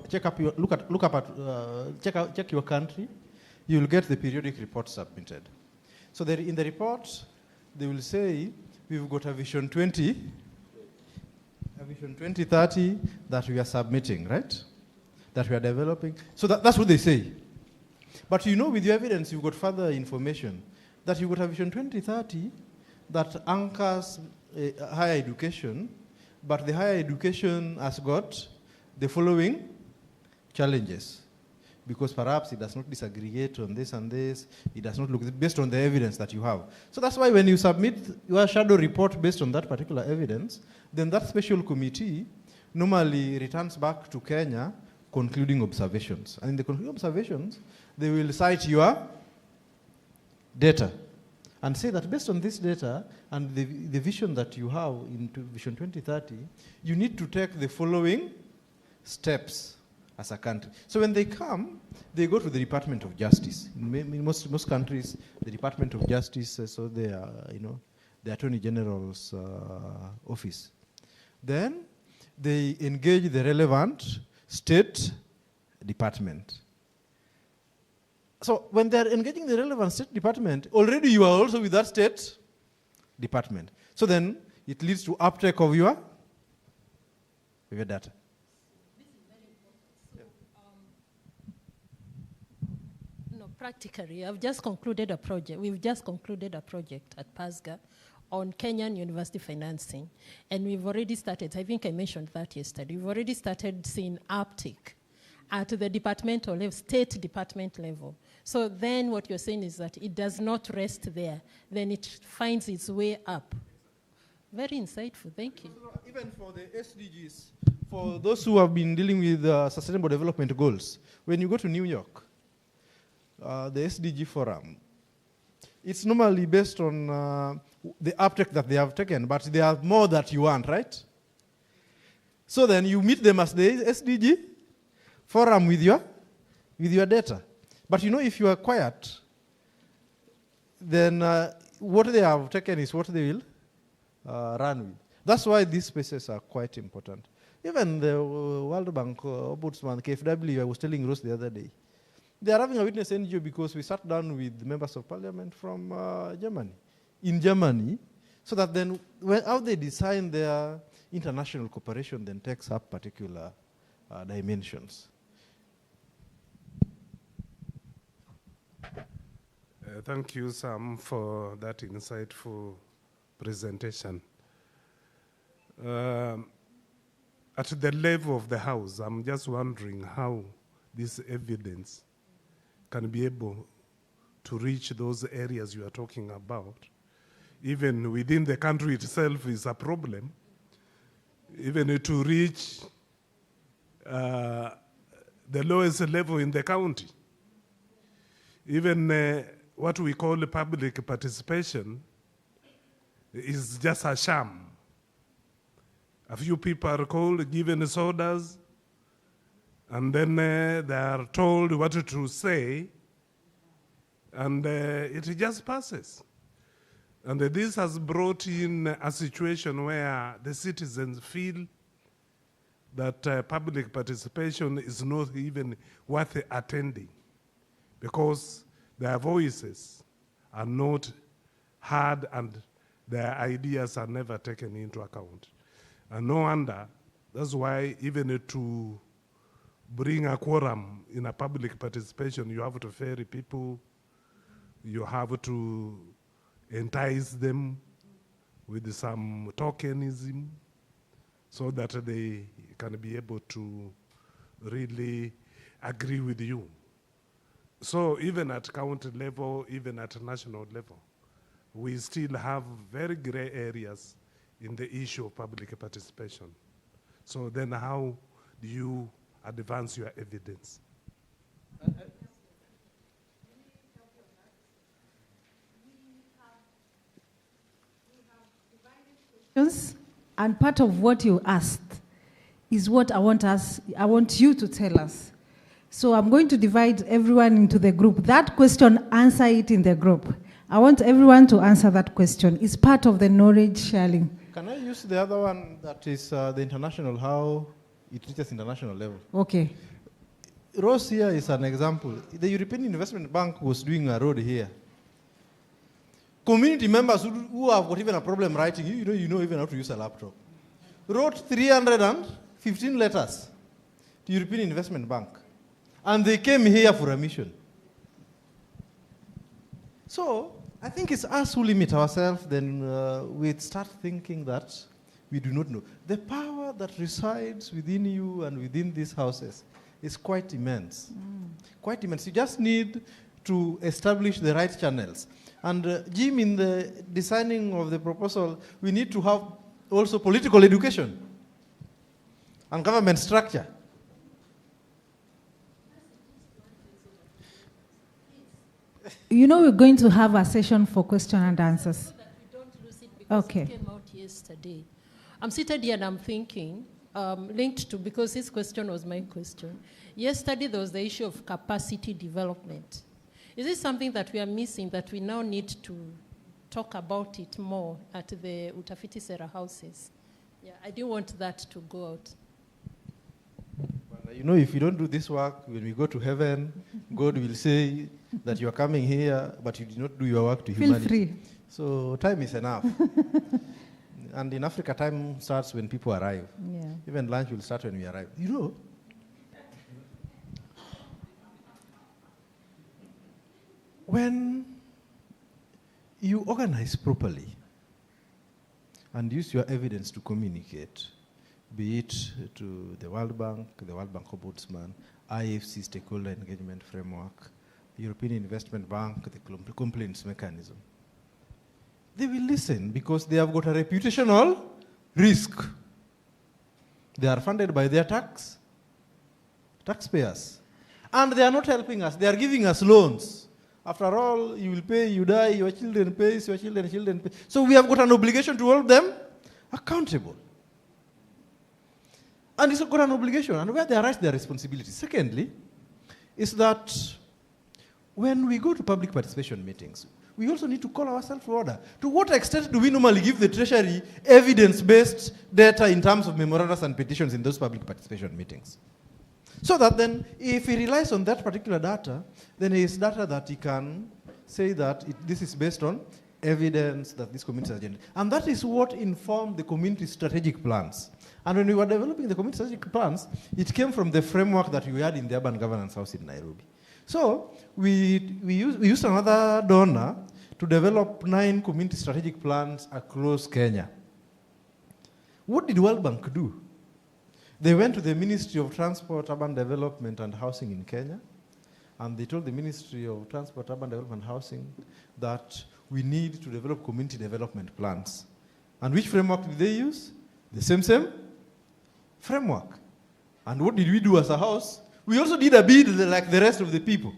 country, you will get the periodic report submitted. So there, in the report, they will say we've got a Vision 2030 that we are submitting, right? That we are developing. So that's what they say. But you know, with your evidence, you've got further information that you've got a Vision 2030 that anchors higher education, but the higher education has got the following challenges. Because perhaps it does not disaggregate on this and this, it does not look based on the evidence that you have. So that's why when you submit your shadow report based on that particular evidence, then that special committee normally returns back to Kenya concluding observations. And in the concluding observations, they will cite your data and say that based on this data and the vision that you have into Vision 2030, you need to take the following steps as a country. So when they come, they go to the Department of Justice. In most countries, the Department of Justice, so they are, the Attorney General's office. Then they engage the relevant state department. So when they're engaging the relevant state department, already you are also with that state department. So then it leads to uptake of your data. Practically, I've just concluded a project. We've just concluded a project at PASGA on Kenyan university financing. And we've already started, I think I mentioned that yesterday, we've already started seeing uptick at the departmental level, state department level. So then what you're saying is that it does not rest there. Then it finds its way up. Very insightful, thank you. Even for the SDGs, for those who have been dealing with Sustainable Development Goals, when you go to New York, the SDG Forum, it's normally based on the uptake that they have taken, but there are more that you want, right? So then you meet them as the SDG Forum with your data. But you know, if you are quiet, then what they have taken is what they will run with. That's why these spaces are quite important. Even the World Bank Ombudsman, KFW, I was telling Rose the other day, they are having a witness NGO because we sat down with members of parliament from Germany, in Germany, so that then how they design their international cooperation then takes up particular dimensions. Thank you, Sam, for that insightful presentation. At the level of the House, I'm just wondering how this evidence can be able to reach those areas you are talking about. Even within the country itself is a problem. Even to reach the lowest level in the county. Even what we call public participation is just a sham. A few people are called, given sodas, and then they are told what to say, and it just passes. And this has brought in a situation where the citizens feel that public participation is not even worth attending, because their voices are not heard and their ideas are never taken into account. And no wonder, that's why even to bring a quorum in a public participation, you have to ferry people, you have to entice them with some tokenism so that they can be able to really agree with you. So even at county level, even at national level, we still have very gray areas in the issue of public participation. So then how do you advance your evidence? And part of what you asked is what I want you to tell us. So I'm going to divide everyone into the group. That question, answer it in the group. I want everyone to answer that question. It's part of the knowledge sharing. Can I use the other one that is the international, how it reaches international level? Okay. Rose here is an example. The European Investment Bank was doing a road here. Community members who have got even a problem writing, you know even how to use a laptop, wrote 315 letters to European Investment Bank. And they came here for a mission. So I think it's us who limit ourselves, then we start thinking that we do not know. The power that resides within you and within these houses is quite immense. Quite immense. You just need to establish the right channels. And Jim, in the designing of the proposal, we need to have also political education and government structure. You know, we're going to have a session for question and answers. Okay. It came out yesterday. I'm seated here and I'm thinking, linked to, because this question was my question. Yesterday there was the issue of capacity development. Is this something that we are missing, that we now need to talk about it more at the Utafiti Sera houses? Yeah, I didn't want that to go out. But, you know, if you don't do this work, when we go to heaven, God will say that you are coming here, but you did not do your work to humanity. Feel free. So time is enough. And in Africa, time starts when people arrive. Yeah. Even lunch will start when we arrive. You know, when you organize properly and use your evidence to communicate, be it to the World Bank Ombudsman, IFC stakeholder engagement framework, European Investment Bank, the complaints mechanism, they will listen because they have got a reputational risk. They are funded by their taxpayers. And they are not helping us. They are giving us loans. After all, you will pay, you die, your children pay, your children pay. So we have got an obligation to hold them accountable. And it's got an obligation. And where they arise their responsibility. Secondly, is that when we go to public participation meetings, we also need to call ourselves to order. To what extent do we normally give the Treasury evidence-based data in terms of memoranda and petitions in those public participation meetings? So that then, if he relies on that particular data, then it is data that he can say that this is based on evidence that this community has generated. And that is what informed the community strategic plans. And when we were developing the community strategic plans, it came from the framework that we had in the Urban Governance House in Nairobi. So we used another donor to develop 9 community strategic plans across Kenya. What did World Bank do? They went to the Ministry of Transport, Urban Development and Housing in Kenya, and they told the Ministry of Transport, Urban Development and Housing that we need to develop community development plans. And which framework did they use? The same framework. And what did we do as a house? We also did a bid like the rest of the people.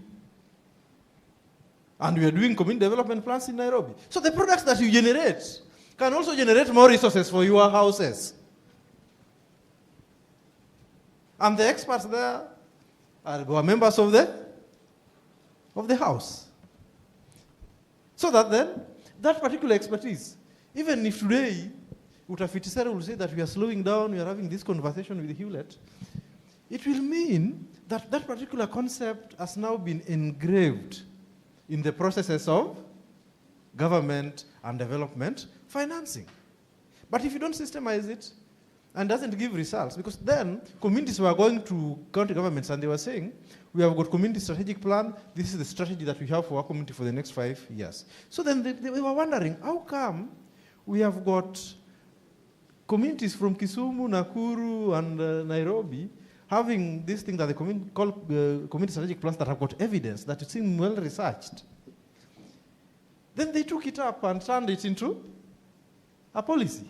And we are doing community development plans in Nairobi. So the products that you generate can also generate more resources for your houses. And the experts there are members of the house. So that then, that particular expertise, even if today, Utafiti Sera will say that we are slowing down, we are having this conversation with Hewlett, it will mean that that particular concept has now been engraved in the processes of government and development financing. But if you don't systemize it, and doesn't give results, because then communities were going to county governments and they were saying, we have got community strategic plan, this is the strategy that we have for our community for the next 5 years. So then they were wondering, how come we have got communities from Kisumu, Nakuru, and Nairobi having this thing that they call community strategic plans that have got evidence, that seem well researched. Then they took it up and turned it into a policy.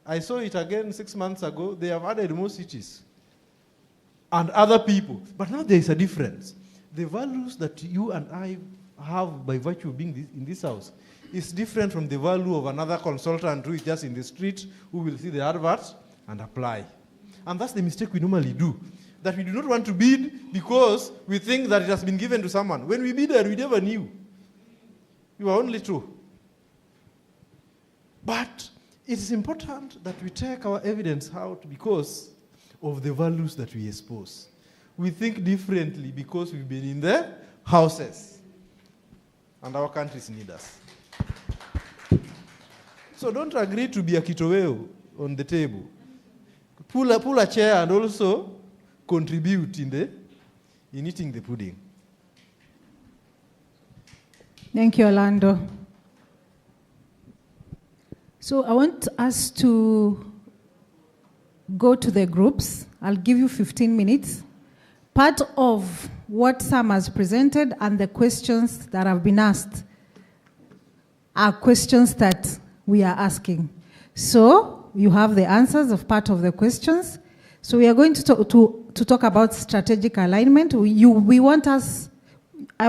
I saw it again 6 months ago. They have added more cities and other people. But now there is a difference. The values that you and I have by virtue of being in this house is different from the value of another consultant who is just in the street, who will see the adverts and apply. And that's the mistake we normally do. That we do not want to bid because we think that it has been given to someone. When we bid, we never knew. You are only two. But it is important that we take our evidence out because of the values that we expose. We think differently because we've been in the houses. And our countries need us. So don't agree to be a kitoweo on the table. Pull a chair and also contribute in eating the pudding. Thank you, Orlando. So I want us to go to the groups. I'll give you 15 minutes. Part of what Sam has presented and the questions that have been asked are questions that we are asking. So you have the answers of part of the questions. So we are going to talk about strategic alignment. I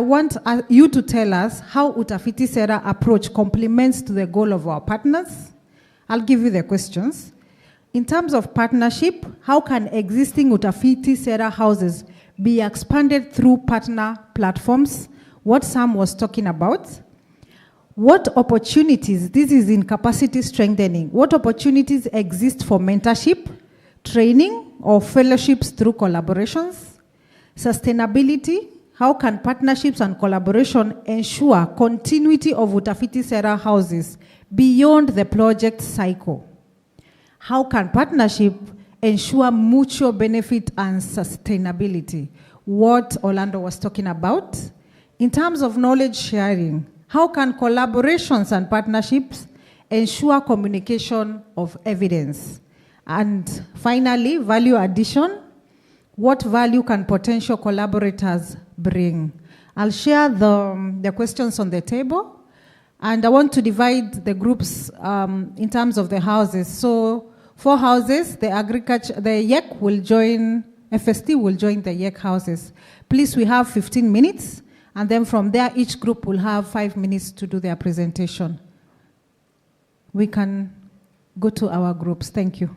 want you to tell us how Utafiti Sera approach complements to the goal of our partners. I'll give you the questions. In terms of partnership, how can existing Utafiti Sera houses be expanded through partner platforms? What Sam was talking about. What opportunities, this is in capacity strengthening, what opportunities exist for mentorship, training, or fellowships through collaborations? Sustainability, how can partnerships and collaboration ensure continuity of Utafiti Sera houses beyond the project cycle? How can partnership ensure mutual benefit and sustainability? What Orlando was talking about. In terms of knowledge sharing, how can collaborations and partnerships ensure communication of evidence? And finally, value addition. What value can potential collaborators bring? I'll share the questions on the table, and I want to divide the groups in terms of the houses. So 4 houses, the YEC will join, FST will join the YEC houses. Please, we have 15 minutes, and then from there, each group will have 5 minutes to do their presentation. We can go to our groups. Thank you.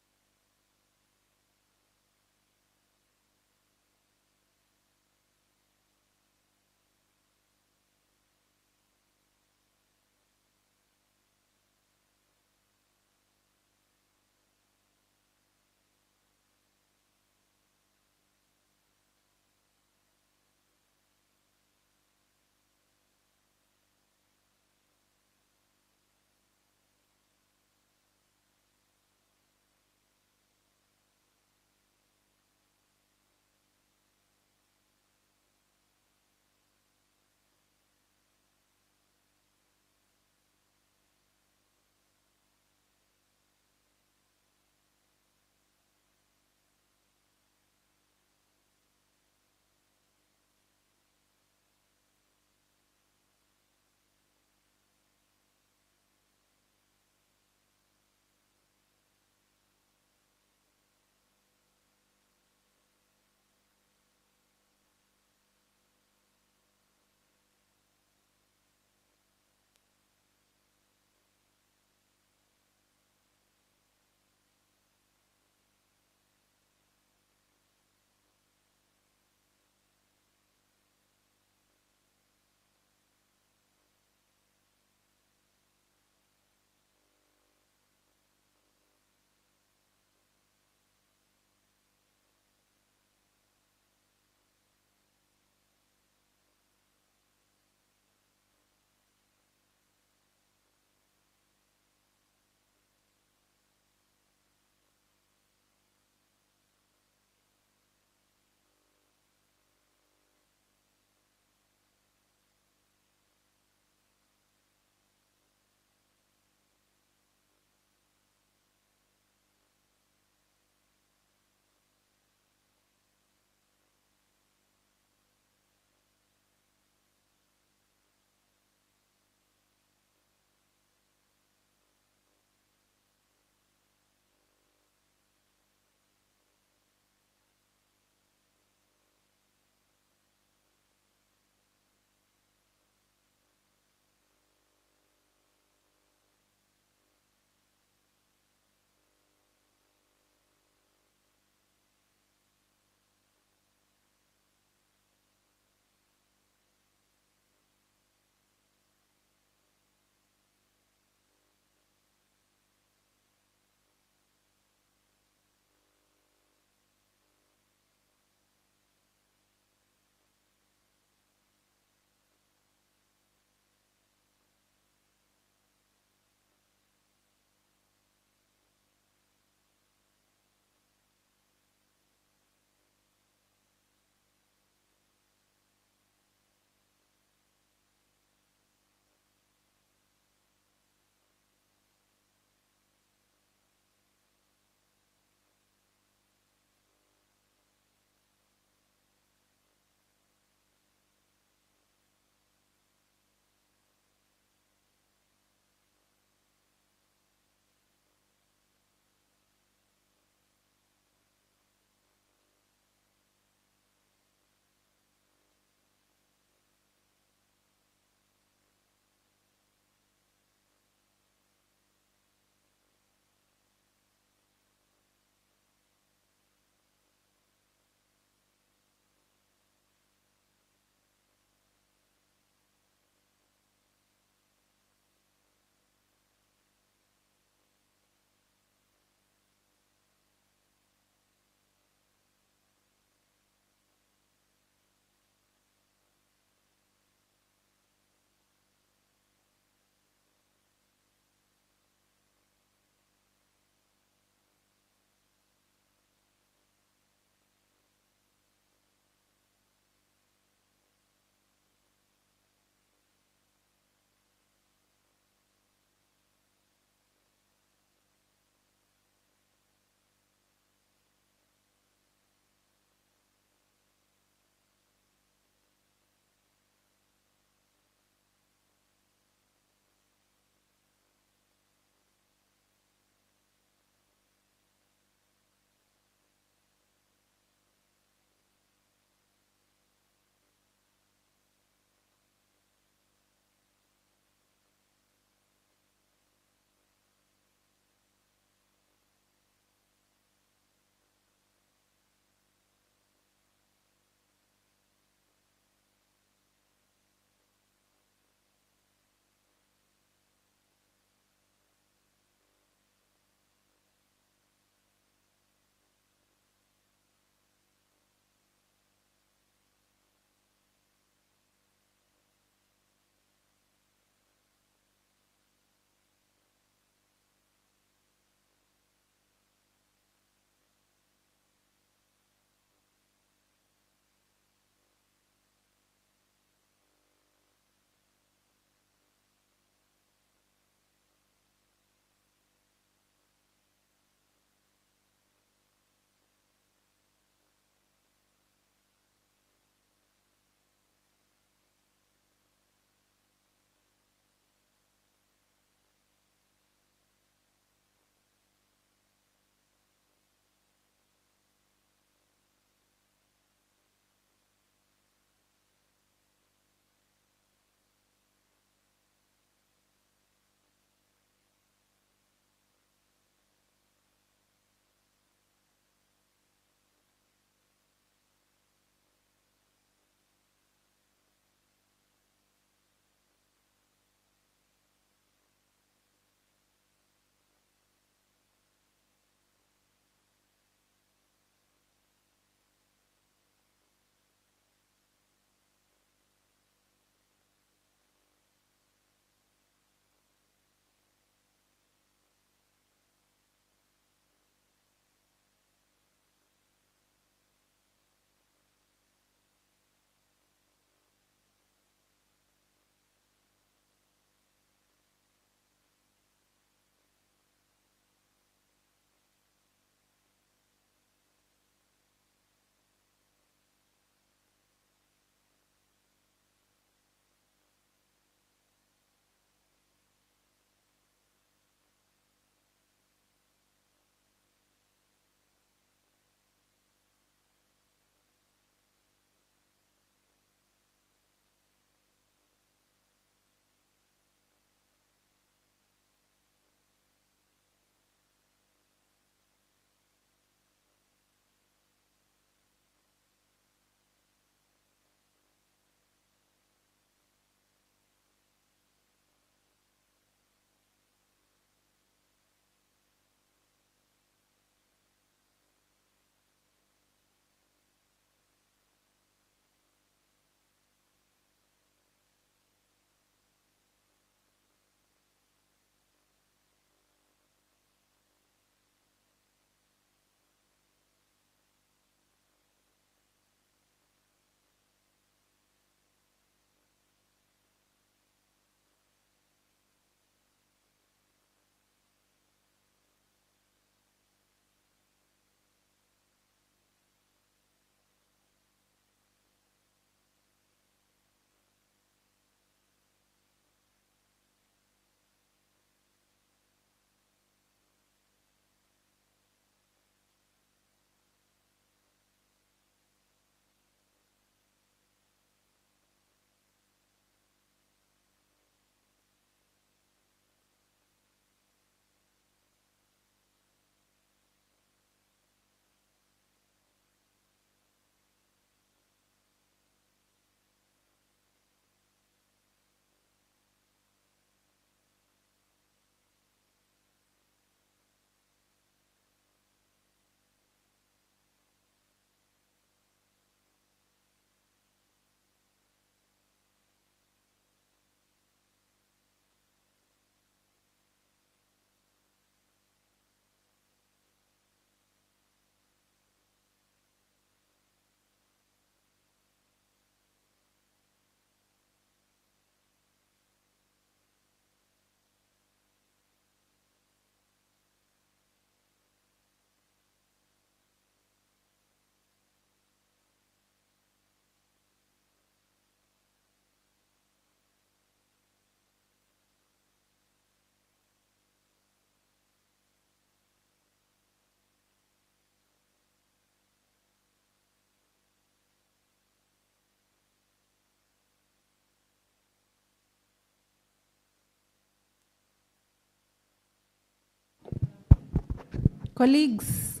Colleagues,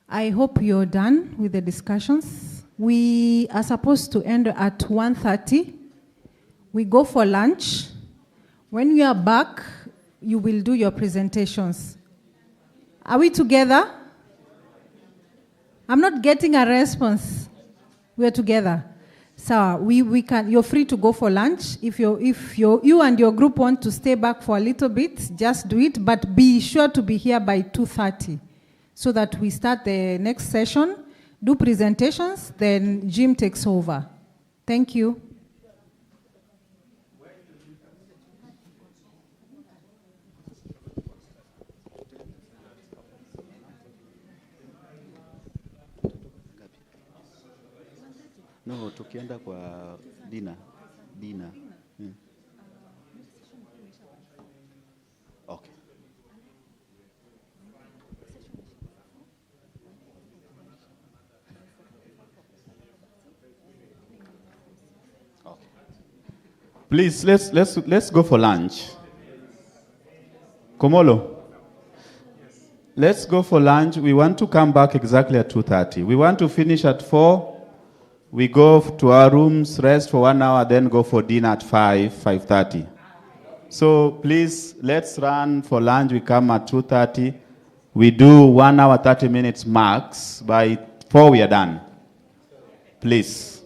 I hope you're done with the discussions. We are supposed to end at 1:30. We go for lunch. When we are back, you will do your presentations. Are we together? I'm not getting a response. We're together. So we can. You're free to go for lunch. If you and your group want to stay back for a little bit, just do it. But be sure to be here by 2:30, so that we start the next session. Do presentations, then Jim takes over. Thank you. No, tukienda kwa dinner. Okay. Please, let's go for lunch. Komolo, let's go for lunch. We want to come back exactly at 2:30. We want to finish at 4. We go to our rooms, rest for 1 hour, then go for dinner at 5:30. So please, let's run for lunch. We come at 2:30. We do 1 hour, 30 minutes max. By 4, we are done. Please.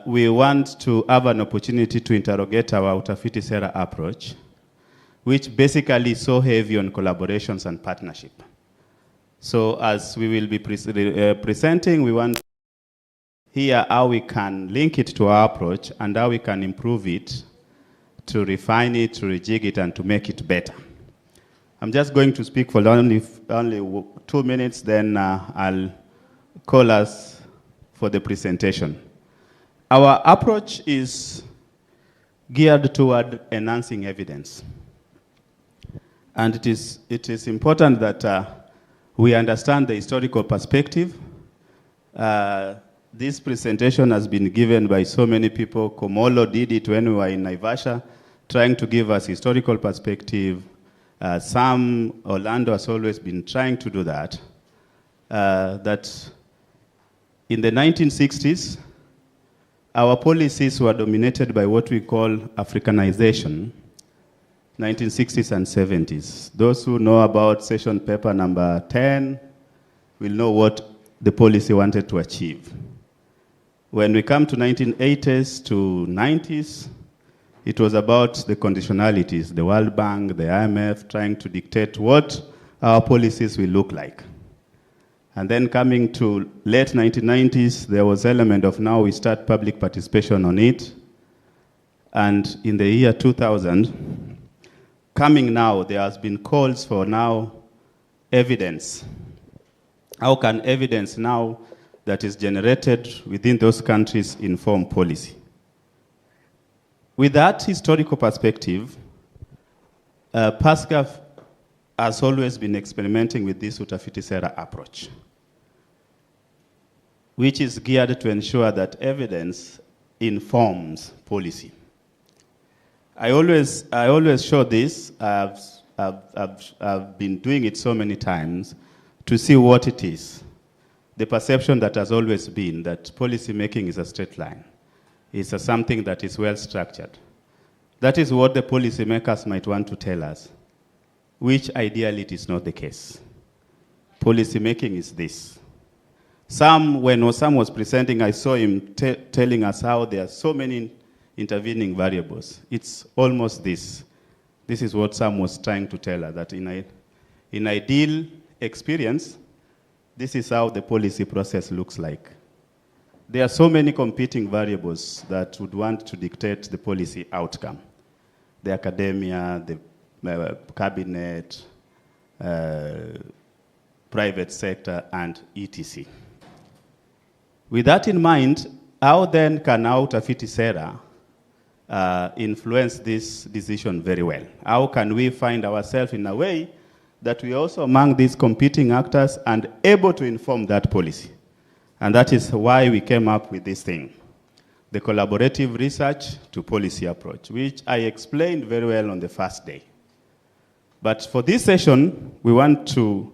we want to have an opportunity to interrogate our Utafiti Sera approach, which basically is so heavy on collaborations and partnership. So as we will be presenting, we want to hear how we can link it to our approach and how we can improve it, to refine it, to rejig it, and to make it better. I'm just going to speak for only 2 minutes, then I'll call us for the presentation. Our approach is geared toward enhancing evidence. And it is important that we understand the historical perspective. This presentation has been given by so many people. Komolo did it when we were in Naivasha, trying to give us historical perspective. Orlando has always been trying to do that. That in the 1960s, our policies were dominated by what we call Africanization, 1960s and 70s. Those who know about session paper number 10 will know what the policy wanted to achieve. When we come to 1980s to 90s, it was about the conditionalities, the World Bank, the IMF, trying to dictate what our policies will look like. And then coming to late 1990s, there was element of now we start public participation on it. And in the year 2000, coming now, there has been calls for now evidence. How can evidence now that is generated within those countries inform policy? With that historical perspective, PASCA has always been experimenting with this Utafiti Sera approach, which is geared to ensure that evidence informs policy. I always show this. I've been doing it so many times to see what it is. The perception that has always been that policy making is a straight line. It's something that is well structured. That is what the policy makers might want to tell us, which ideally it is not the case. Policy making is this. When Osam was presenting, I saw him telling us how there are so many intervening variables. It's almost this. This is what Sam was trying to tell us, that in ideal experience, this is how the policy process looks like. There are so many competing variables that would want to dictate the policy outcome. The academia, the cabinet, private sector, and etc. With that in mind, how then can our Utafiti Sera influence this decision very well? How can we find ourselves in a way that we are also among these competing actors and able to inform that policy? And that is why we came up with this thing, the collaborative research to policy approach, which I explained very well on the first day. But for this session, we want to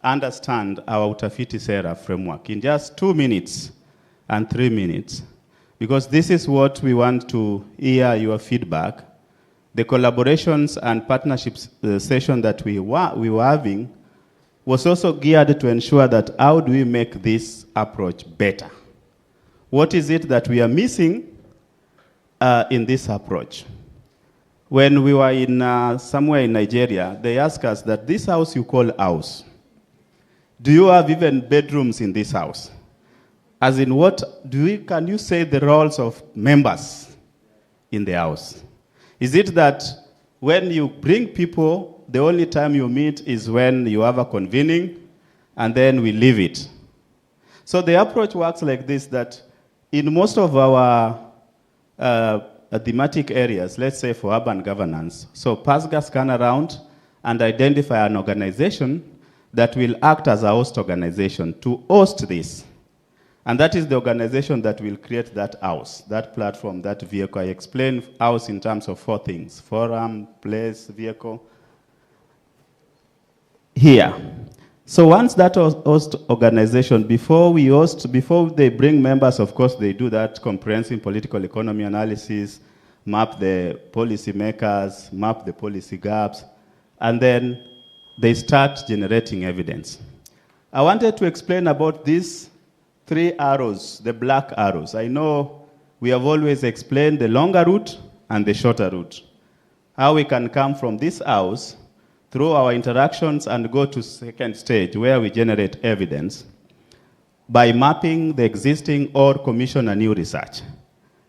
understand our Utafiti Sera framework in just 2 minutes and 3 minutes, because this is what we want to hear your feedback. The collaborations and partnerships session that we were having was also geared to ensure that how do we make this approach better? What is it that we are missing in this approach? When we were in somewhere in Nigeria, they asked us that this house you call house, do you have even bedrooms in this house? As in can you say the roles of members in the house? Is it that when you bring people, the only time you meet is when you have a convening, and then we leave it? So the approach works like this, that in most of our thematic areas, let's say for urban governance, so PASGAs can around and identify an organization that will act as a host organization to host this. And that is the organization that will create that house, that platform, that vehicle. I explained house in terms of 4 things: forum, place, vehicle. Here. So once that host organization, before they bring members, of course, they do that comprehensive political economy analysis, map the policy makers, map the policy gaps, and then they start generating evidence. I wanted to explain about these 3 arrows, the black arrows. I know we have always explained the longer route and the shorter route. How we can come from this house through our interactions and go to second stage where we generate evidence by mapping the existing or commission a new research.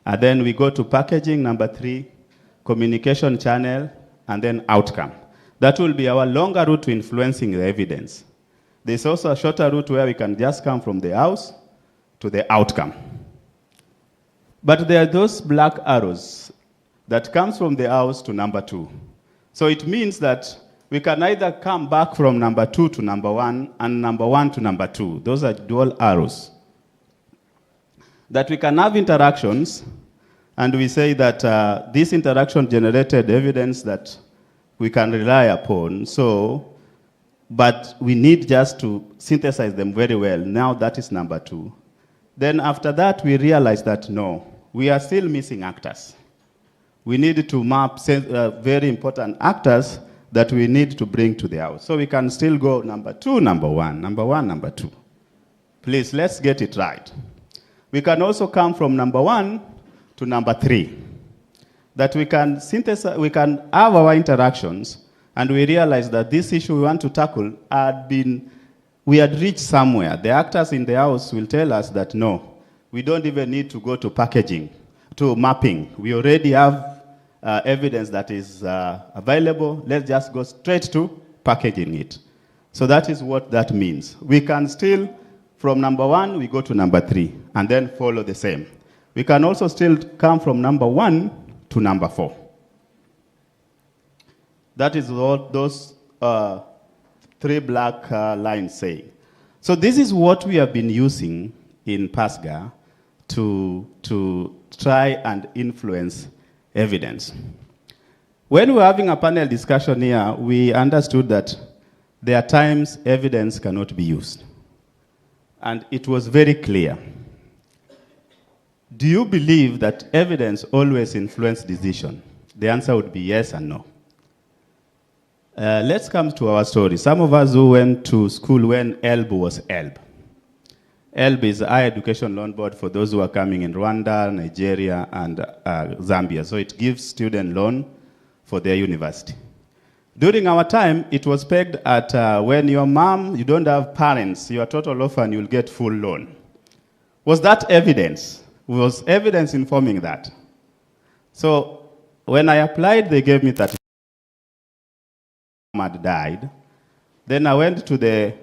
And then we go to packaging, number 3, communication channel, and then outcome. That will be our longer route to influencing the evidence. There's also a shorter route where we can just come from the house to the outcome. But there are those black arrows that comes from the house to number 2. So it means that we can either come back from number 2 to number 1 and number 1 to number 2. Those are dual arrows. That we can have interactions, and we say that this interaction generated evidence that we can rely upon. So, but we need just to synthesize them very well. Now that is number 2. Then after that, we realize that no, we are still missing actors. We need to map very important actors that we need to bring to the house. So we can still go number 2, number 1, number 1, number 2. Please, let's get it right. We can also come from number 1 to number 3. That we can synthesize, we can have our interactions, and we realize that this issue we want to tackle we had reached somewhere. The actors in the house will tell us that no, we don't even need to go to packaging, to mapping. We already have evidence that is available. Let's just go straight to packaging it. So that is what that means. We can still, from number 1, we go to number 3, and then follow the same. We can also still come from number 1 to number 4. That is what those 3 black lines say. So this is what we have been using in PASGA to try and influence evidence. When we were having a panel discussion here, we understood that there are times evidence cannot be used. And it was very clear. Do you believe that evidence always influences decision? The answer would be yes and no. Let's come to our story. Some of us who went to school when ELB was ELB. ELB is Higher Education Loan Board for those who are coming in Rwanda, Nigeria, and Zambia. So it gives student loan for their university. During our time, it was pegged at when your mom, you don't have parents, you're a total orphan, you'll get full loan. Was that evidence? Was evidence informing that? So when I applied, they gave me 30. Had died. Then I went to the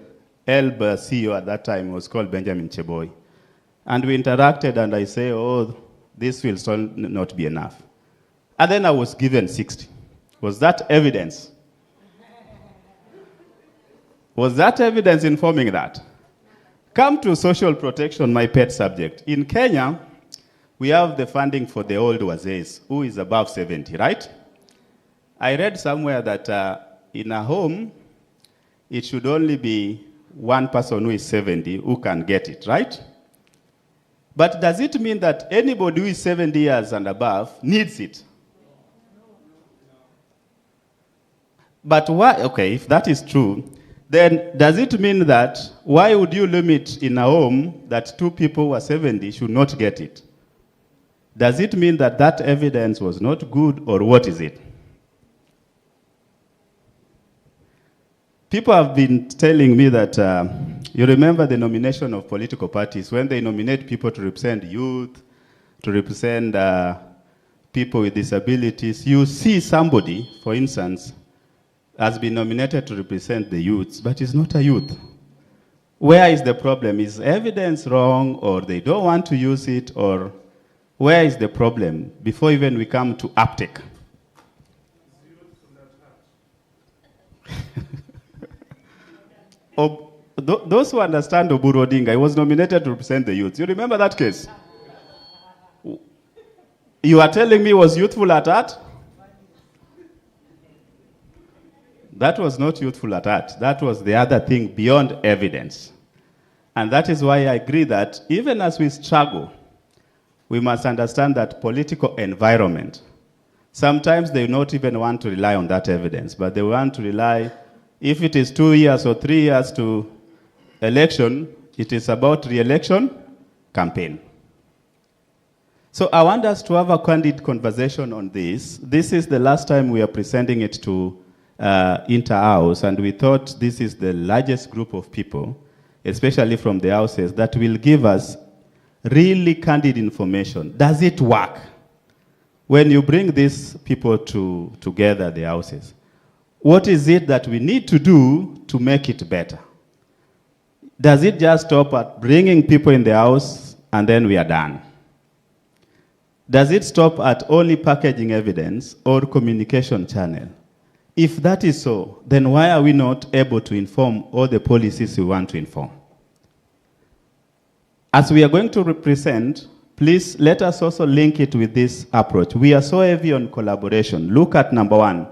ELB CEO at that time, it was called Benjamin Cheboy. And we interacted, and I say, oh, this will still not be enough. And then I was given 60. Was that evidence? Was that evidence informing that? Come to social protection, my pet subject. In Kenya, we have the funding for the old wazees, who is above 70, right? I read somewhere that in a home, it should only be one person who is 70 who can get it, right? But does it mean that anybody who is 70 years and above needs it? But why? Okay, if that is true, then does it mean that why would you limit in a home that 2 people who are 70 should not get it? Does it mean that that evidence was not good, or what is it? People have been telling me that you remember the nomination of political parties when they nominate people to represent youth, to represent people with disabilities. You see somebody, for instance, has been nominated to represent the youths, but is not a youth. Where is the problem? Is evidence wrong, or they don't want to use it, or where is the problem before even we come to uptake? Those who understand Oburu Odinga, he was nominated to represent the youth. You remember that case? You are telling me he was youthful at heart? That was not youthful at heart. That was the other thing beyond evidence. And that is why I agree that even as we struggle, we must understand that political environment, sometimes they not even want to rely on that evidence, but they want to rely, if it is 2 years or 3 years to election, it is about re-election campaign. So So I want us to have a candid conversation on this. This is the last time we are presenting it to Inter-House, and we thought this is the largest group of people, especially from the houses, that will give us really candid information. Does it work? When you bring these people together, the houses, what is it that we need to do to make it better? Does it just stop at bringing people in the house and then we are done? Does it stop at only packaging evidence or communication channel? If that is so, then why are we not able to inform all the policies we want to inform? As we are going to represent, please let us also link it with this approach. We are so heavy on collaboration. Look at number 1.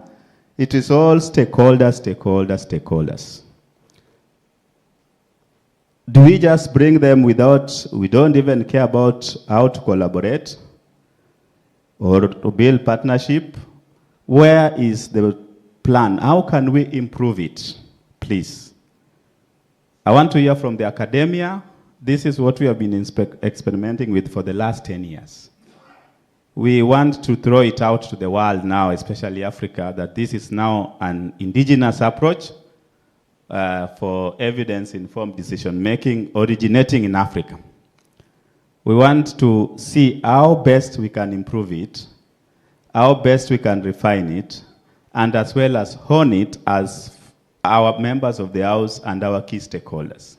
It is all stakeholders, stakeholders, stakeholders. Do we just bring them without, we don't even care about how to collaborate or to build partnership? Where is the plan? How can we improve it? Please. I want to hear from the academia. This is what we have been experimenting with for the last 10 years. We want to throw it out to the world now, especially Africa, that this is now an indigenous approach for evidence-informed decision-making originating in Africa. We want to see how best we can improve it, how best we can refine it, and as well as hone it as our members of the House and our key stakeholders.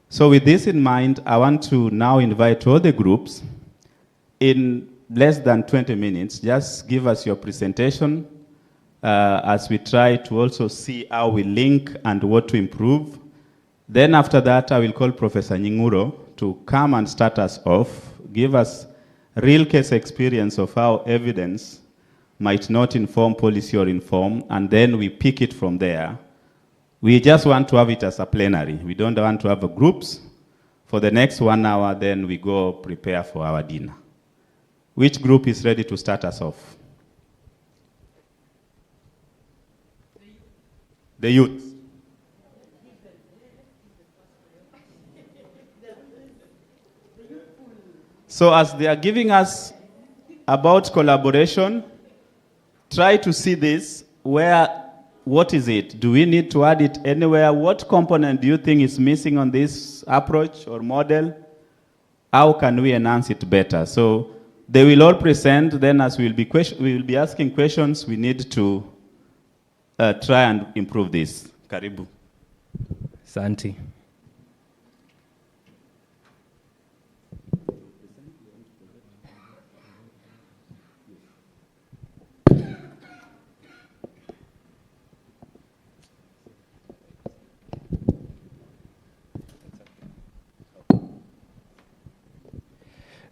So with this in mind, I want to now invite all the groups in less than 20 minutes. Just give us your presentation as we try to also see how we link and what to improve. Then after that, I will call Professor Nyinguro to come and start us off, give us real case experience of how evidence might not inform policy or inform, and then we pick it from there. We just want to have it as a plenary. We don't want to have groups. For the next 1 hour, then we go prepare for our dinner. Which group is ready to start us off? The youth. So as they are giving us about collaboration, try to see this, what is it? Do we need to add it anywhere? What component do you think is missing on this approach or model? How can we enhance it better? So they will all present, then as we will be asking questions, we need to try and improve this. Karibu. Santi.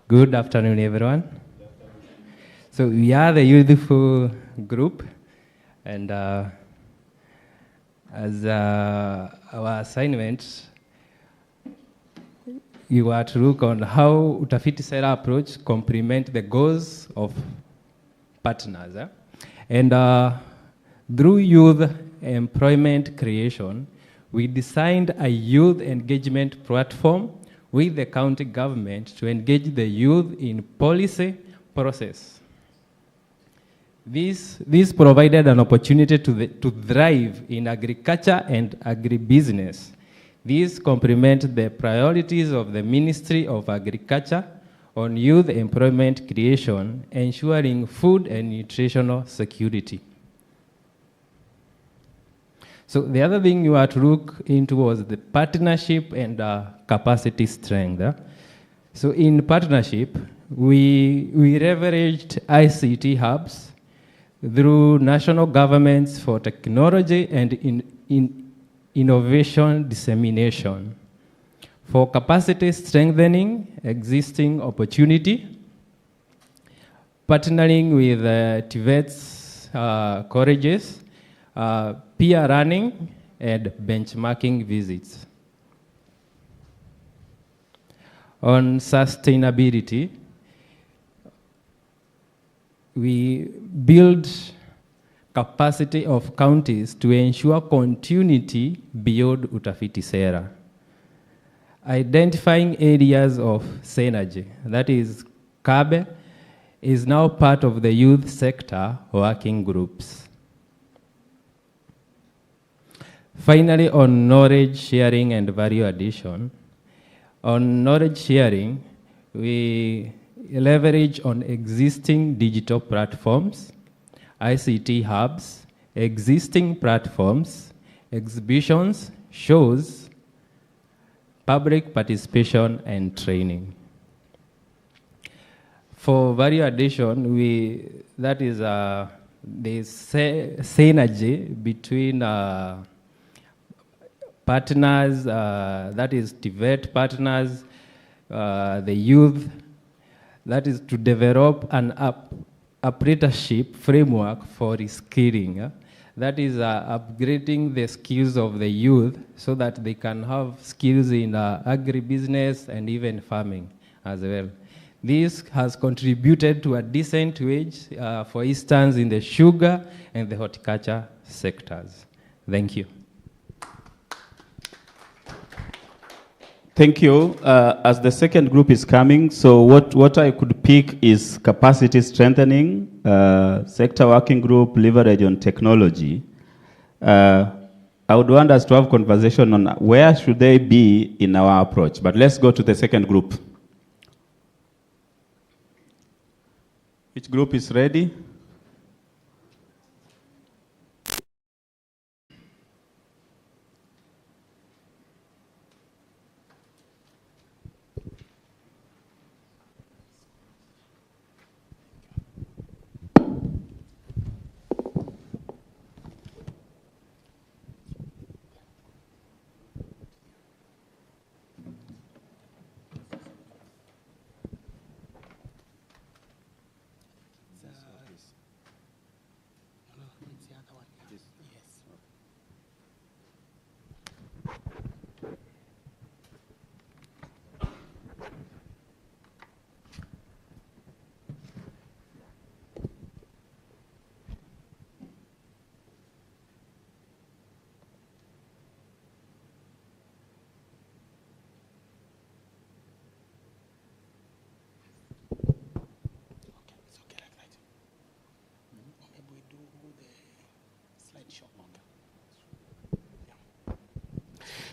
Good afternoon, everyone. So we are the youthful group, and as our assignment, you are to look on how Utafiti Sera approach complement the goals of partners. And through youth employment creation, we designed a youth engagement platform with the county government to engage the youth in policy process. This provided an opportunity to thrive in agriculture and agribusiness. These complement the priorities of the Ministry of Agriculture on youth employment creation, ensuring food and nutritional security. So the other thing you had to look into was the partnership and capacity strength. So in partnership, we leveraged ICT hubs through national governments for technology and innovation dissemination. For capacity strengthening, existing opportunity, partnering with TVET's colleges, peer running, and benchmarking visits. On sustainability, we build capacity of counties to ensure continuity beyond Utafiti Sera. Identifying areas of synergy, that is Kabe, is now part of the youth sector working groups. Finally, on knowledge sharing and value addition, on knowledge sharing, we leverage on existing digital platforms, ICT hubs, existing platforms, exhibitions, shows, public participation, and training. For value addition, that is the synergy between partners, that is TVET partners, the youth, that is to develop an apprenticeship framework for reskilling. That is upgrading the skills of the youth so that they can have skills in agribusiness and even farming as well. This has contributed to a decent wage, for instance, in the sugar and the horticulture sectors. Thank you. Thank you. As the second group is coming, so what I could pick is capacity strengthening, sector working group, leverage on technology. I would want us to have conversation on where should they be in our approach. But let's go to the second group. Which group is ready?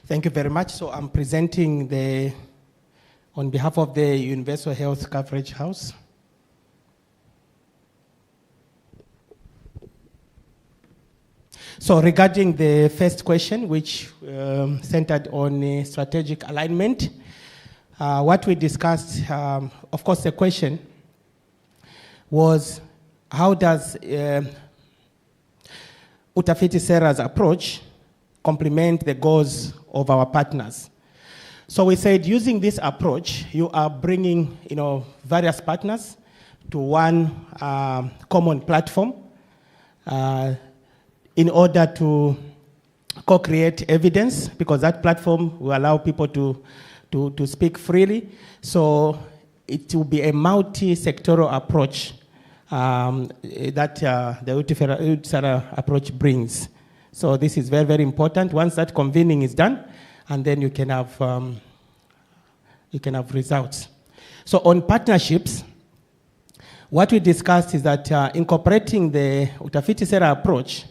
Thank you very much. So I'm presenting on behalf of the Universal Health Coverage House. So regarding the first question, which centered on strategic alignment, what we discussed, of course, the question was, how does Utafiti Sera's approach complement the goals of our partners? So we said, using this approach, you are bringing various partners to one common platform in order to co-create evidence, because that platform will allow people to speak freely. So it will be a multi-sectoral approach that the Utafiti Sera approach brings. So this is very, very important. Once that convening is done, and then you can have results. So on partnerships, what we discussed is that incorporating the Utafiti Sera approach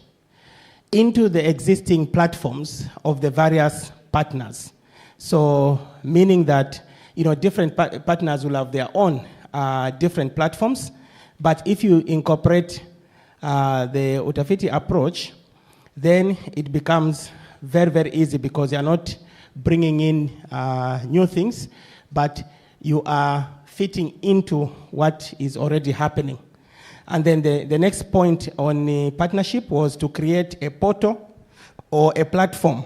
into the existing platforms of the various partners. So meaning that different partners will have their own different platforms, but if you incorporate the Utafiti approach, then it becomes very, very easy, because you're not bringing in new things, but you are fitting into what is already happening. And then the next point on the partnership was to create a portal or a platform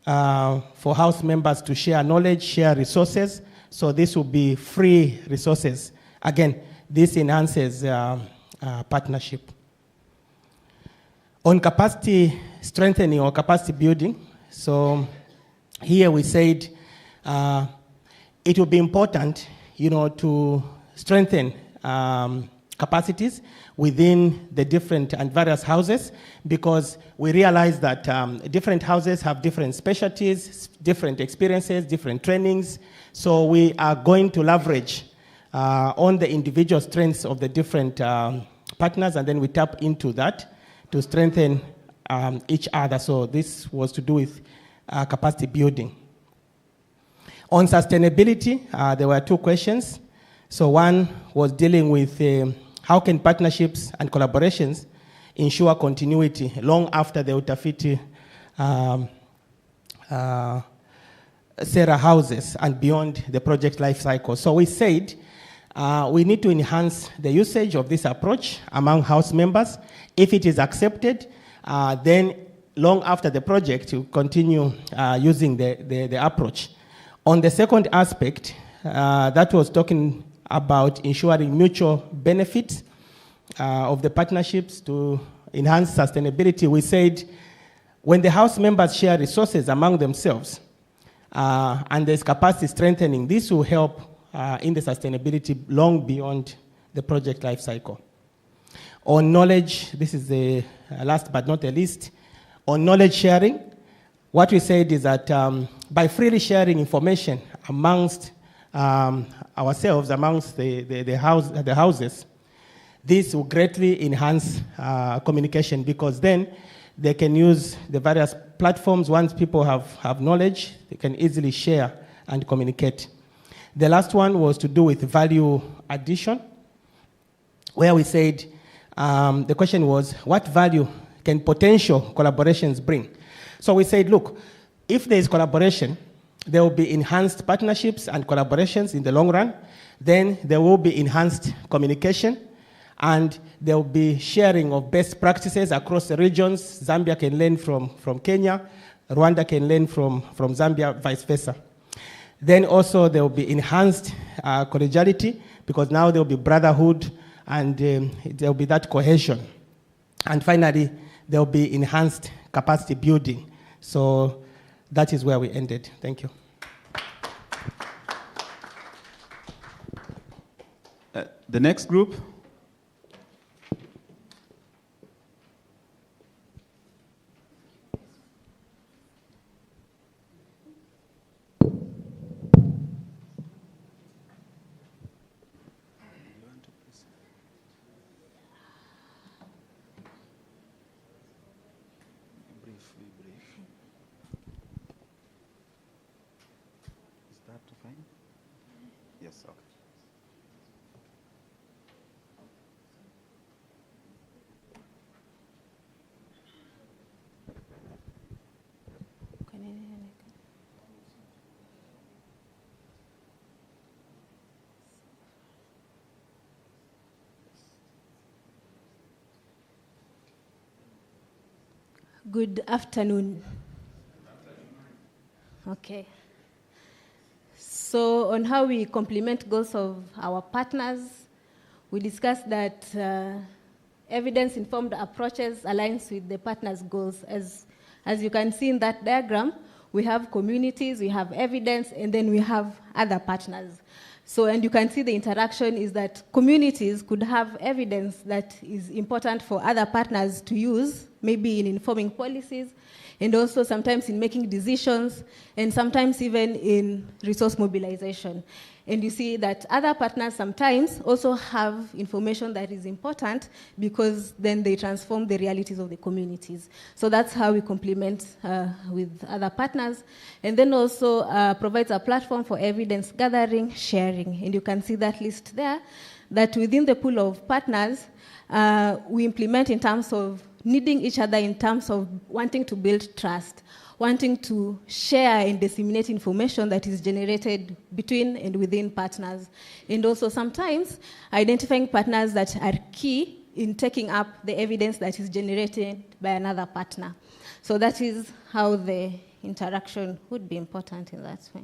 for house members to share knowledge, share resources. So this will be free resources. Again, this enhances partnership. On capacity strengthening or capacity building, so here we said it will be important, to strengthen capacities within the different and various houses, because we realize that different houses have different specialties, different experiences, different trainings. So we are going to leverage on the individual strengths of the different partners, and then we tap into that to strengthen each other. So this was to do with capacity building. On sustainability, there were 2 questions. So one was dealing with how can partnerships and collaborations ensure continuity long after the Utafiti Sera houses and beyond the project life cycle. So we said we need to enhance the usage of this approach among house members. If it is accepted, then long after the project, you continue using the approach. On the second aspect, that was talking about ensuring mutual benefit of the partnerships to enhance sustainability. We said when the house members share resources among themselves and there's capacity strengthening, this will help in the sustainability long beyond the project life cycle. On knowledge, this is the last but not the least, on knowledge sharing, what we said is that by freely sharing information amongst ourselves, amongst the houses, this will greatly enhance communication, because then they can use the various platforms. Once people have knowledge, they can easily share and communicate. The last one was to do with value addition, where we said the question was, what value can potential collaborations bring? So we said, look, if there is collaboration, there will be enhanced partnerships and collaborations in the long run. Then there will be enhanced communication, and there will be sharing of best practices across the regions. Zambia can learn from Kenya, Rwanda can learn from Zambia, vice versa. Then also there will be enhanced collegiality, because now there will be brotherhood and there will be that cohesion. And finally, there will be enhanced capacity building. So that is where we ended. Thank you. The next group. Yes, okay. Good afternoon. Okay. So on how we complement goals of our partners, we discussed that evidence-informed approaches aligns with the partners' goals. As you can see in that diagram, we have communities, we have evidence, and then we have other partners. So, and you can see the interaction is that communities could have evidence that is important for other partners to use, maybe in informing policies, and also sometimes in making decisions, and sometimes even in resource mobilization. And you see that other partners sometimes also have information that is important, because then they transform the realities of the communities. So that's how we complement with other partners. And then also provides a platform for evidence gathering, sharing. And you can see that list there, that within the pool of partners, we implement in terms of needing each other, in terms of wanting to build trust, wanting to share and disseminate information that is generated between and within partners. And also sometimes identifying partners that are key in taking up the evidence that is generated by another partner. So that is how the interaction would be important in that way.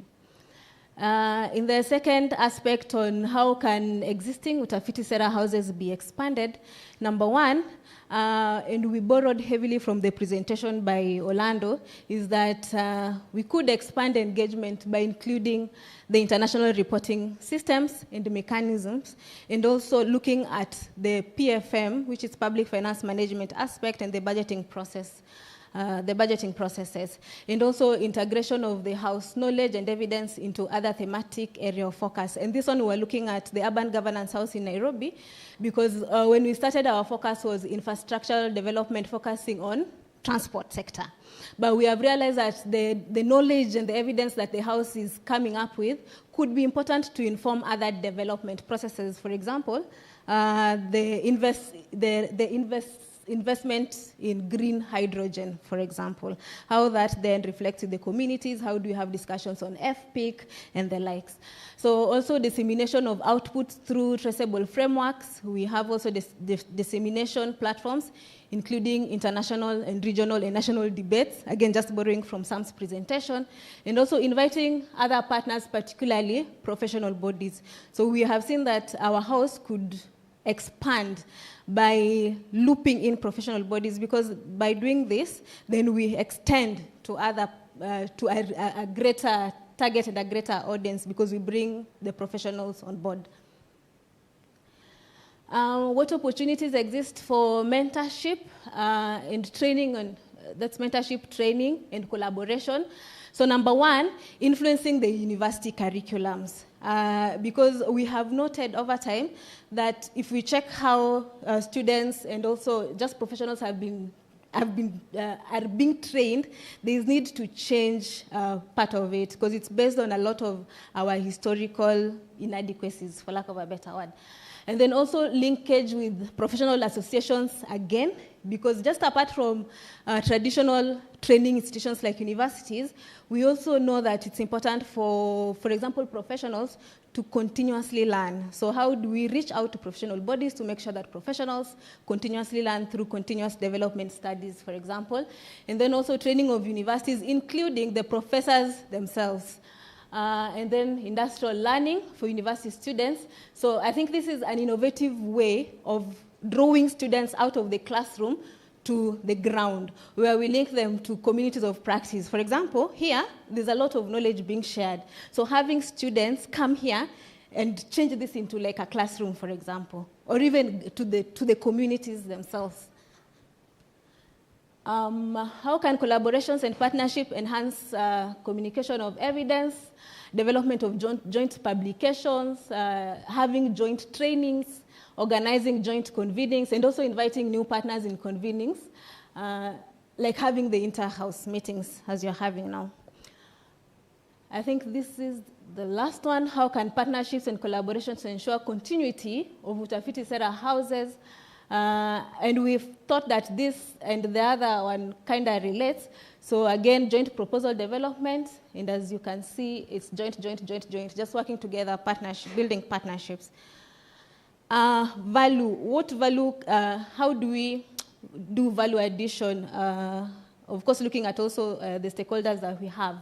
In the second aspect on how can existing Utafiti Sera houses be expanded, number one, and we borrowed heavily from the presentation by Orlando, is that we could expand engagement by including the international reporting systems and the mechanisms, and also looking at the PFM, which is public finance management aspect, and the budgeting process the budgeting processes, and also integration of the house knowledge and evidence into other thematic area of focus. And this one we're looking at the urban governance house in Nairobi, because when we started, our focus was infrastructural development, focusing on transport sector. But we have realized that the knowledge and the evidence that the house is coming up with could be important to inform other development processes. For example, investment in green hydrogen, for example, how that then reflects in the communities, how do we have discussions on FPIC and the likes. So also dissemination of outputs through traceable frameworks. We have also dissemination platforms, including international and regional and national debates, again, just borrowing from Sam's presentation, and also inviting other partners, particularly professional bodies. So we have seen that our house could expand by looping in professional bodies, because by doing this, then we extend to other, to a greater target and a greater audience, because we bring the professionals on board. What opportunities exist for mentorship and training, and that's mentorship, training, and collaboration. So number one, influencing the university curriculums. Because we have noted over time that if we check how students and also just professionals are being trained, there is need to change part of it, because it's based on a lot of our historical inadequacies, for lack of a better word. And then also linkage with professional associations again, because just apart from traditional training institutions like universities, we also know that it's important for example, professionals to continuously learn. So how do we reach out to professional bodies to make sure that professionals continuously learn through continuous development studies, for example, and then also training of universities, including the professors themselves. And then industrial learning for university students. So I think this is an innovative way of drawing students out of the classroom to the ground, where we link them to communities of practice. For example, here, there's a lot of knowledge being shared. So having students come here and change this into like a classroom, for example, or even to the communities themselves. How can collaborations and partnership enhance communication of evidence, development of joint publications, having joint trainings, organizing joint convenings, and also inviting new partners in convenings, like having the inter-house meetings as you're having now. I think this is the last one. How can partnerships and collaborations ensure continuity of Utafiti Sera houses? And we've thought that this and the other one kind of relates. So again, joint proposal development, and as you can see, it's joint, just working together, building partnerships. Value, what value, how do we do value addition? Of course, looking at also the stakeholders that we have.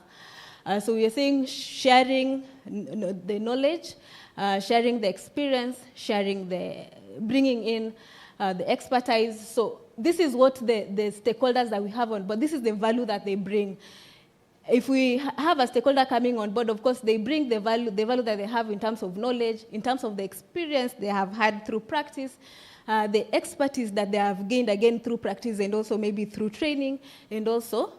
So we are saying sharing the knowledge, sharing the experience, bringing in the expertise. So this is what the stakeholders that we have on board, this is the value that they bring. If we have a stakeholder coming on board, of course, they bring the value that they have in terms of knowledge, in terms of the experience they have had through practice, the expertise that they have gained again through practice, and also maybe through training, and also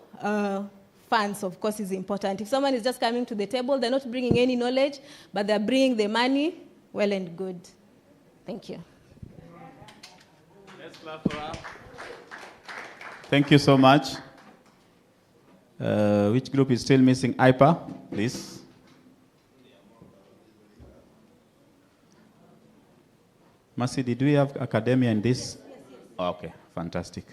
funds, of course, is important. If someone is just coming to the table, they're not bringing any knowledge, but they're bringing the money, well and good. Thank you. Let's clap for her. Thank you so much. Which group is still missing? IPA, please. Mercy, did we have academia in this? Oh, okay, fantastic.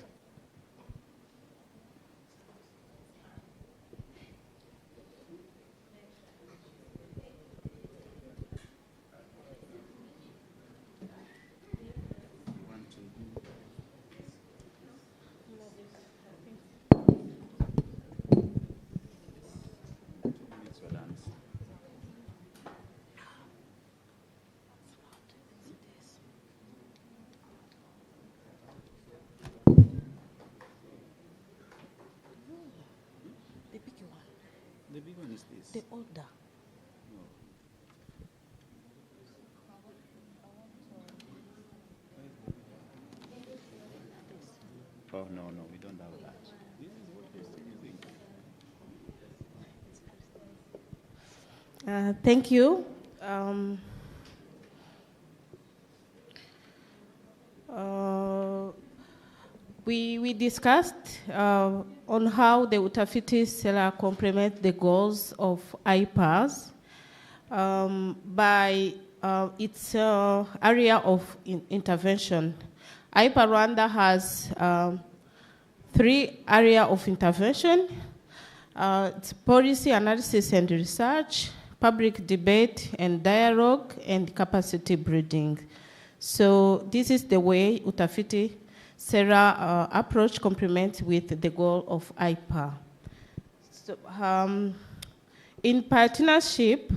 The big one is this. The older. Oh, no, we don't have that. This is what Thank you. We discussed on how the Utafiti Sera complement the goals of IPAS by its area of intervention. IPA Rwanda has 3 areas of intervention. It's policy analysis and research, public debate and dialogue, and capacity building. So this is the way Utafiti Sera approach complements with the goal of IPA. So, in partnership,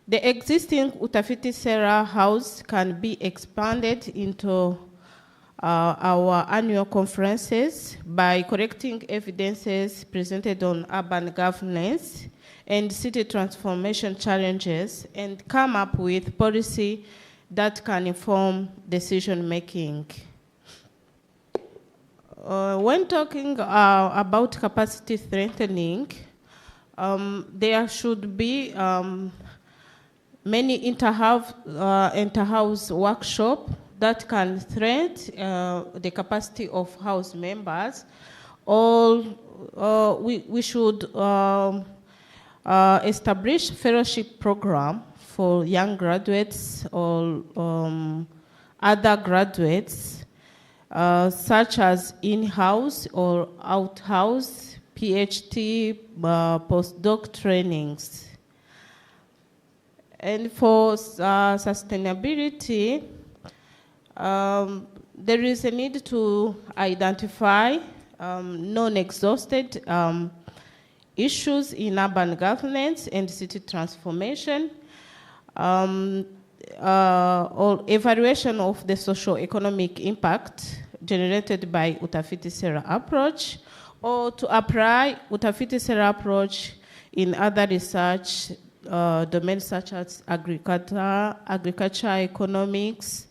the existing Utafiti Sera house can be expanded into our annual conferences by collecting evidences presented on urban governance and city transformation challenges and come up with policy that can inform decision making. When talking about capacity strengthening, there should be many inter-house workshops that can strengthen the capacity of house members. We should establish fellowship program for young graduates or other graduates, such as in-house or out-house PhD postdoc trainings. And for sustainability, there is a need to identify non-exhausted issues in urban governance and city transformation, or evaluation of the socio-economic impact generated by Utafiti Sera approach, or to apply Utafiti Sera approach in other research domains such as agriculture, economics,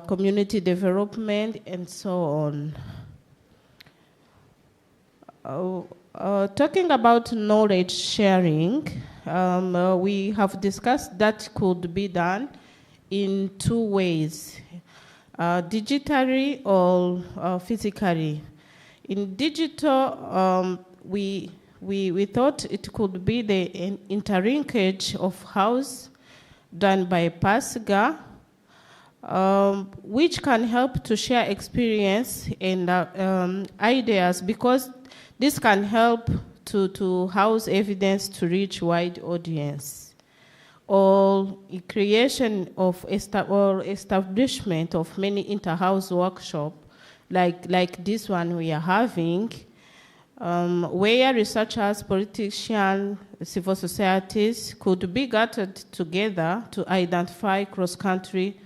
community development, and so on. Talking about knowledge sharing, we have discussed that could be done in 2 ways, digitally or physically. In digital, we thought it could be the interlinkage of house done by PASGA, which can help to share experience and ideas, because this can help to house evidence to reach wide audience, or creation of or establishment of many inter-house workshops like this one we are having, where researchers, politicians, civil societies could be gathered together to identify cross-country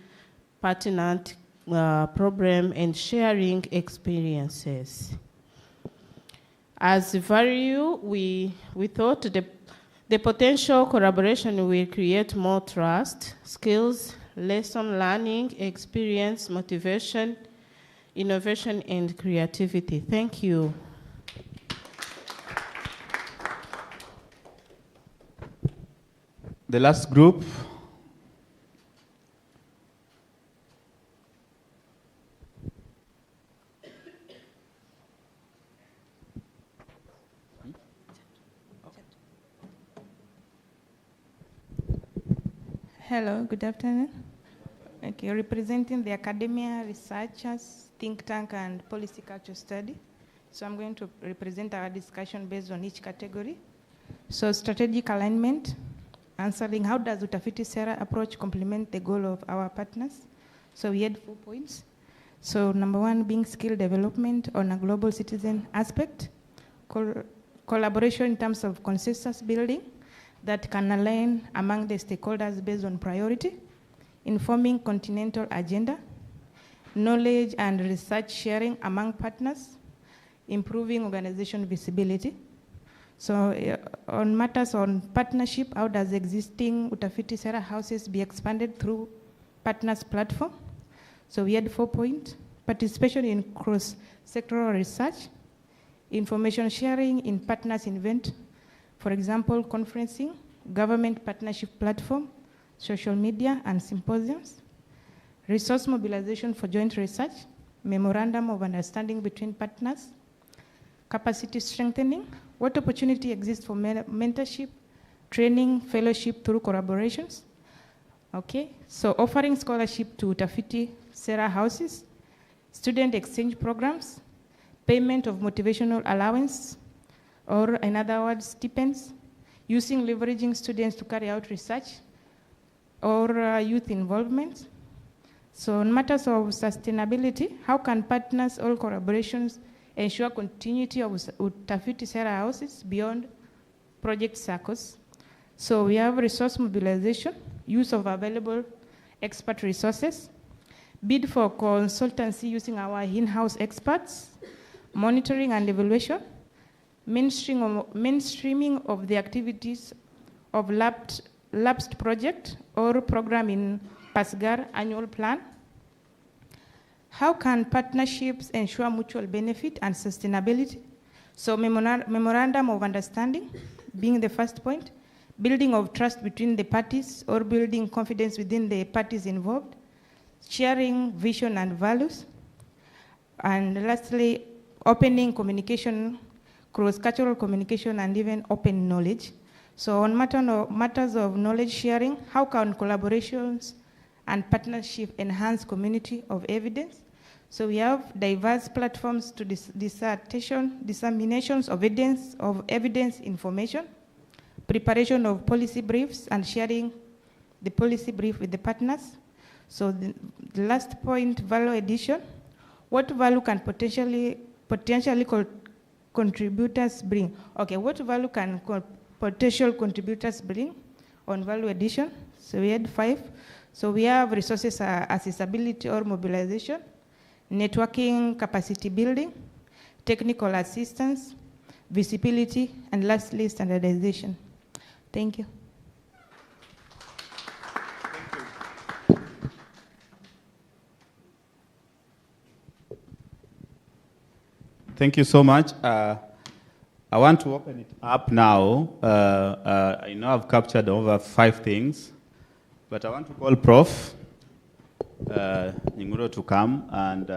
pertinent problem and sharing experiences. As value, we thought the potential collaboration will create more trust, skills, lesson learning, experience, motivation, innovation, and creativity. Thank you. The last group. Hello, good afternoon. Okay, representing the academia, researchers, think tank, and policy culture study. So I'm going to represent our discussion based on each category. So strategic alignment, answering how does Utafiti Sera approach complement the goal of our partners? So we had 4 points. So number 1 being skill development on a global citizen aspect, collaboration in terms of consensus building that can align among the stakeholders based on priority, informing continental agenda, knowledge and research sharing among partners, improving organization visibility. So on matters on partnership, how does existing Utafiti Sera houses be expanded through partners platform? So we had 4 points: participation in cross-sectoral research, information sharing in partners event. For example, conferencing, government partnership platform, social media, and symposiums. Resource mobilization for joint research, memorandum of understanding between partners, capacity strengthening. What opportunity exists for mentorship, training, fellowship through collaborations? Okay, so offering scholarship to Utafiti Sera houses, student exchange programs, payment of motivational allowance, or in other words, stipends, using leveraging students to carry out research, or youth involvement. So in matters of sustainability, how can partners or collaborations ensure continuity of Utafiti Sera houses beyond project circles? So we have resource mobilization, use of available expert resources, bid for consultancy using our in-house experts, monitoring and evaluation, mainstreaming of the activities of lapsed project or program in PASGAR annual plan. How can partnerships ensure mutual benefit and sustainability? So memorandum of understanding being the first point, building of trust between the parties or building confidence within the parties involved, sharing vision and values, and lastly, opening communication, cross-cultural communication, and even open knowledge. So on matters of knowledge sharing, how can collaborations and partnership enhance community of evidence? So we have diverse platforms to disseminations of evidence information, preparation of policy briefs, and sharing the policy brief with the partners. So the last point, value addition. What value can potentially contributors bring? Okay, what value can potential contributors bring on value addition? So we had 5. So we have resources accessibility or mobilization, networking, capacity building, technical assistance, visibility, and lastly, standardization. Thank you. Thank you so much. I want to open it up now. I know I've captured over 5 things, but I want to call Prof. Nyinguro to come and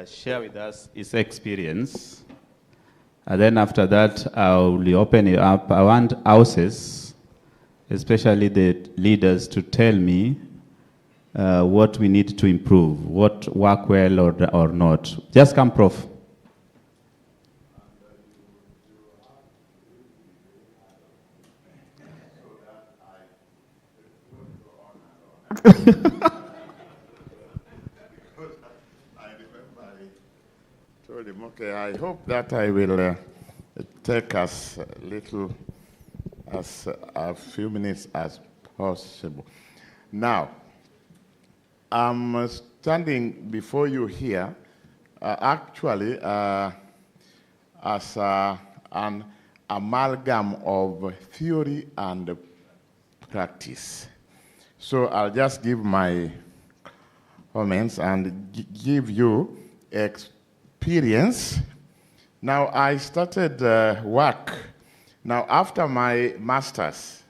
share with us his experience. And then after that, I will open it up. I want houses, especially the leaders, to tell me what we need to improve, what work well or not. Just come, Prof. Told him, okay, I hope that I will take as little as a few minutes as possible. Now, I'm standing before you here actually as an amalgam of theory and practice. So I'll just give my comments and give you experience. Now, I started work. Now, after my master's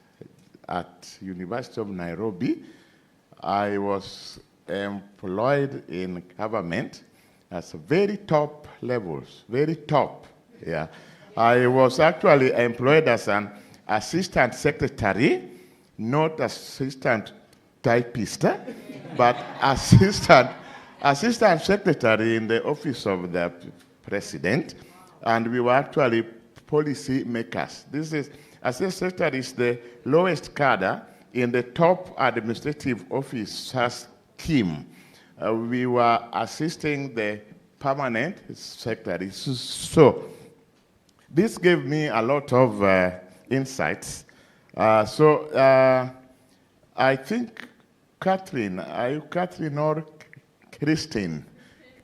at University of Nairobi, I was employed in government as very top levels, very top, yeah. I was actually employed as an assistant secretary, not assistant typist, but assistant secretary in the office of the president, and we were actually policy makers. This is, assistant secretary is the lowest cadre in the top administrative officers team. We were assisting the permanent secretary. So this gave me a lot of insights. I think Catherine, are you Catherine or Christine?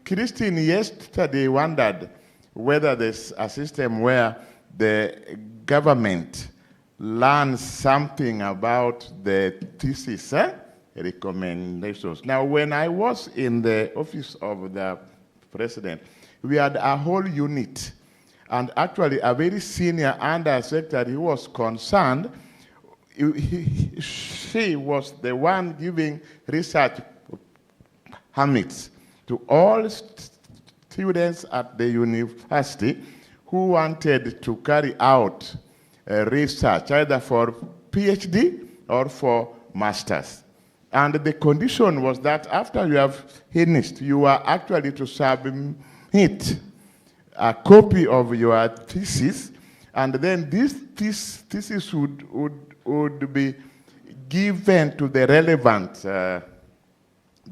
Christine yesterday wondered whether there's a system where the government learns something about the thesis recommendations. Now, when I was in the office of the president, we had a whole unit, And actually, a very senior undersecretary who was concerned, she was the one giving research permits to all students at the university who wanted to carry out research, either for PhD or for masters. And the condition was that after you have finished, you are actually to submit a copy of your thesis, and then this thesis would be given to the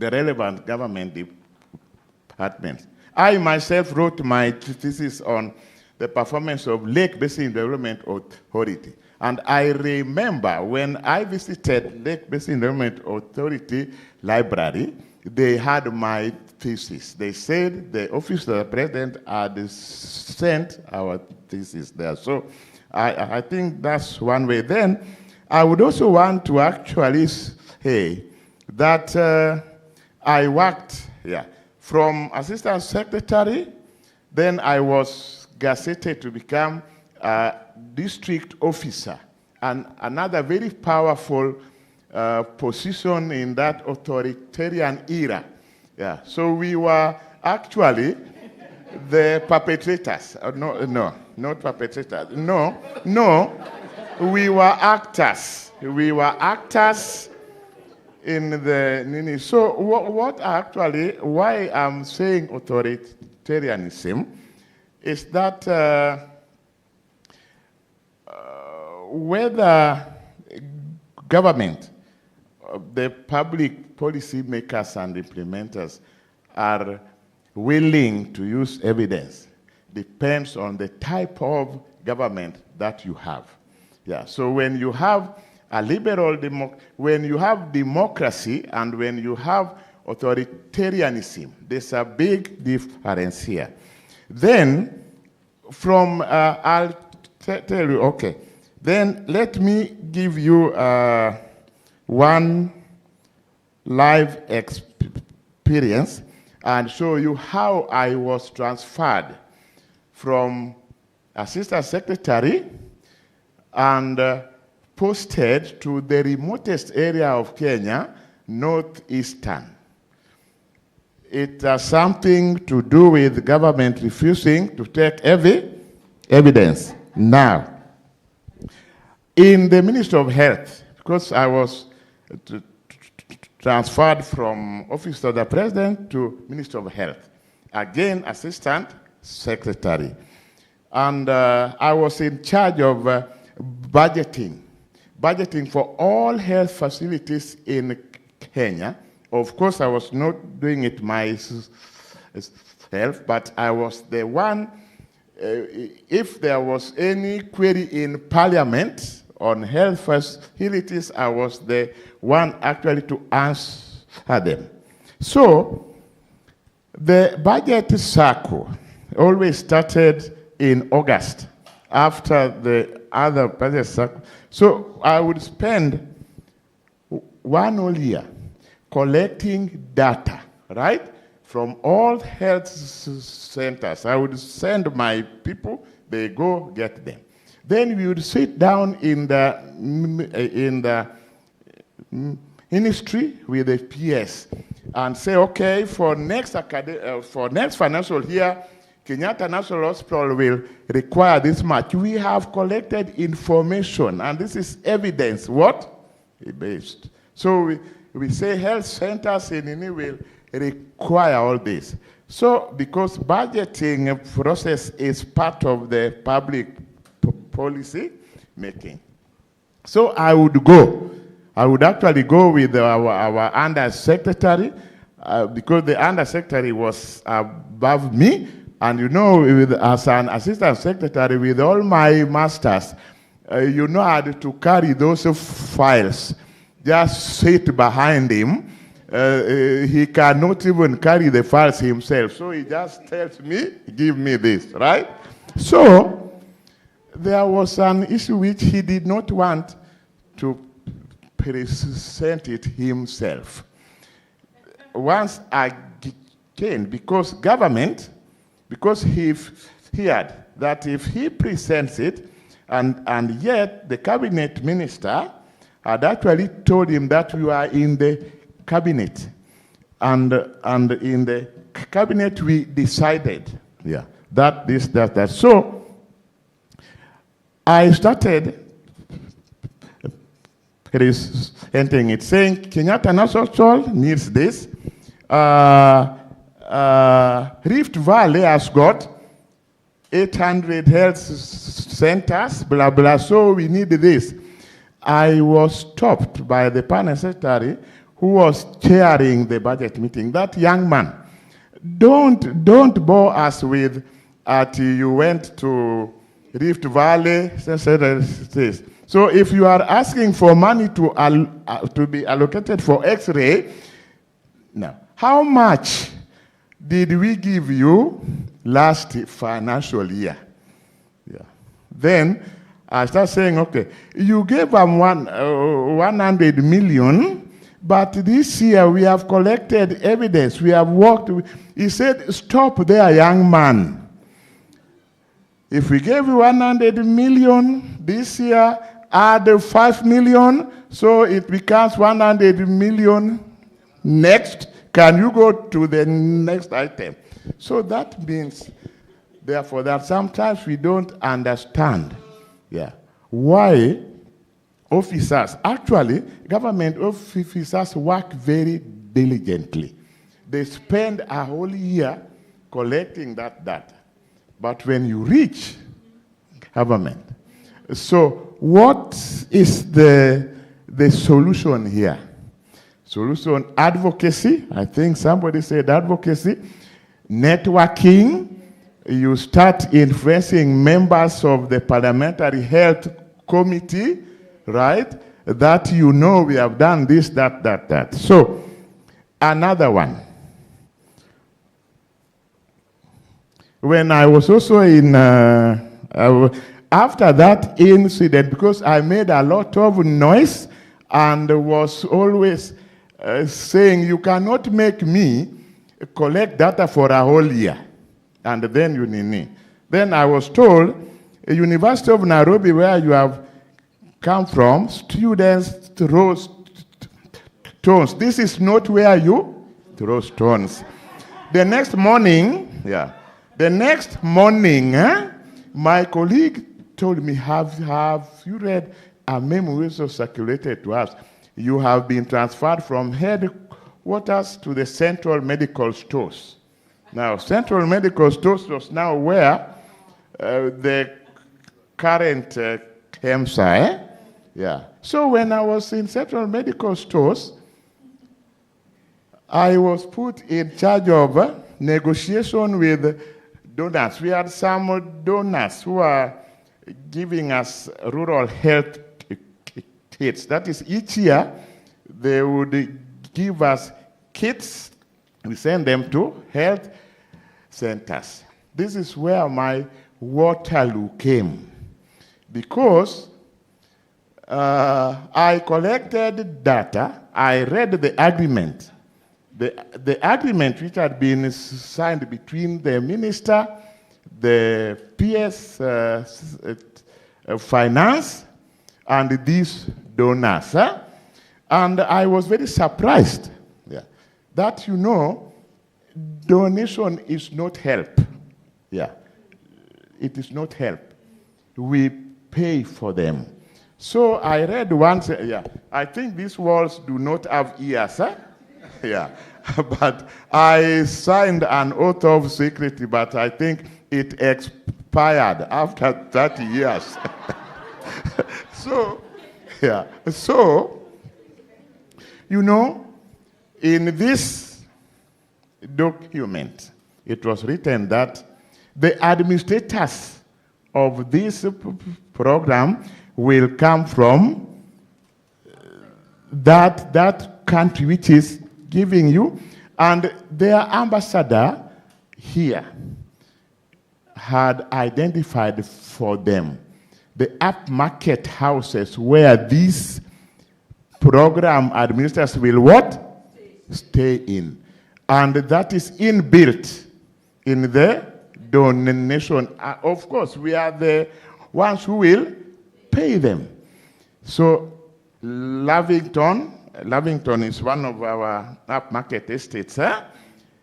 relevant government departments. I myself wrote my thesis on the performance of Lake Basin Development Authority. And I remember when I visited Lake Basin Development Authority Library, they had my thesis. They said the office of the president had sent our thesis there. So I think that's one way. Then I would also want to actually say that I worked from assistant secretary, then I was gazetted to become a district officer, and another very powerful position in that authoritarian era. Yeah, so we were actually the perpetrators. No, not perpetrators. No, we were actors. We were actors in the Nini. So what actually, why I'm saying authoritarianism is that whether government, the public policy makers and implementers are willing to use evidence depends on the type of government that you have. Yeah, so when you have a liberal when you have democracy and when you have authoritarianism, there's a big difference here. Then I'll tell you, okay, then let me give you one live experience and show you how I was transferred from assistant secretary and posted to the remotest area of Kenya, northeastern. It has something to do with government refusing to take evidence. Now, in the Ministry of Health, because I was transferred from Office of the President to Ministry of Health, again, Assistant Secretary. And I was in charge of budgeting for all health facilities in Kenya. Of course, I was not doing it myself, but I was the one, if there was any query in Parliament on health facilities, I was the one actually to answer them. So, the budget cycle always started in August, after the other budget cycle. So, I would spend 1 whole year collecting data, right, from all health centers. I would send my people, they go get them. Then we would sit down in the ministry with the PS and say, okay, for next financial year, Kenyatta National Hospital will require this much. We have collected information, and this is evidence, what? Based. So we say health centers in Nini will require all this. So because budgeting process is part of the public policy making. So I would actually go with our undersecretary, because the undersecretary was above me, and you know, as an assistant secretary with all my masters, you know how to carry those files. Just sit behind him. He cannot even carry the files himself. So he just tells me, give me this, right? So there was an issue which he did not want to present it himself. Once again, because government, because he feared that if he presents it, and yet the cabinet minister had actually told him that we are in the cabinet, and in the cabinet we decided, that this, that. So I started presenting it, saying Kenyatta National needs this. Rift Valley has got 800 health centers, blah, blah, so we need this. I was stopped by the permanent secretary who was chairing the budget meeting. That young man, don't bore us with you went to Rift Valley, this. So if you are asking for money to be allocated for X-ray, now, how much did we give you last financial year? Then I start saying, okay, you gave them 100 million, but this year we have collected evidence, we have worked. He said, stop there, young man. If we gave you 100 million this year, add 5 million, so it becomes 100 million next. Can you go to the next item? So that means, therefore, that sometimes we don't understand why officers, actually, government officers work very diligently. They spend a whole year collecting that data. But when you reach government, so what is the solution here? Solution, advocacy. I think somebody said advocacy. Networking. You start influencing members of the Parliamentary Health Committee, right? That you know we have done this, that. So, another one. When I was also in, after that incident, because I made a lot of noise and was always saying, you cannot make me collect data for a whole year. And then you need. Then I was told, University of Nairobi, where you have come from, students throw stones. This is not where you throw stones. The next morning, my colleague told me, have you read a memo which was circulated to us? You have been transferred from headquarters to the central medical stores. Now, central medical stores was now where the current KEMSA, So when I was in central medical stores, I was put in charge of negotiation with donors. We had some donors who are giving us rural health kits. That is, each year they would give us kits. We send them to health centers. This is where my Waterloo came, because I collected data. I read the agreement. The agreement which had been signed between the minister, the PS finance, and these donors. And I was very surprised that, donation is not help. It is not help. We pay for them. So I read once, I think these walls do not have ears, but I signed an oath of secrecy, but I think it expired after 30 years. So, in this document, it was written that the administrators of this program will come from that country which is giving you, and their ambassador here had identified for them the upmarket houses where these program administrators will what? Stay in. And that is inbuilt in the donation. Of course, we are the ones who will pay them. So Lavington is one of our upmarket estates,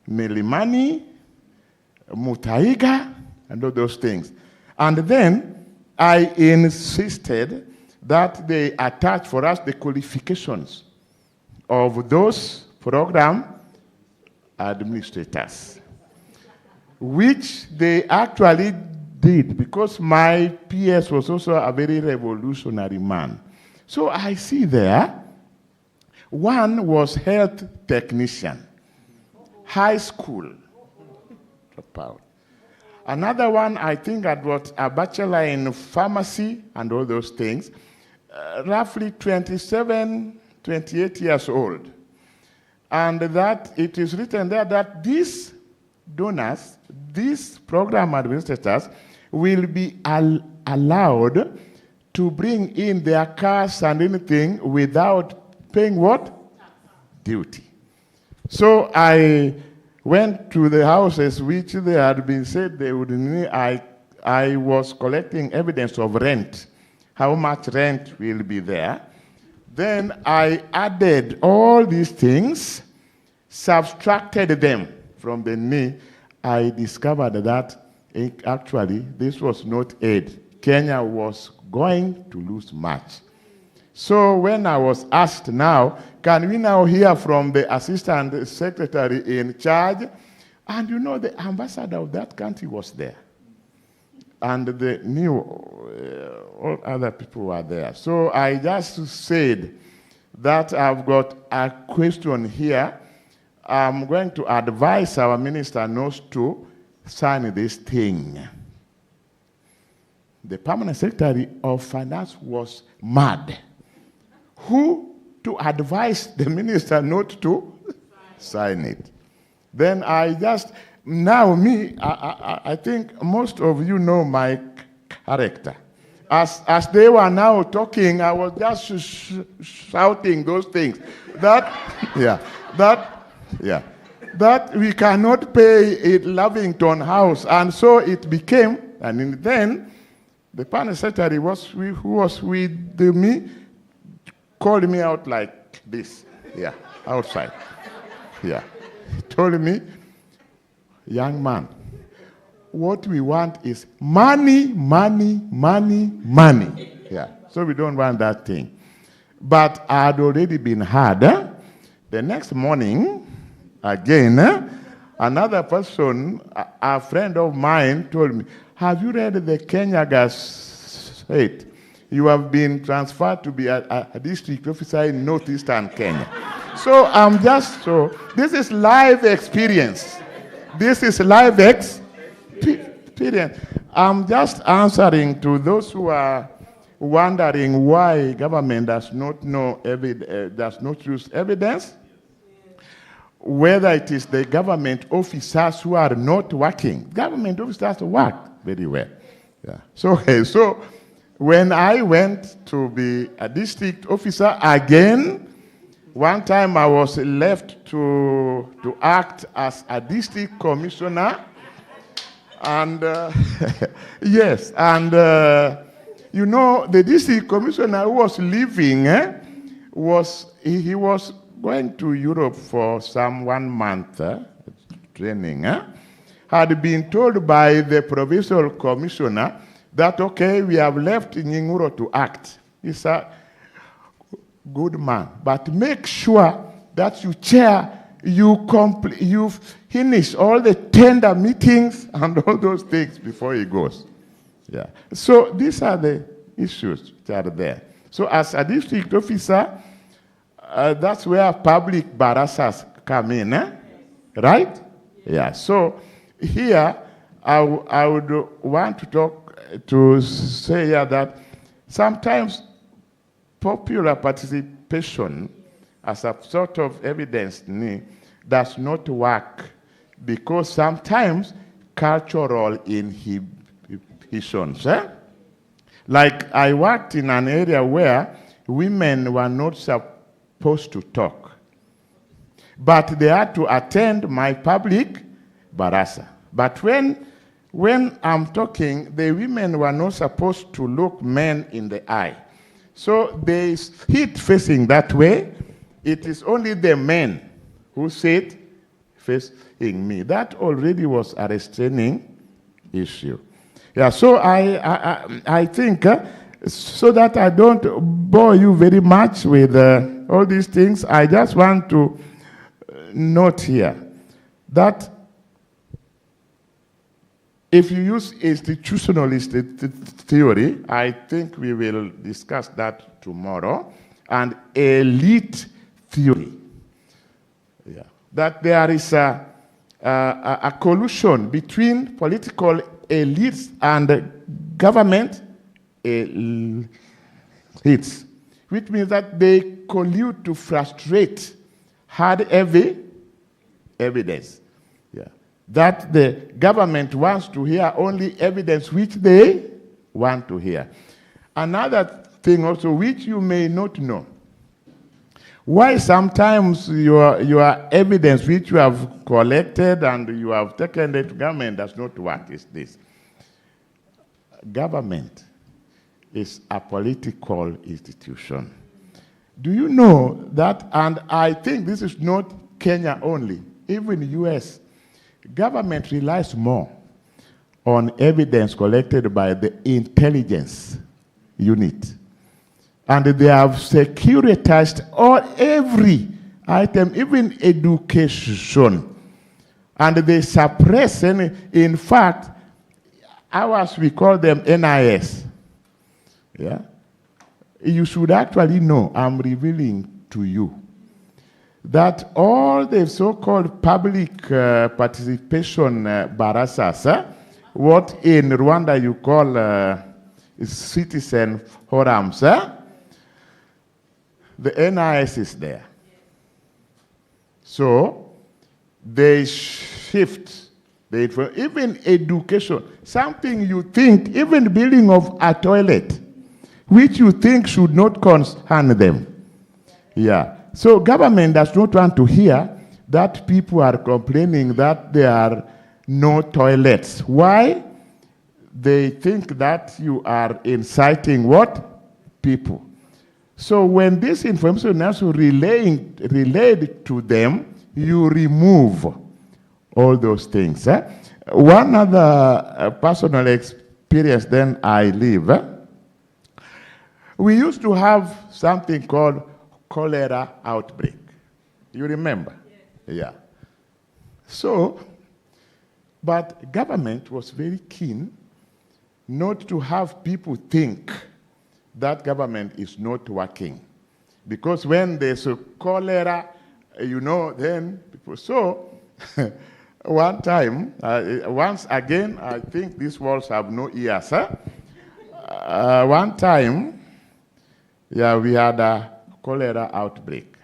Milimani, Mutaiga, and all those things. And then I insisted that they attach for us the qualifications of those program administrators, which they actually did, because my PS was also a very revolutionary man. So I see there, one was health technician, high school dropout. Another one, I think, had got a bachelor in pharmacy and all those things, roughly 27, 28 years old. And that it is written there that these donors, these program administrators, will be allowed to bring in their cars and anything without paying what? Duty. So I went to the houses which they had been said they would need. I was collecting evidence of rent, how much rent will be there. Then I added all these things, subtracted them from the knee. I discovered that actually this was not aid. Kenya was going to lose much. So when I was asked now, can we now hear from the assistant secretary in charge? And you know, the ambassador of that country was there. And the new, all other people were there. So I just said that I've got a question here. I'm going to advise our minister not to sign this thing. The permanent secretary of finance was mad. Who to advise the minister not to sign it? Then I just, now me, I think most of you know my character. As they were now talking, I was just shouting those things. That we cannot pay a Lavington house. And so it became, and then the permanent secretary who was with me called me out like this, outside. He told me, young man, what we want is money, money, money, money. So we don't want that thing. But I had already been had. The next morning, again, another person, a friend of mine, told me, have you read the Kenya Gazette? You have been transferred to be a district officer in northeastern Kenya. So this is live experience. This is live experience. I'm just answering to those who are wondering why government does not use evidence, whether it is the government officers who are not working. Government officers work very well. So when I went to be a district officer again, one time I was left to act as a district commissioner. And you know, the district commissioner who was leaving he was going to Europe for some 1 month training. Had been told by the provincial commissioner that, okay, we have left Nyinguro to act. He's a good man, but make sure that you you finish all the tender meetings and all those things before he goes. So these are the issues that are there. So as a district officer, that's where public barasas come in, right? So here I would want to say that sometimes popular participation as a sort of evidence does not work, because sometimes cultural inhibitions. Like I worked in an area where women were not supposed to talk, but they had to attend my public barasa. But when when I'm talking, the women were not supposed to look men in the eye. So they sit facing that way. It is only the men who sit facing me. That already was a restraining issue. Yeah, so I think, so that I don't bore you very much with all these things, I just want to note here that if you use institutionalist theory, I think we will discuss that tomorrow, and elite theory, yeah, that there is a collusion between political elites and government elites, which means that they collude to frustrate hard, heavy evidence. Yeah. That the government wants to hear only evidence which they want to hear. Another thing also which you may not know, why sometimes your evidence which you have collected and you have taken it to government does not work is this. Government is a political institution. Do you know that, and I think this is not Kenya only, even US, government relies more on evidence collected by the intelligence unit. And they have securitized every item, even education. And they suppress, in fact, ours we call them NIS. Yeah? You should actually know, I'm revealing to you, that all the so-called public participation barasas, what in Rwanda you call citizen forums, the NIS is there. So they shift, even education, something you think, even building of a toilet, which you think should not concern them. Yeah. So government does not want to hear that people are complaining that there are no toilets. Why? They think that you are inciting what? People. So when this information is also relayed to them, you remove all those things. One other personal experience, then I leave. We used to have something called cholera outbreak. You remember? Yes. Yeah. So, but government was very keen not to have people think that government is not working. Because when there's a cholera, then people, so one time, once again, I think these walls have no ears. One time, yeah, we had a cholera outbreak.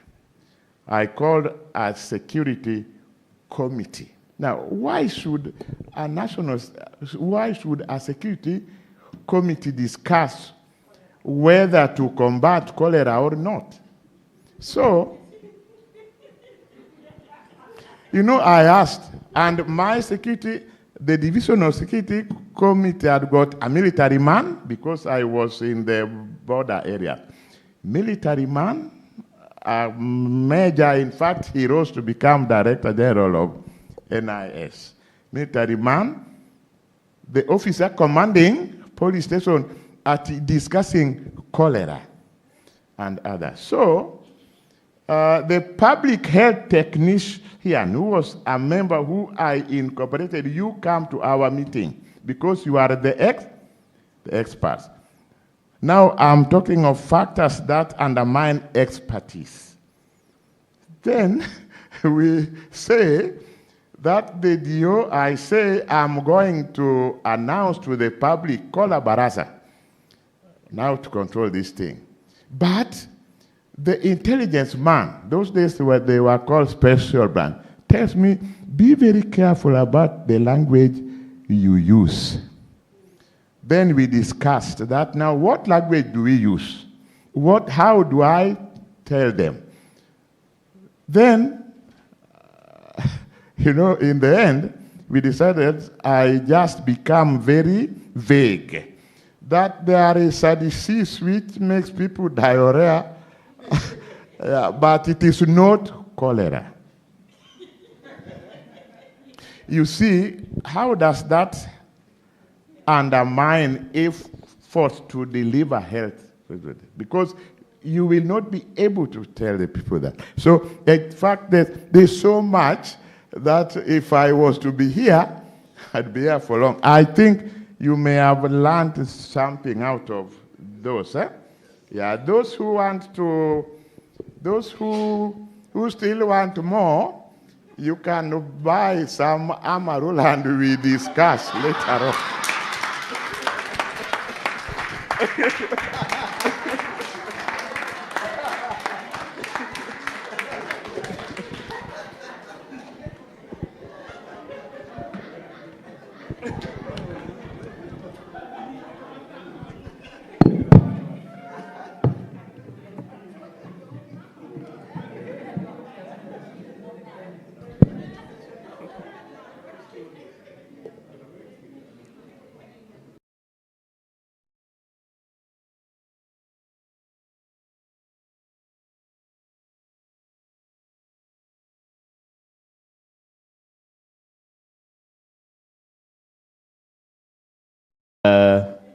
I called a security committee. Now, why should a security committee discuss whether to combat cholera or not? So, I asked, and my security, the division of security committee had got a military man, because I was in the border area. Military man, a major, in fact, he rose to become Director General of NIS. Military man, the officer commanding police station at discussing cholera and others. So, the public health technician who was a member who I incorporated, you come to our meeting because you are the experts. Now I'm talking of factors that undermine expertise. Then we say that the DO, I say I'm going to announce to the public, call a baraza, now to control this thing. But the intelligence man, those days they were called special brand, tells me, be very careful about the language you use. Then we discussed that. Now, what language do we use? How do I tell them? Then, in the end, we decided I just become very vague. That there is a disease which makes people diarrhea, yeah, but it is not cholera. You see, how does that undermine effort to deliver health? Because you will not be able to tell the people that. So, in fact, there's so much that if I was to be here, I'd be here for long. I think you may have learned something out of those. Yeah, those who want to, those who still want more, you can buy some Amarula and we discuss later on.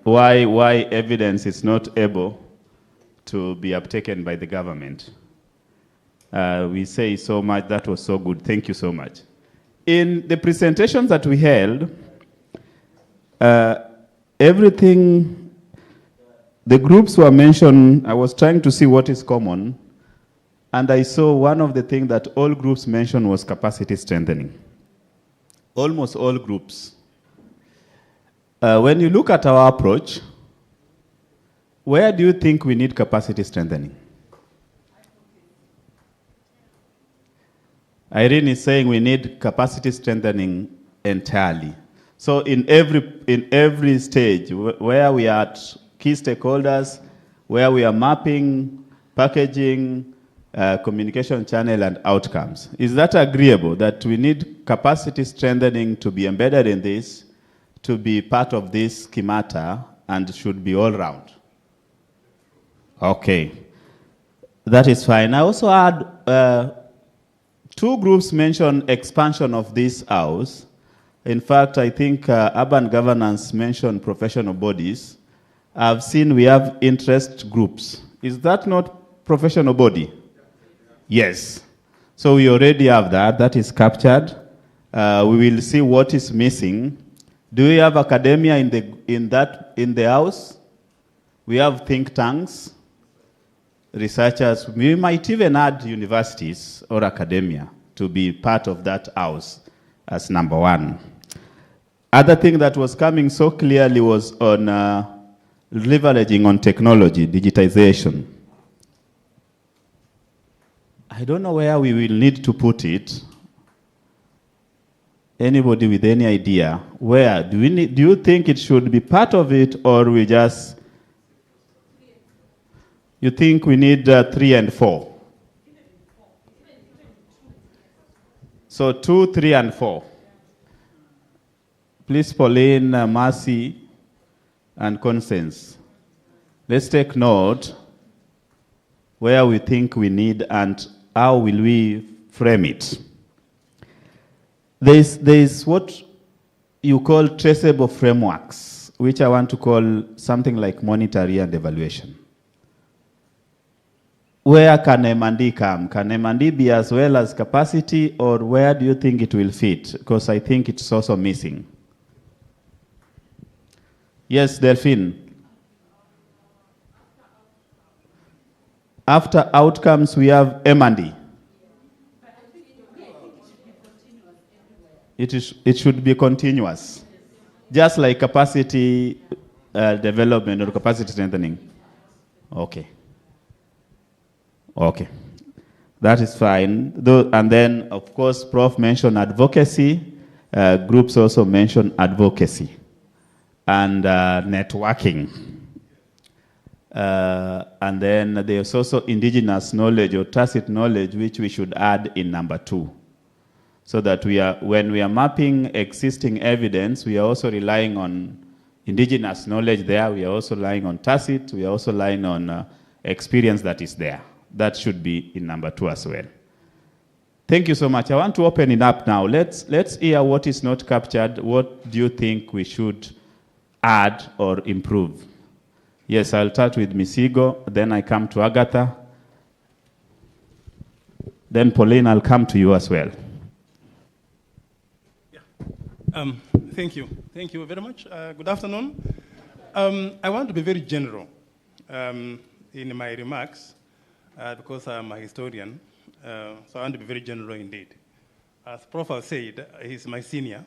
Why evidence is not able to be uptaken by the government. We say so much, that was so good, thank you so much. In the presentations that we held, everything, the groups were mentioned. I was trying to see what is common, and I saw one of the things that all groups mentioned was capacity strengthening. Almost all groups. When you look at our approach, where do you think we need capacity strengthening? Irene is saying we need capacity strengthening entirely. So in every stage, where we are at key stakeholders, where we are mapping, packaging, communication channel and outcomes. Is that agreeable that we need capacity strengthening to be embedded in this, to be part of this schemata, and should be all round? Okay, that is fine. I also had two groups mention expansion of this house. In fact, I think urban governance mentioned professional bodies. I've seen we have interest groups. Is that not professional body? Yes. So we already have that. That is captured. We will see what is missing. Do we have academia in the house? We have think tanks, researchers. We might even add universities or academia to be part of that house as number one. Other thing that was coming so clearly was on leveraging on technology, digitization. I don't know where we will need to put it. Anybody with any idea? Where? Do you think it should be part of it, or we just... You think we need 3 and 4? So 2, 3, and 4. Please, Pauline, Mercy, and Constance. Let's take note where we think we need and how will we frame it. There's what you call traceable frameworks, which I want to call something like monetary and evaluation. Where can M&D come? Can M&D be as well as capacity, or where do you think it will fit? Because I think it's also missing. Yes, Delphine. After outcomes, we have M&D. It should be continuous, just like capacity development or capacity strengthening. Okay. Okay, that is fine. And then, of course, Prof mentioned advocacy. Groups also mentioned advocacy and networking. And then there's also indigenous knowledge or tacit knowledge, which we should add in number 2. so that when we are mapping existing evidence, we are also relying on indigenous knowledge there. We are also relying on tacit. We are also relying on experience that is there. That should be in number 2 as well. Thank you so much. I want to open it up now. Let's hear what is not captured. What do you think we should add or improve? Yes, I'll start with Misigo, then I come to Agatha. Then Pauline, I'll come to you as well. Thank you. Thank you very much. Good afternoon. I want to be very general in my remarks because I'm a historian. So I want to be very general indeed. As Prof said, he's my senior.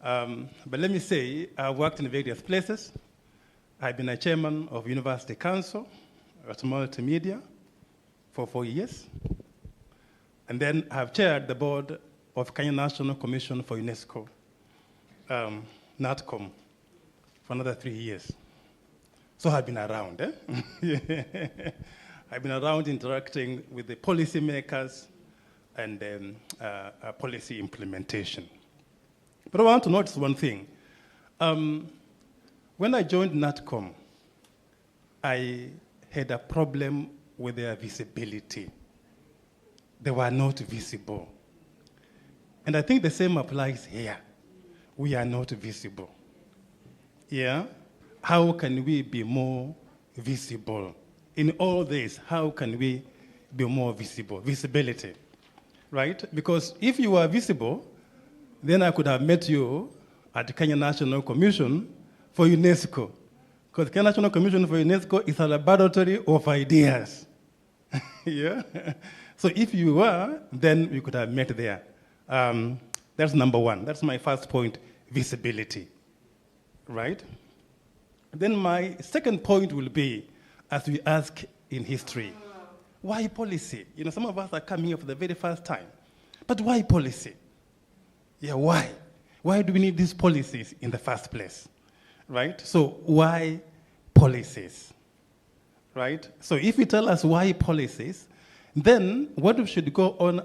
But let me say, I've worked in various places. I've been a chairman of University Council at Multimedia for 4 years. And then I've chaired the board of Kenya National Commission for UNESCO, NATCOM, for another 3 years. So I've been around. I've been around interacting with the policymakers and policy implementation. But I want to notice one thing. When I joined NATCOM, I had a problem with their visibility. They were not visible. And I think the same applies here. We are not visible. Yeah? How can we be more visible? In all this, how can we be more visible? Visibility, right? Because if you are visible, then I could have met you at the Kenya National Commission for UNESCO. Because the Kenya National Commission for UNESCO is a laboratory of ideas. Yeah? So if you were, then we could have met there. That's number 1. That's my first point, visibility, right? Then my second point will be, as we ask in history, why policy? You know, some of us are coming here for the very first time. But why policy? Yeah, why? Why do we need these policies in the first place? Right? So why policies? Right? So if you tell us why policies, then what we should go on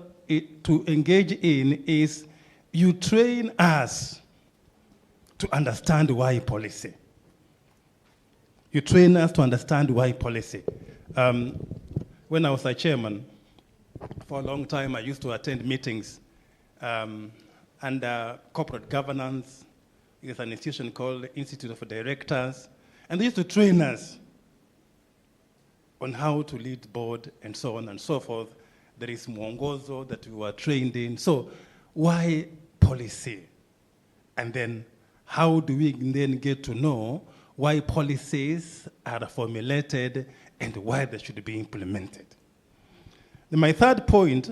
to engage in is you train us to understand why policy. You train us to understand why policy. When I was a chairman, for a long time, I used to attend meetings under corporate governance. There's an institution called Institute of Directors. And they used to train us on how to lead board and so on and so forth. There is mwongozo that we were trained in. So why policy? And then how do we then get to know why policies are formulated and why they should be implemented? Then my third point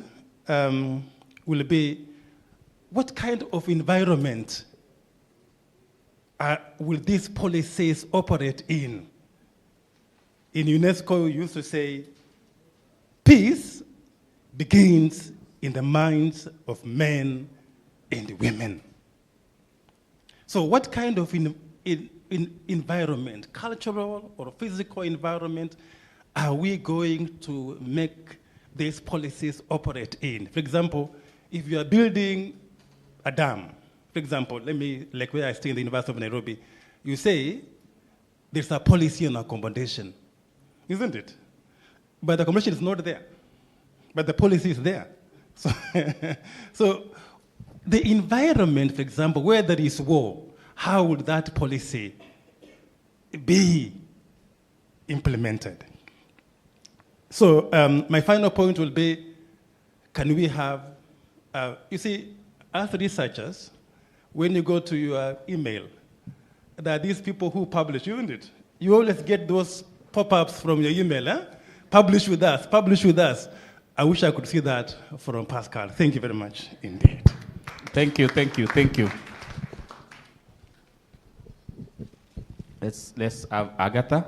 will be, what kind of environment will these policies operate in? In UNESCO, we used to say, peace begins in the minds of men and women. So what kind of environment, cultural or physical environment, are we going to make these policies operate in? For example, if you are building a dam, for example, like where I stay in the University of Nairobi, you say there's a policy on accommodation, isn't it? But the accommodation is not there. But the policy is there. So the environment, for example, where there is war, how would that policy be implemented? So my final point will be, can we have, you see, as researchers, when you go to your email, there are these people who publish, isn't it? You always get those pop-ups from your email, eh? Publish with us, publish with us. I wish I could see that from Pascal. Thank you very much indeed. Thank you, thank you, thank you. Let's have Agatha.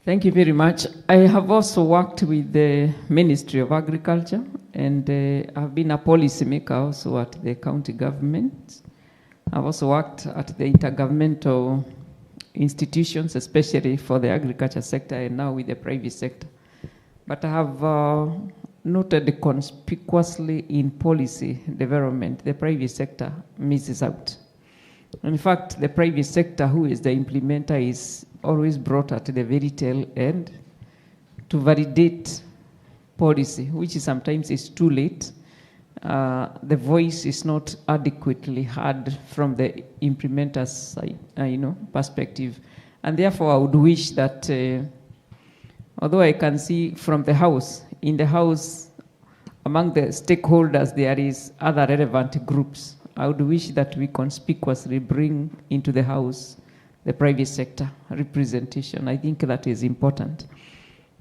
Thank you very much. I have also worked with the Ministry of Agriculture, and I've been a policy maker also at the county government. I've also worked at the intergovernmental institutions, especially for the agriculture sector, and now with the private sector. But I have noted conspicuously in policy development, the private sector misses out. In fact, the private sector, who is the implementer, is always brought at the very tail end to validate policy, which sometimes is too late. The voice is not adequately heard from the implementer's side, perspective. And therefore, I would wish that, although I can see from the House, in the House, among the stakeholders, there is other relevant groups. I would wish that we conspicuously bring into the House the private sector representation. I think that is important.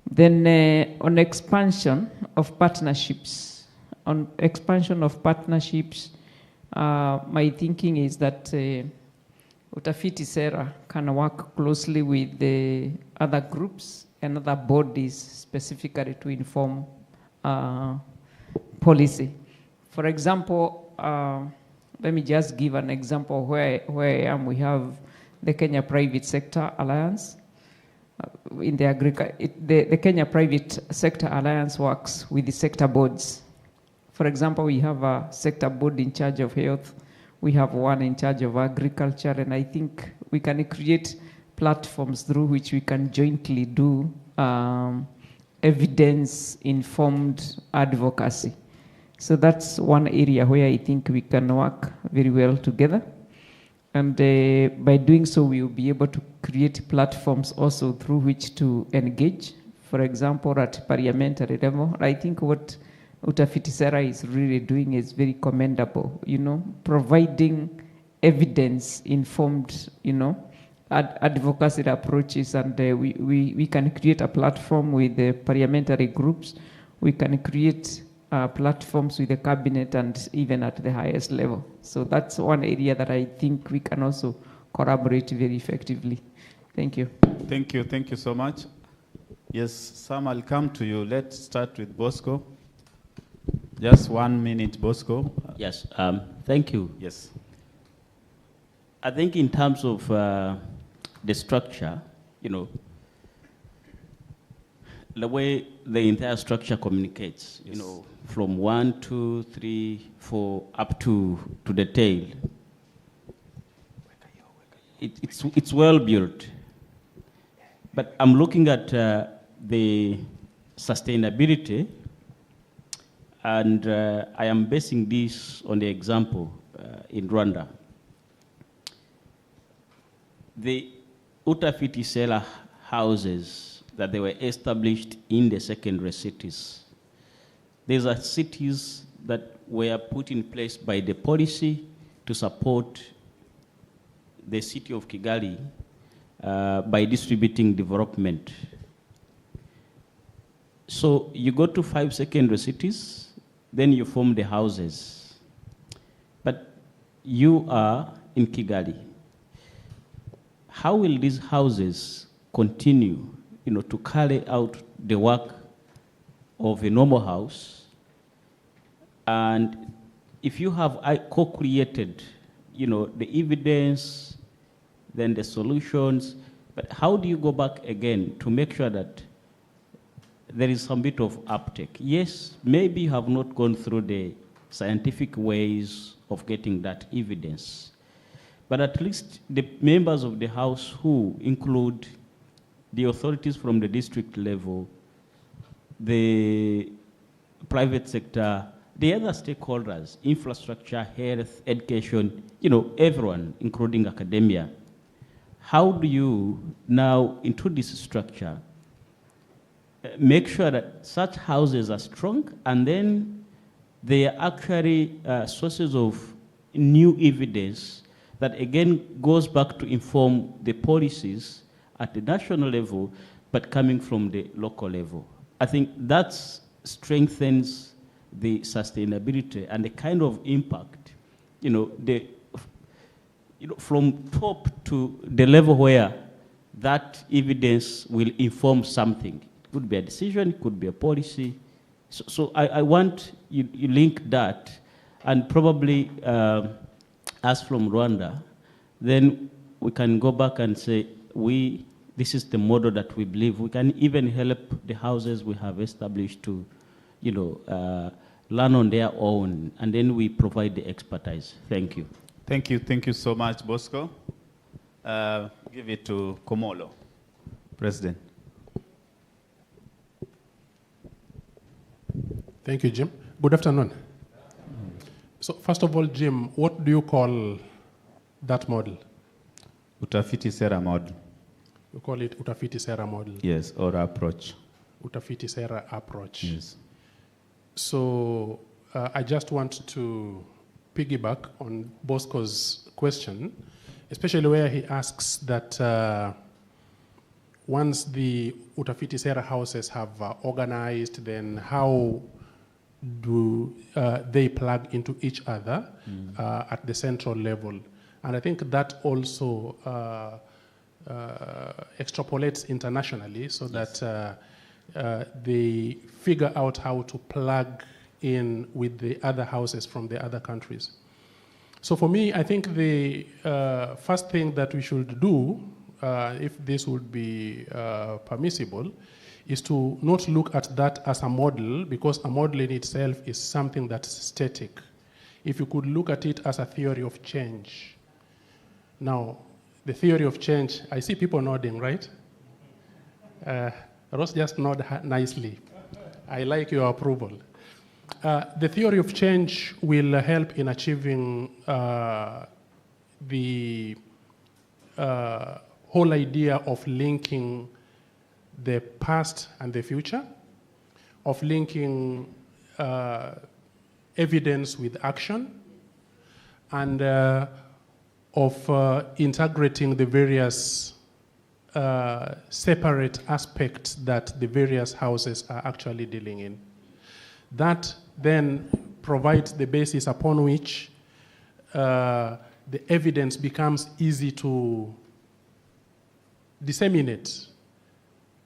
Then on expansion of partnerships, my thinking is that Utafiti Sera can work closely with the other groups and other bodies specifically to inform policy. For example, let me just give an example where I am. We have the Kenya Private Sector Alliance. In the Kenya Private Sector Alliance works with the sector boards. For example, we have a sector board in charge of health. We have one in charge of agriculture, and I think we can create platforms through which we can jointly do evidence-informed advocacy. So that's one area where I think we can work very well together. And by doing so, we will be able to create platforms also through which to engage. For example, at parliamentary level, I think what Utafiti Sera is really doing is very commendable, providing evidence-informed, advocacy approaches, and we can create a platform with the parliamentary groups. We can create platforms with the cabinet and even at the highest level. So that's one area that I think we can also collaborate very effectively. Thank you. Thank you so much. Yes, Sam, I'll come to you. Let's start with Bosco. Just 1 minute, Bosco. Yes, thank you. Yes. I think in terms of the structure, the way the entire structure communicates, from 1, 2, 3, 4, up to the tail. It's well built. But I'm looking at the sustainability, and I am basing this on the example in Rwanda. The Utafiti Sera houses that they were established in the secondary cities. These are cities that were put in place by the policy to support the city of Kigali by distributing development. So you go to 5 secondary cities, then you form the houses. But you are in Kigali. How will these houses continue, to carry out the work of a normal house? And if you have co-created, the evidence, then the solutions, but how do you go back again to make sure that there is some bit of uptake? Yes, maybe you have not gone through the scientific ways of getting that evidence, but at least the members of the House who include the authorities from the district level, the private sector, the other stakeholders, infrastructure, health, education, everyone, including academia. How do you now, into this structure, make sure that such houses are strong, and then they are actually sources of new evidence that again goes back to inform the policies at the national level, but coming from the local level? I think that strengthens the sustainability and the kind of impact, from top to the level where that evidence will inform something. It could be a decision, it could be a policy. So I want you link that, and probably as from Rwanda, then we can go back and say, this is the model that we believe. We can even help the houses we have established to, learn on their own, and then we provide the expertise. Thank you. Thank you so much, Bosco. Give it to Komolo, President. Thank you, Jim. Good afternoon. So first of all, Jim, what do you call that model? Utafiti Sera model. You call it Utafiti Sera model? Yes, or approach. Utafiti Sera approach. Yes. So I just want to piggyback on Bosco's question, especially where he asks that once the Utafiti Sera houses have organized, then how do they plug into each other at the central level? And I think that also extrapolates internationally so that they figure out how to plug in with the other houses from the other countries. So for me, I think the first thing that we should do, if this would be permissible, is to not look at that as a model, because a model in itself is something that's static. If you could look at it as a theory of change. Now, the theory of change, I see people nodding, right? Ross just nod nicely. I like your approval. The theory of change will help in achieving the whole idea of linking the past and the future, of linking evidence with action, and of integrating the various separate aspects that the various houses are actually dealing in. That then provides the basis upon which the evidence becomes easy to disseminate.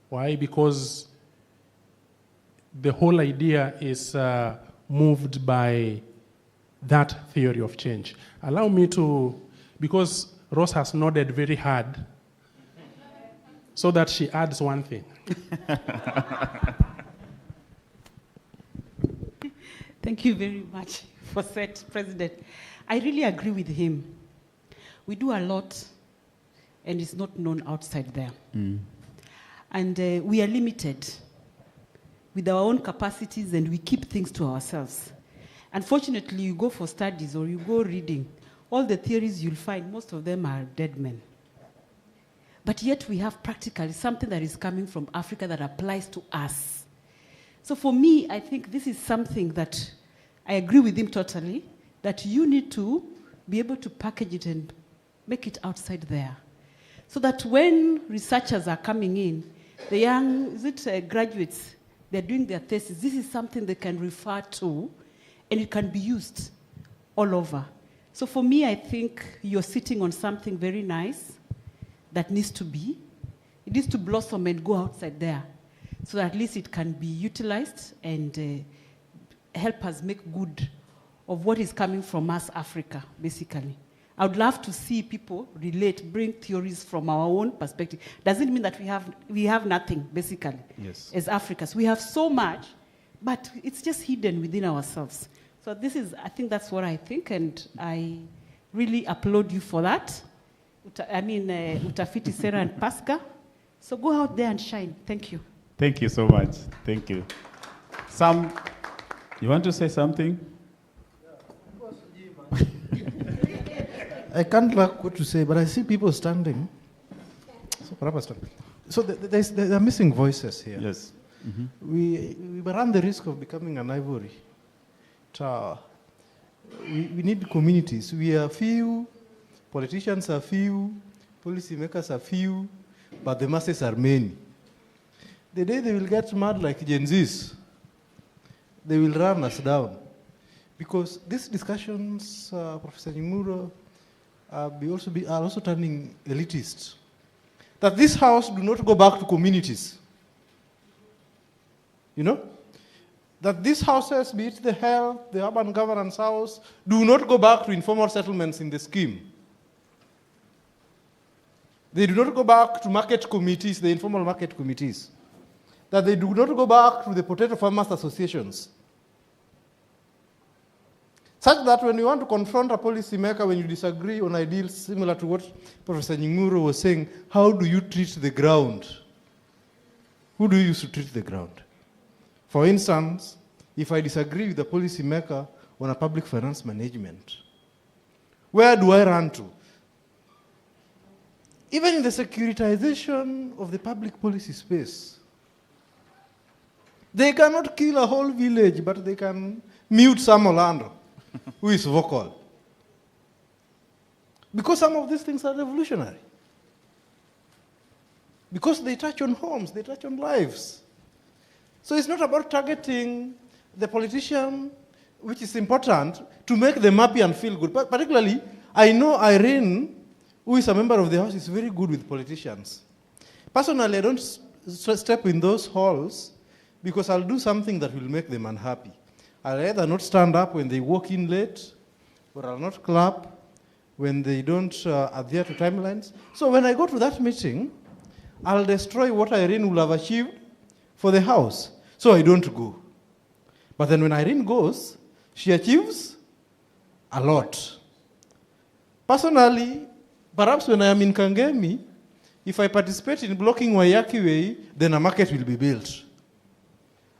Why? Because the whole idea is moved by that theory of change. Allow me to, because Rose has nodded very hard, so that she adds one thing. Thank you very much for that, President. I really agree with him. We do a lot, and it's not known outside there. And we are limited with our own capacities, and we keep things to ourselves. Unfortunately, you go for studies or you go reading, all the theories you'll find, most of them are dead men. But yet we have practically something that is coming from Africa that applies to us. So for me, I think this is something that I agree with him totally, that you need to be able to package it and make it outside there. So that when researchers are coming in, the young, graduates, they're doing their thesis, this is something they can refer to, and it can be used all over. So for me, I think you're sitting on something very nice that needs to be. It needs to blossom and go outside there, so that at least it can be utilized and help us make good of what is coming from us, Africa, basically. I would love to see people relate, bring theories from our own perspective. Doesn't mean that we have nothing, basically, yes, as Africans. We have so much, but it's just hidden within ourselves. So this is, I think that's what I think, and I really applaud you for that. Utafiti, Sera, and Pasca. So go out there and shine. Thank you. Thank you so much. Thank you. Sam, you want to say something? I can't like what to say, but I see people standing. So there are missing voices here. Yes. We run the risk of becoming an ivory tower. We need communities. We are few, politicians are few, policymakers are few, but the masses are many. The day they will get mad like Gen Zs, they will run us down. Because these discussions, Professor Nimuro, are also turning elitist. That this house do not go back to communities. You know? That these houses, be it the health, the urban governance house, do not go back to informal settlements in the scheme. They do not go back to market committees, the informal market committees. that they do not go back to the potato farmers associations. Such that when you want to confront a policymaker, when you disagree on ideals similar to what Professor Nyinguru was saying, how do you treat the ground? Who do you use to treat the ground? For instance, if I disagree with the policymaker on a public finance management, where do I run to? Even in the securitization of the public policy space, they cannot kill a whole village, but they can mute some Orlando who is vocal. Because some of these things are revolutionary. Because they touch on homes, they touch on lives. So it's not about targeting the politician, which is important, to make them happy and feel good. But particularly, I know Irene, who is a member of the House, is very good with politicians. Personally, I don't step in those halls because I'll do something that will make them unhappy. I'll either not stand up when they walk in late, or I'll not clap when they don't adhere to timelines. So when I go to that meeting, I'll destroy what Irene will have achieved for the House. So I don't go. But then when Irene goes, she achieves a lot. Personally, perhaps when I am in Kangemi, if I participate in blocking Wayaki Way, then a market will be built.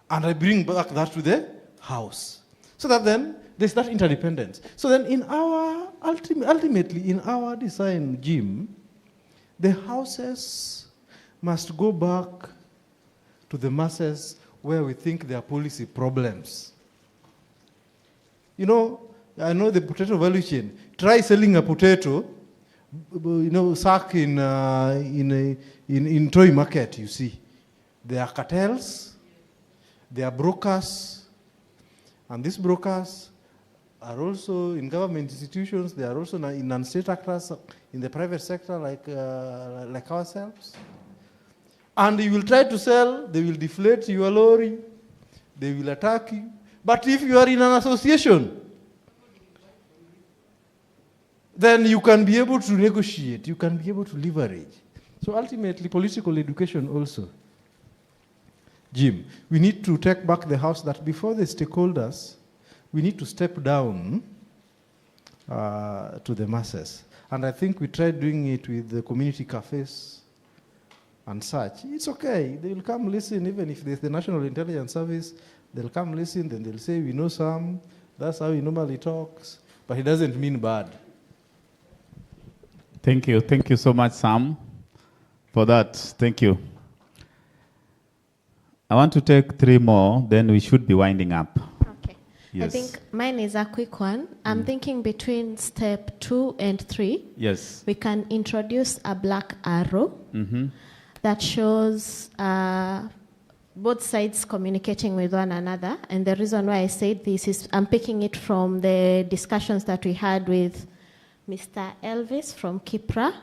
And I bring back that to the House. So that then there's that interdependence. So then in our, ultimately in our design, Jim, the houses must go back to the masses where we think there are policy problems. You know, I know the potato value chain. Try selling a potato, you know, sack in toy market, you see. There are cartels, there are brokers, and these brokers are also in government institutions, they are also in non-state actors in the private sector like ourselves. And you will try to sell, they will deflate your lorry, they will attack you. But if you are in an association, then you can be able to negotiate, you can be able to leverage. So ultimately, political education also. Jim, we need to take back the House that before the stakeholders, we need to step down to the masses. And I think we tried doing it with the community cafes and such. It's okay, they will come listen, even if there's the National Intelligence Service, they'll come listen, then they'll say, we know Sam, that's how he normally talks, but he doesn't mean bad. Thank you so much, Sam, for that. Thank you. I want to take 3 more, then we should be winding up. Okay. Yes. I think mine is a quick one. I'm thinking between step 2 and 3, yes, we can introduce a black arrow that shows both sides communicating with one another. And the reason why I said this is I'm picking it from the discussions that we had with Mr. Elvis from Kipra.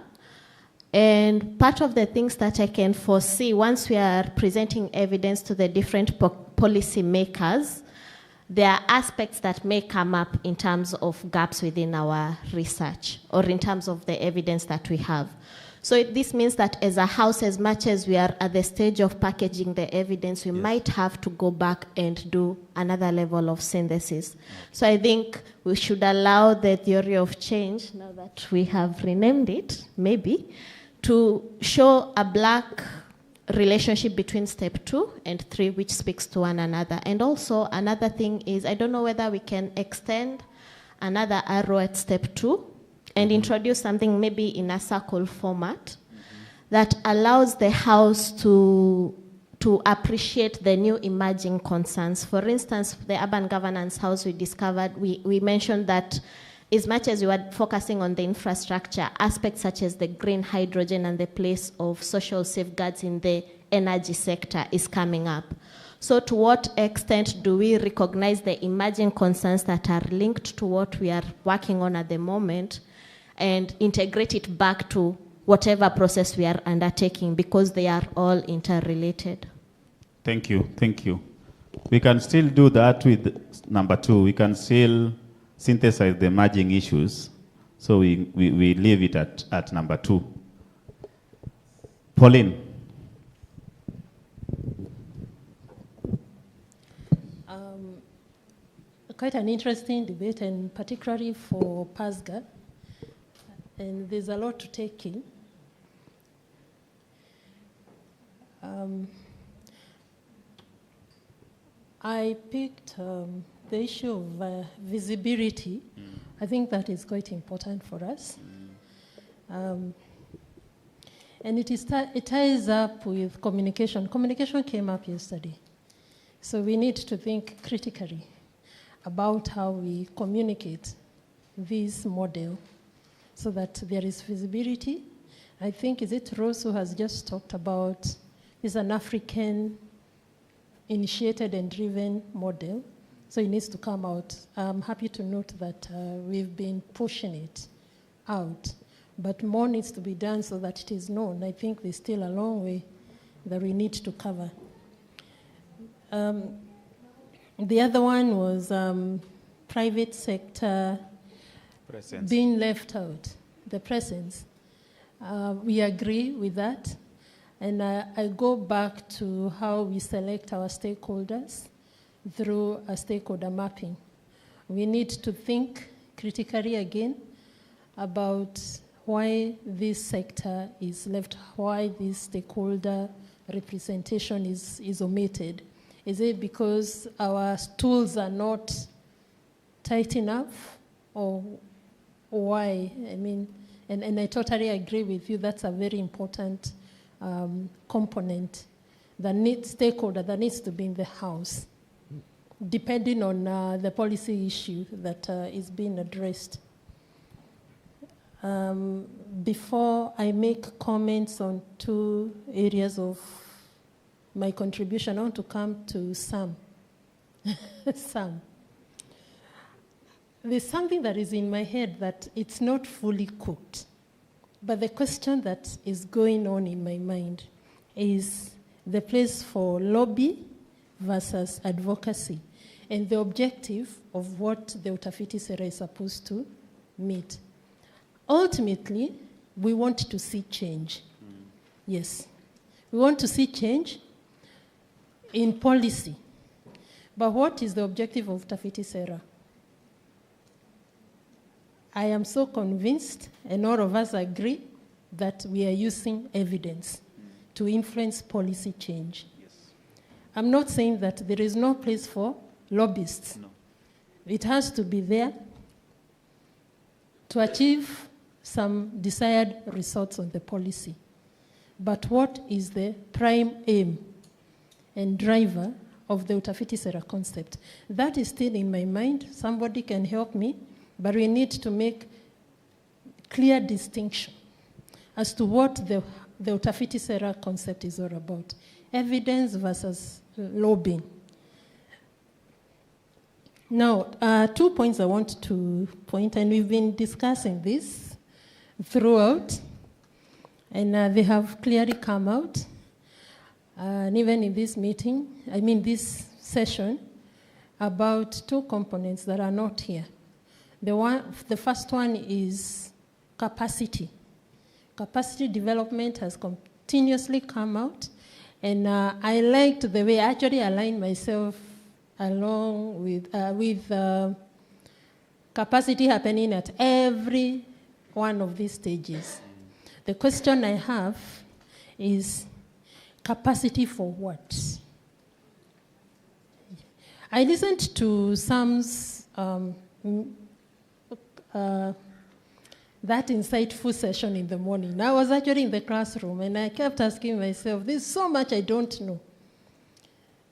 And part of the things that I can foresee once we are presenting evidence to the different policy makers, there are aspects that may come up in terms of gaps within our research or in terms of the evidence that we have. So this means that as a House, as much as we are at the stage of packaging the evidence, we might have to go back and do another level of synthesis. So I think we should allow the theory of change, now that we have renamed it, maybe, to show a black relationship between step 2 and 3, which speaks to one another. And also another thing is, I don't know whether we can extend another arrow at step 2 and introduce something maybe in a circle format that allows the House to appreciate the new emerging concerns. For instance, the Urban Governance House, we discovered, we mentioned that as much as we were focusing on the infrastructure, aspects such as the green hydrogen and the place of social safeguards in the energy sector is coming up. So to what extent do we recognize the emerging concerns that are linked to what we are working on at the moment and integrate it back to whatever process we are undertaking, because they are all interrelated? Thank you. We can still do that with number 2. We can still synthesize the emerging issues. So we leave it at number 2. Pauline. quite an interesting debate, and particularly for PASGA, and there's a lot to take in. I picked the issue of visibility. I think that is quite important for us. And it ties up with communication. Communication came up yesterday. So we need to think critically about how we communicate this model so that there is visibility. I think, is it Rose who has just talked about is an African initiated and driven model, so it needs to come out. I'm happy to note that we've been pushing it out, but more needs to be done so that it is known. I think there's still a long way that we need to cover. The other one was private sector presence. Being left out, the presence. We agree with that. And I go back to how we select our stakeholders through a stakeholder mapping. We need to think critically again about why this sector is left, why this stakeholder representation is omitted. Is it because our tools are not tight enough, or why? I mean, and I totally agree with you, that's a very important component, stakeholder that needs to be in the house, depending on the policy issue that is being addressed. Before I make comments on two areas of my contribution, I want to come to Sam. Sam. There's something that is in my head that it's not fully cooked. But the question that is going on in my mind is the place for lobby versus advocacy and the objective of what the Utafiti Sera is supposed to meet. Ultimately, we want to see change. Yes. We want to see change in policy. But what is the objective of Utafiti Sera? I am so convinced, and all of us agree, that we are using evidence to influence policy change. Yes. I'm not saying that there is no place for lobbyists. No. It has to be there to achieve some desired results on the policy. But what is the prime aim and driver of the Utafiti Sera concept? That is still in my mind. Somebody can help me. But we need to make clear distinction as to what the Utafiti Sera concept is all about. Evidence versus lobbying. Now, 2 points I want to point, and we've been discussing this throughout, and they have clearly come out. And even in this meeting, this session, about two components that are not here. The first one is capacity. Capacity development has continuously come out, and I liked the way I actually aligned myself along with capacity happening at every one of these stages. The question I have is capacity for what? I listened to Sam's that insightful session in the morning. I was actually in the classroom and I kept asking myself, there's so much I don't know.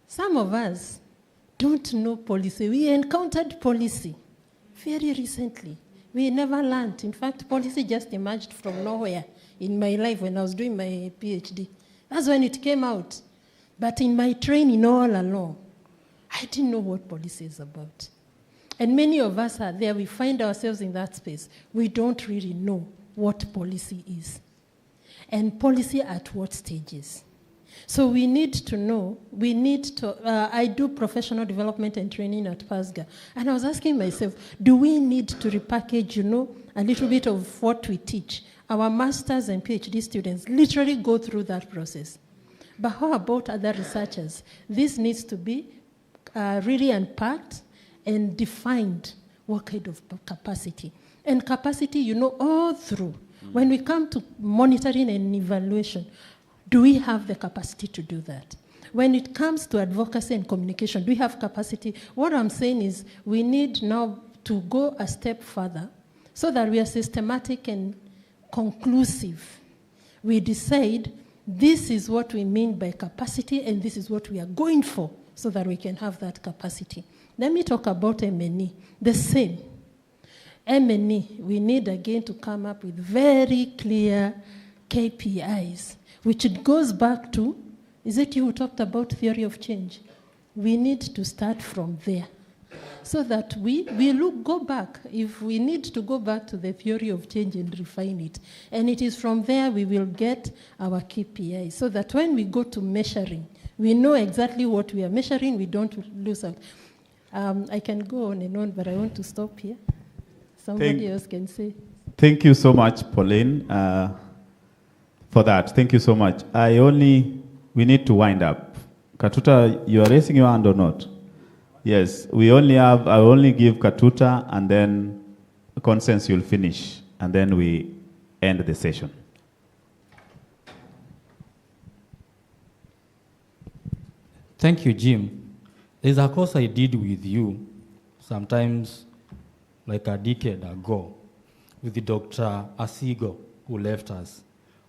Some of us don't know policy. We encountered policy very recently. We never learned. In fact, policy just emerged from nowhere in my life when I was doing my PhD. That's when it came out. But in my training all along, I didn't know what policy is about. And many of us are there, we find ourselves in that space. We don't really know what policy is. And policy at what stages. So we need to know, I do professional development and training at PASGA. And I was asking myself, do we need to repackage, a little bit of what we teach? Our masters and PhD students literally go through that process. But how about other researchers? This needs to be really unpacked and defined what kind of capacity. And capacity, you know, all through. When we come to monitoring and evaluation, do we have the capacity to do that? When it comes to advocacy and communication, do we have capacity? What I'm saying is we need now to go a step further so that we are systematic and conclusive. We decide this is what we mean by capacity and this is what we are going for so that we can have that capacity. Let me talk about M&E. The same. M&E, we need again to come up with very clear KPIs, which it goes back to, is it you who talked about theory of change? We need to start from there so that we go back. If we need to go back to the theory of change and refine it, and it is from there we will get our KPIs so that when we go to measuring, we know exactly what we are measuring, we don't lose out. I can go on and on, but I want to stop here. Somebody else can say. Thank you so much, Pauline, for that. Thank you so much. We need to wind up. Katuta, you are raising your hand or not? Yes, I only give Katuta and then Consensus you'll finish, and then we end the session. Thank you, Jim. There's a course I did with you sometimes like a decade ago with the Dr. Asigo, who left us,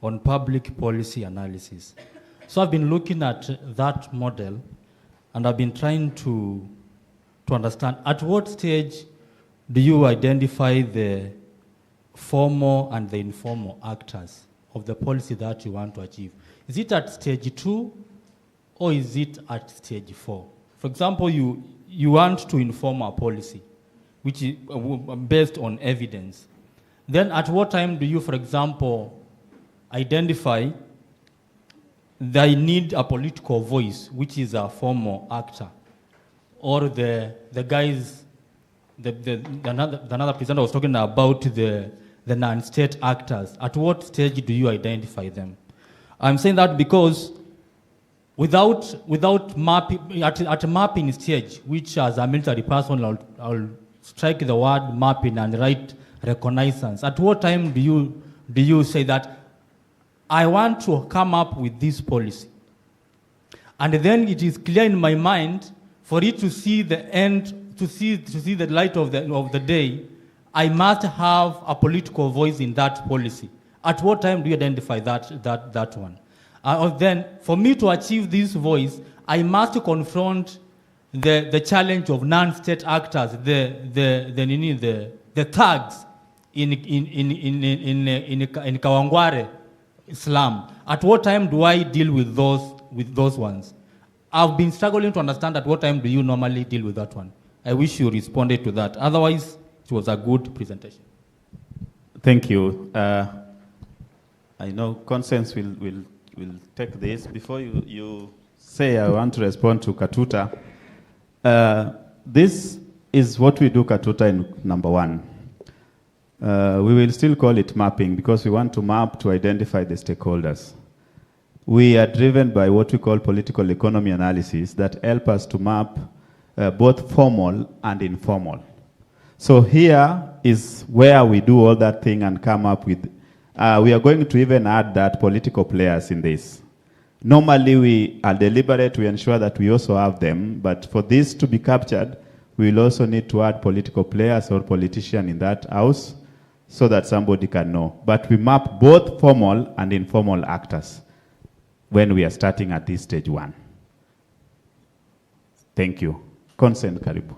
on public policy analysis. So I've been looking at that model, and I've been trying to understand at what stage do you identify the formal and the informal actors of the policy that you want to achieve. Is it at stage 2 or is it at stage 4? For example, you want to inform a policy, which is based on evidence. Then at what time do you, for example, identify that I need a political voice, which is a formal actor, or the guys, another presenter was talking about the non-state actors. At what stage do you identify them? I'm saying that because without mapping, at a mapping stage, which as a military person, I'll strike the word mapping and write reconnaissance. At what time do you say that I want to come up with this policy? And then it is clear in my mind, for it to see the end, to see the light of the day, I must have a political voice in that policy. At what time do you identify that one? Then, for me to achieve this voice, I must confront the challenge of non-state actors, the thugs in Kawangware slum. At what time do I deal with those ones? I've been struggling to understand at what time do you normally deal with that one. I wish you responded to that. Otherwise, it was a good presentation. Thank you. I know Consensus will take this. Before you say I want to respond to Katuta, this is what we do, Katuta, in number 1. We will still call it mapping because we want to map to identify the stakeholders. We are driven by what we call political economy analysis that help us to map both formal and informal. So here is where we do all that thing and come up with, we are going to even add that political players in this. Normally we are deliberate, we ensure that we also have them, but for this to be captured, we will also need to add political players or politicians in that house so that somebody can know. But we map both formal and informal actors when we are starting at this stage 1. Thank you. Consent, Karibu.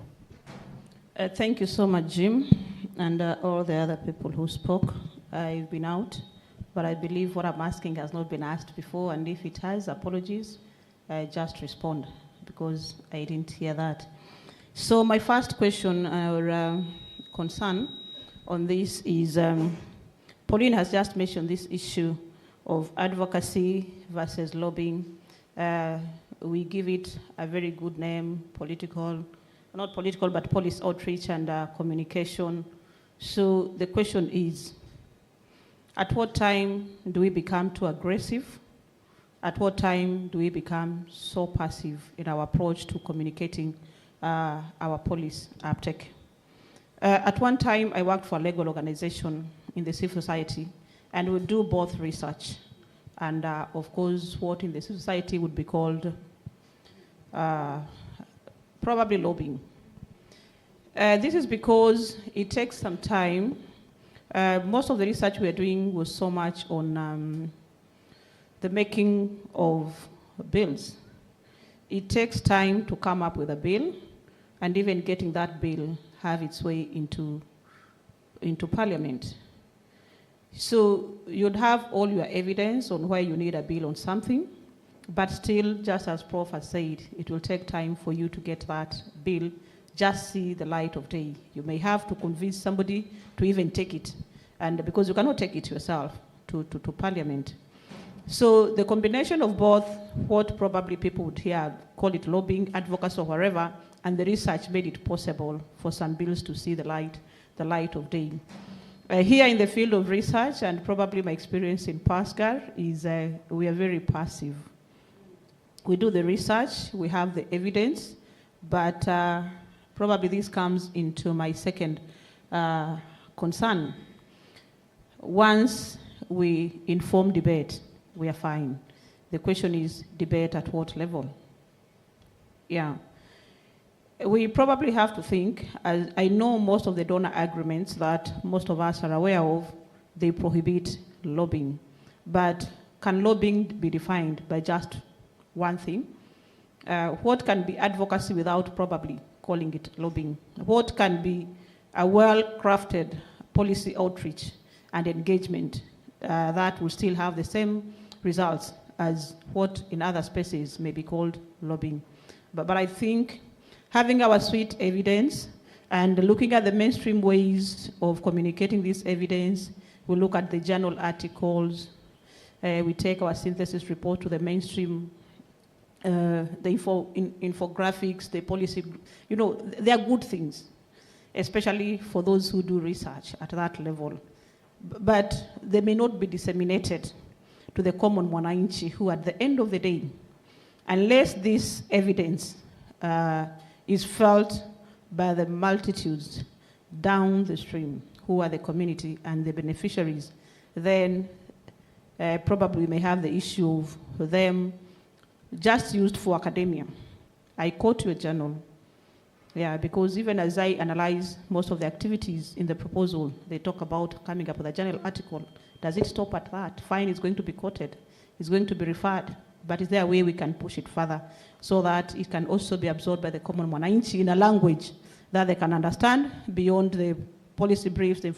Thank you so much, Jim, and all the other people who spoke. I've been out, but I believe what I'm asking has not been asked before, and if it has, apologies. Just respond, because I didn't hear that. So my first question or concern on this is, Pauline has just mentioned this issue of advocacy versus lobbying. We give it a very good name, not political, but policy outreach and communication. So the question is, at what time do we become too aggressive? At what time do we become so passive in our approach to communicating our police uptake. At one time, I worked for a legal organization in the civil society, and we do both research and, of course, what in the civil society would be called probably lobbying. This is because it takes some time. Most of the research we are doing was so much on the making of bills. It takes time to come up with a bill, and even getting that bill have its way into Parliament. So you'd have all your evidence on why you need a bill on something, but still, just as Prof has said, it will take time for you to get that bill just see the light of day. You may have to convince somebody to even take it, and because you cannot take it yourself to Parliament. So the combination of both what probably people would hear, call it lobbying, advocacy or whatever, and the research made it possible for some bills to see the light of day. Here in the field of research, and probably my experience in PASGAR, is we are very passive. We do the research, we have the evidence, but probably this comes into my second concern. Once we inform debate, we are fine. The question is debate at what level? Yeah. We probably have to think, as I know most of the donor agreements that most of us are aware of, they prohibit lobbying. But can lobbying be defined by just one thing? What can be advocacy without probably calling it lobbying? What can be a well-crafted policy outreach and engagement that will still have the same results as what in other spaces may be called lobbying? But I think having our sweet evidence and looking at the mainstream ways of communicating this evidence, we look at the journal articles, we take our synthesis report to the mainstream, the infographics, the policy, they are good things, especially for those who do research at that level. But they may not be disseminated to the common mwananchi who at the end of the day, unless this evidence is felt by the multitudes down the stream, who are the community and the beneficiaries, then probably we may have the issue of them just used for academia. I quote your journal, because even as I analyze most of the activities in the proposal, they talk about coming up with a journal article. Does it stop at that? Fine, it's going to be quoted, it's going to be referred, but is there a way we can push it further so that it can also be absorbed by the common mwananchi in a language that they can understand beyond the policy briefs, the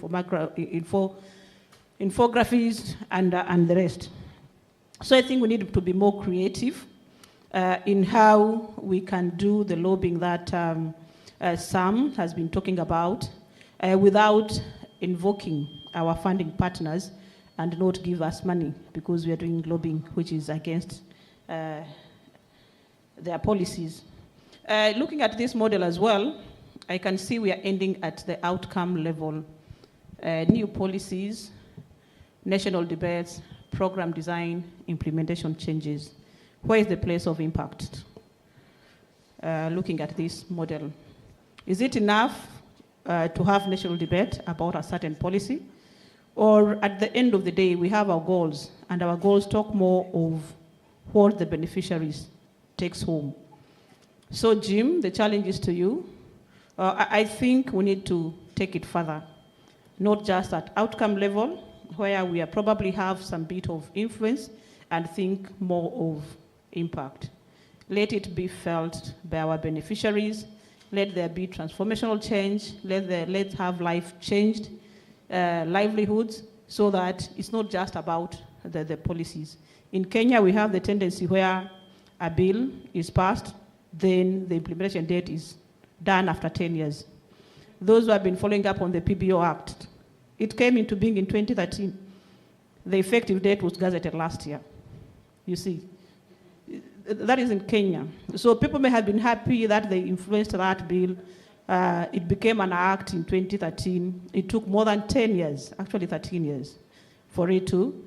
infographies, and the rest? So I think we need to be more creative in how we can do the lobbying that Sam has been talking about without invoking our funding partners and not give us money because we are doing lobbying which is against their policies. Looking at this model as well, I can see we are ending at the outcome level. New policies, national debates, program design, implementation changes. Where is the place of impact? Looking at this model. Is it enough to have national debate about a certain policy? Or at the end of the day, we have our goals, and our goals talk more of what the beneficiaries takes home. So Jim, the challenge is to you. I think we need to take it further, not just at outcome level, where we probably have some bit of influence and think more of impact. Let it be felt by our beneficiaries. Let there be transformational change. Let's have life changed livelihoods so that it's not just about the policies. In Kenya, we have the tendency where a bill is passed, then the implementation date is done after 10 years. Those who have been following up on the PBO Act, it came into being in 2013. The effective date was gazetted last year. You see, that is in Kenya. So people may have been happy that they influenced that bill. It became an act in 2013. It took more than 10 years, actually 13 years, for it to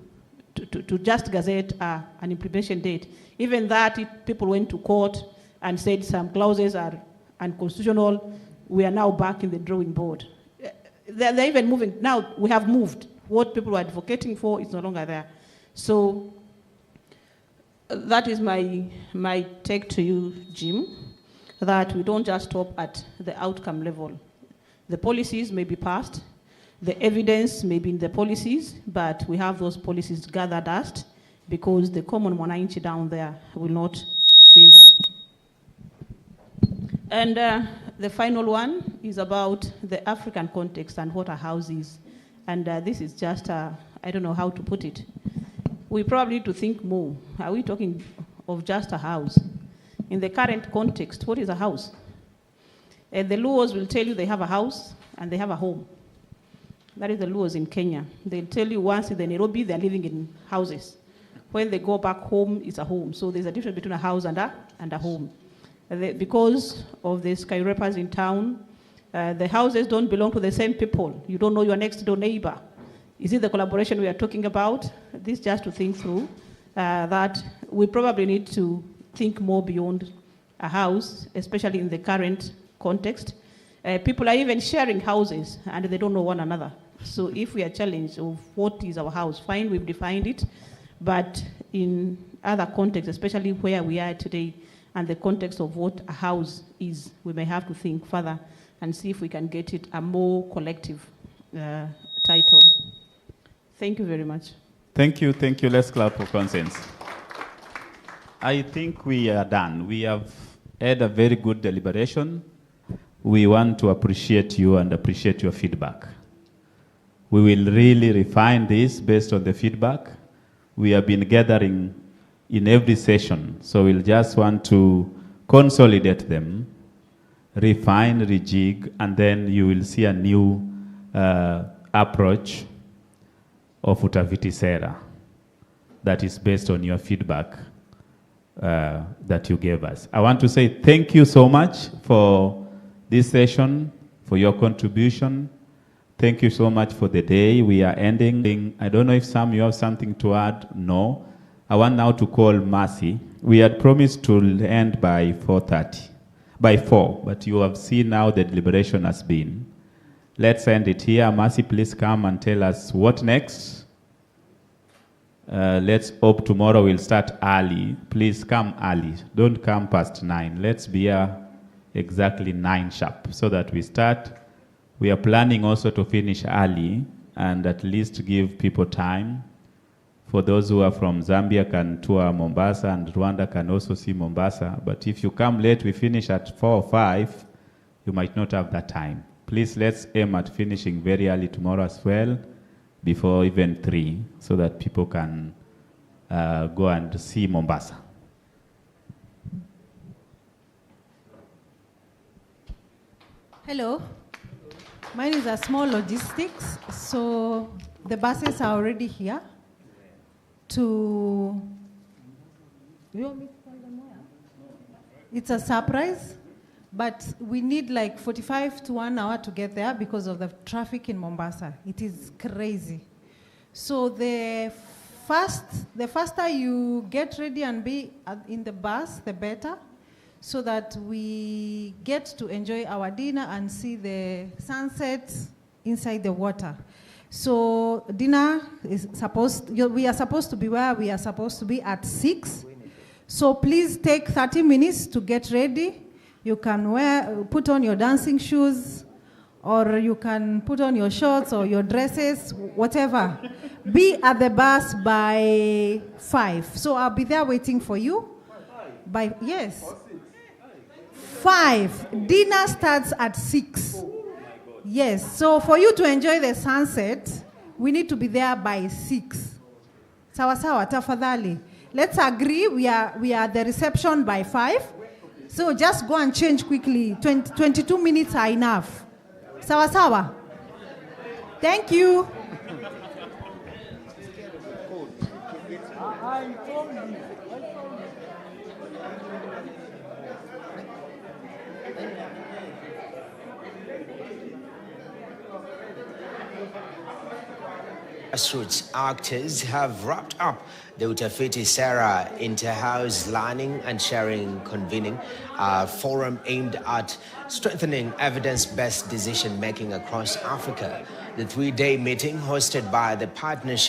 just gazette an implementation date. Even that, people went to court and said some clauses are and constitutional, we are now back in the drawing board. They're even moving. Now we have moved. What people were advocating for is no longer there. So that is my take to you, Jim, that we don't just stop at the outcome level. The policies may be passed, the evidence may be in the policies, but we have those policies gather dust because the common mwananchi down there will not feel them. And the final one is about the African context and what a house is. And this is just, I don't know how to put it. We probably need to think more. Are we talking of just a house? In the current context, what is a house? The Luos will tell you they have a house and they have a home. That is the Luos in Kenya. They'll tell you once in the Nairobi, they're living in houses. When they go back home, it's a home. So there's a difference between a house and a home. Because of the skyscrapers in town, the houses don't belong to the same people. You don't know your next door neighbor. Is it the collaboration we are talking about? This just to think through that we probably need to think more beyond a house, especially in the current context. People are even sharing houses and they don't know one another. So if we are challenged of what is our house, fine, we've defined it, but in other contexts, especially where we are today and the context of what a house is, we may have to think further and see if we can get it a more collective title. Thank you very much. Thank you. Let's clap for consents. I think we are done. We have had a very good deliberation. We want to appreciate you and appreciate your feedback. We will really refine this based on the feedback. We have been gathering in every session, so we'll just want to consolidate them, refine, rejig, and then you will see a new approach of Utafiti Sera that is based on your feedback that you gave us. I want to say thank you so much for this session, for your contribution. Thank you so much for the day. We are ending. I don't know if Sam, you have something to add? No. I want now to call Mercy. We had promised to end by 4, but you have seen now the deliberation has been. Let's end it here. Mercy, please come and tell us what next. Let's hope tomorrow we'll start early. Please come early. Don't come past 9. Let's be here exactly 9 sharp so that we start. We are planning also to finish early and at least give people time. For those who are from Zambia can tour Mombasa and Rwanda can also see Mombasa. But if you come late, we finish at 4 or 5, you might not have that time. Please let's aim at finishing very early tomorrow as well, before even 3, so that people can go and see Mombasa. Hello. Mine is a small logistics. So the buses are already here to... You want me to tell them where? It's a surprise, but we need like 45 to 1 hour to get there because of the traffic in Mombasa. It is crazy. So the faster you get ready and be in the bus, the better, so that we get to enjoy our dinner and see the sunset inside the water. So dinner is we are supposed to be where we are supposed to be at 6. So please take 30 minutes to get ready. You can put on your dancing shoes, or you can put on your shorts or your dresses, whatever. Be at the bus by 5. So I'll be there waiting for you. Yes. 5. Dinner starts at 6. Yes. So for you to enjoy the sunset, we need to be there by 6. Sawa sawa, tafadhali. Let's agree we are at the reception by 5. So just go and change quickly. 22 minutes are enough. Sawa sawa. Thank you. grassroots actors have wrapped up the Utafiti Sera Inter-House Learning and Sharing Convening, a forum aimed at strengthening evidence-based decision-making across Africa. The three-day meeting hosted by the partnership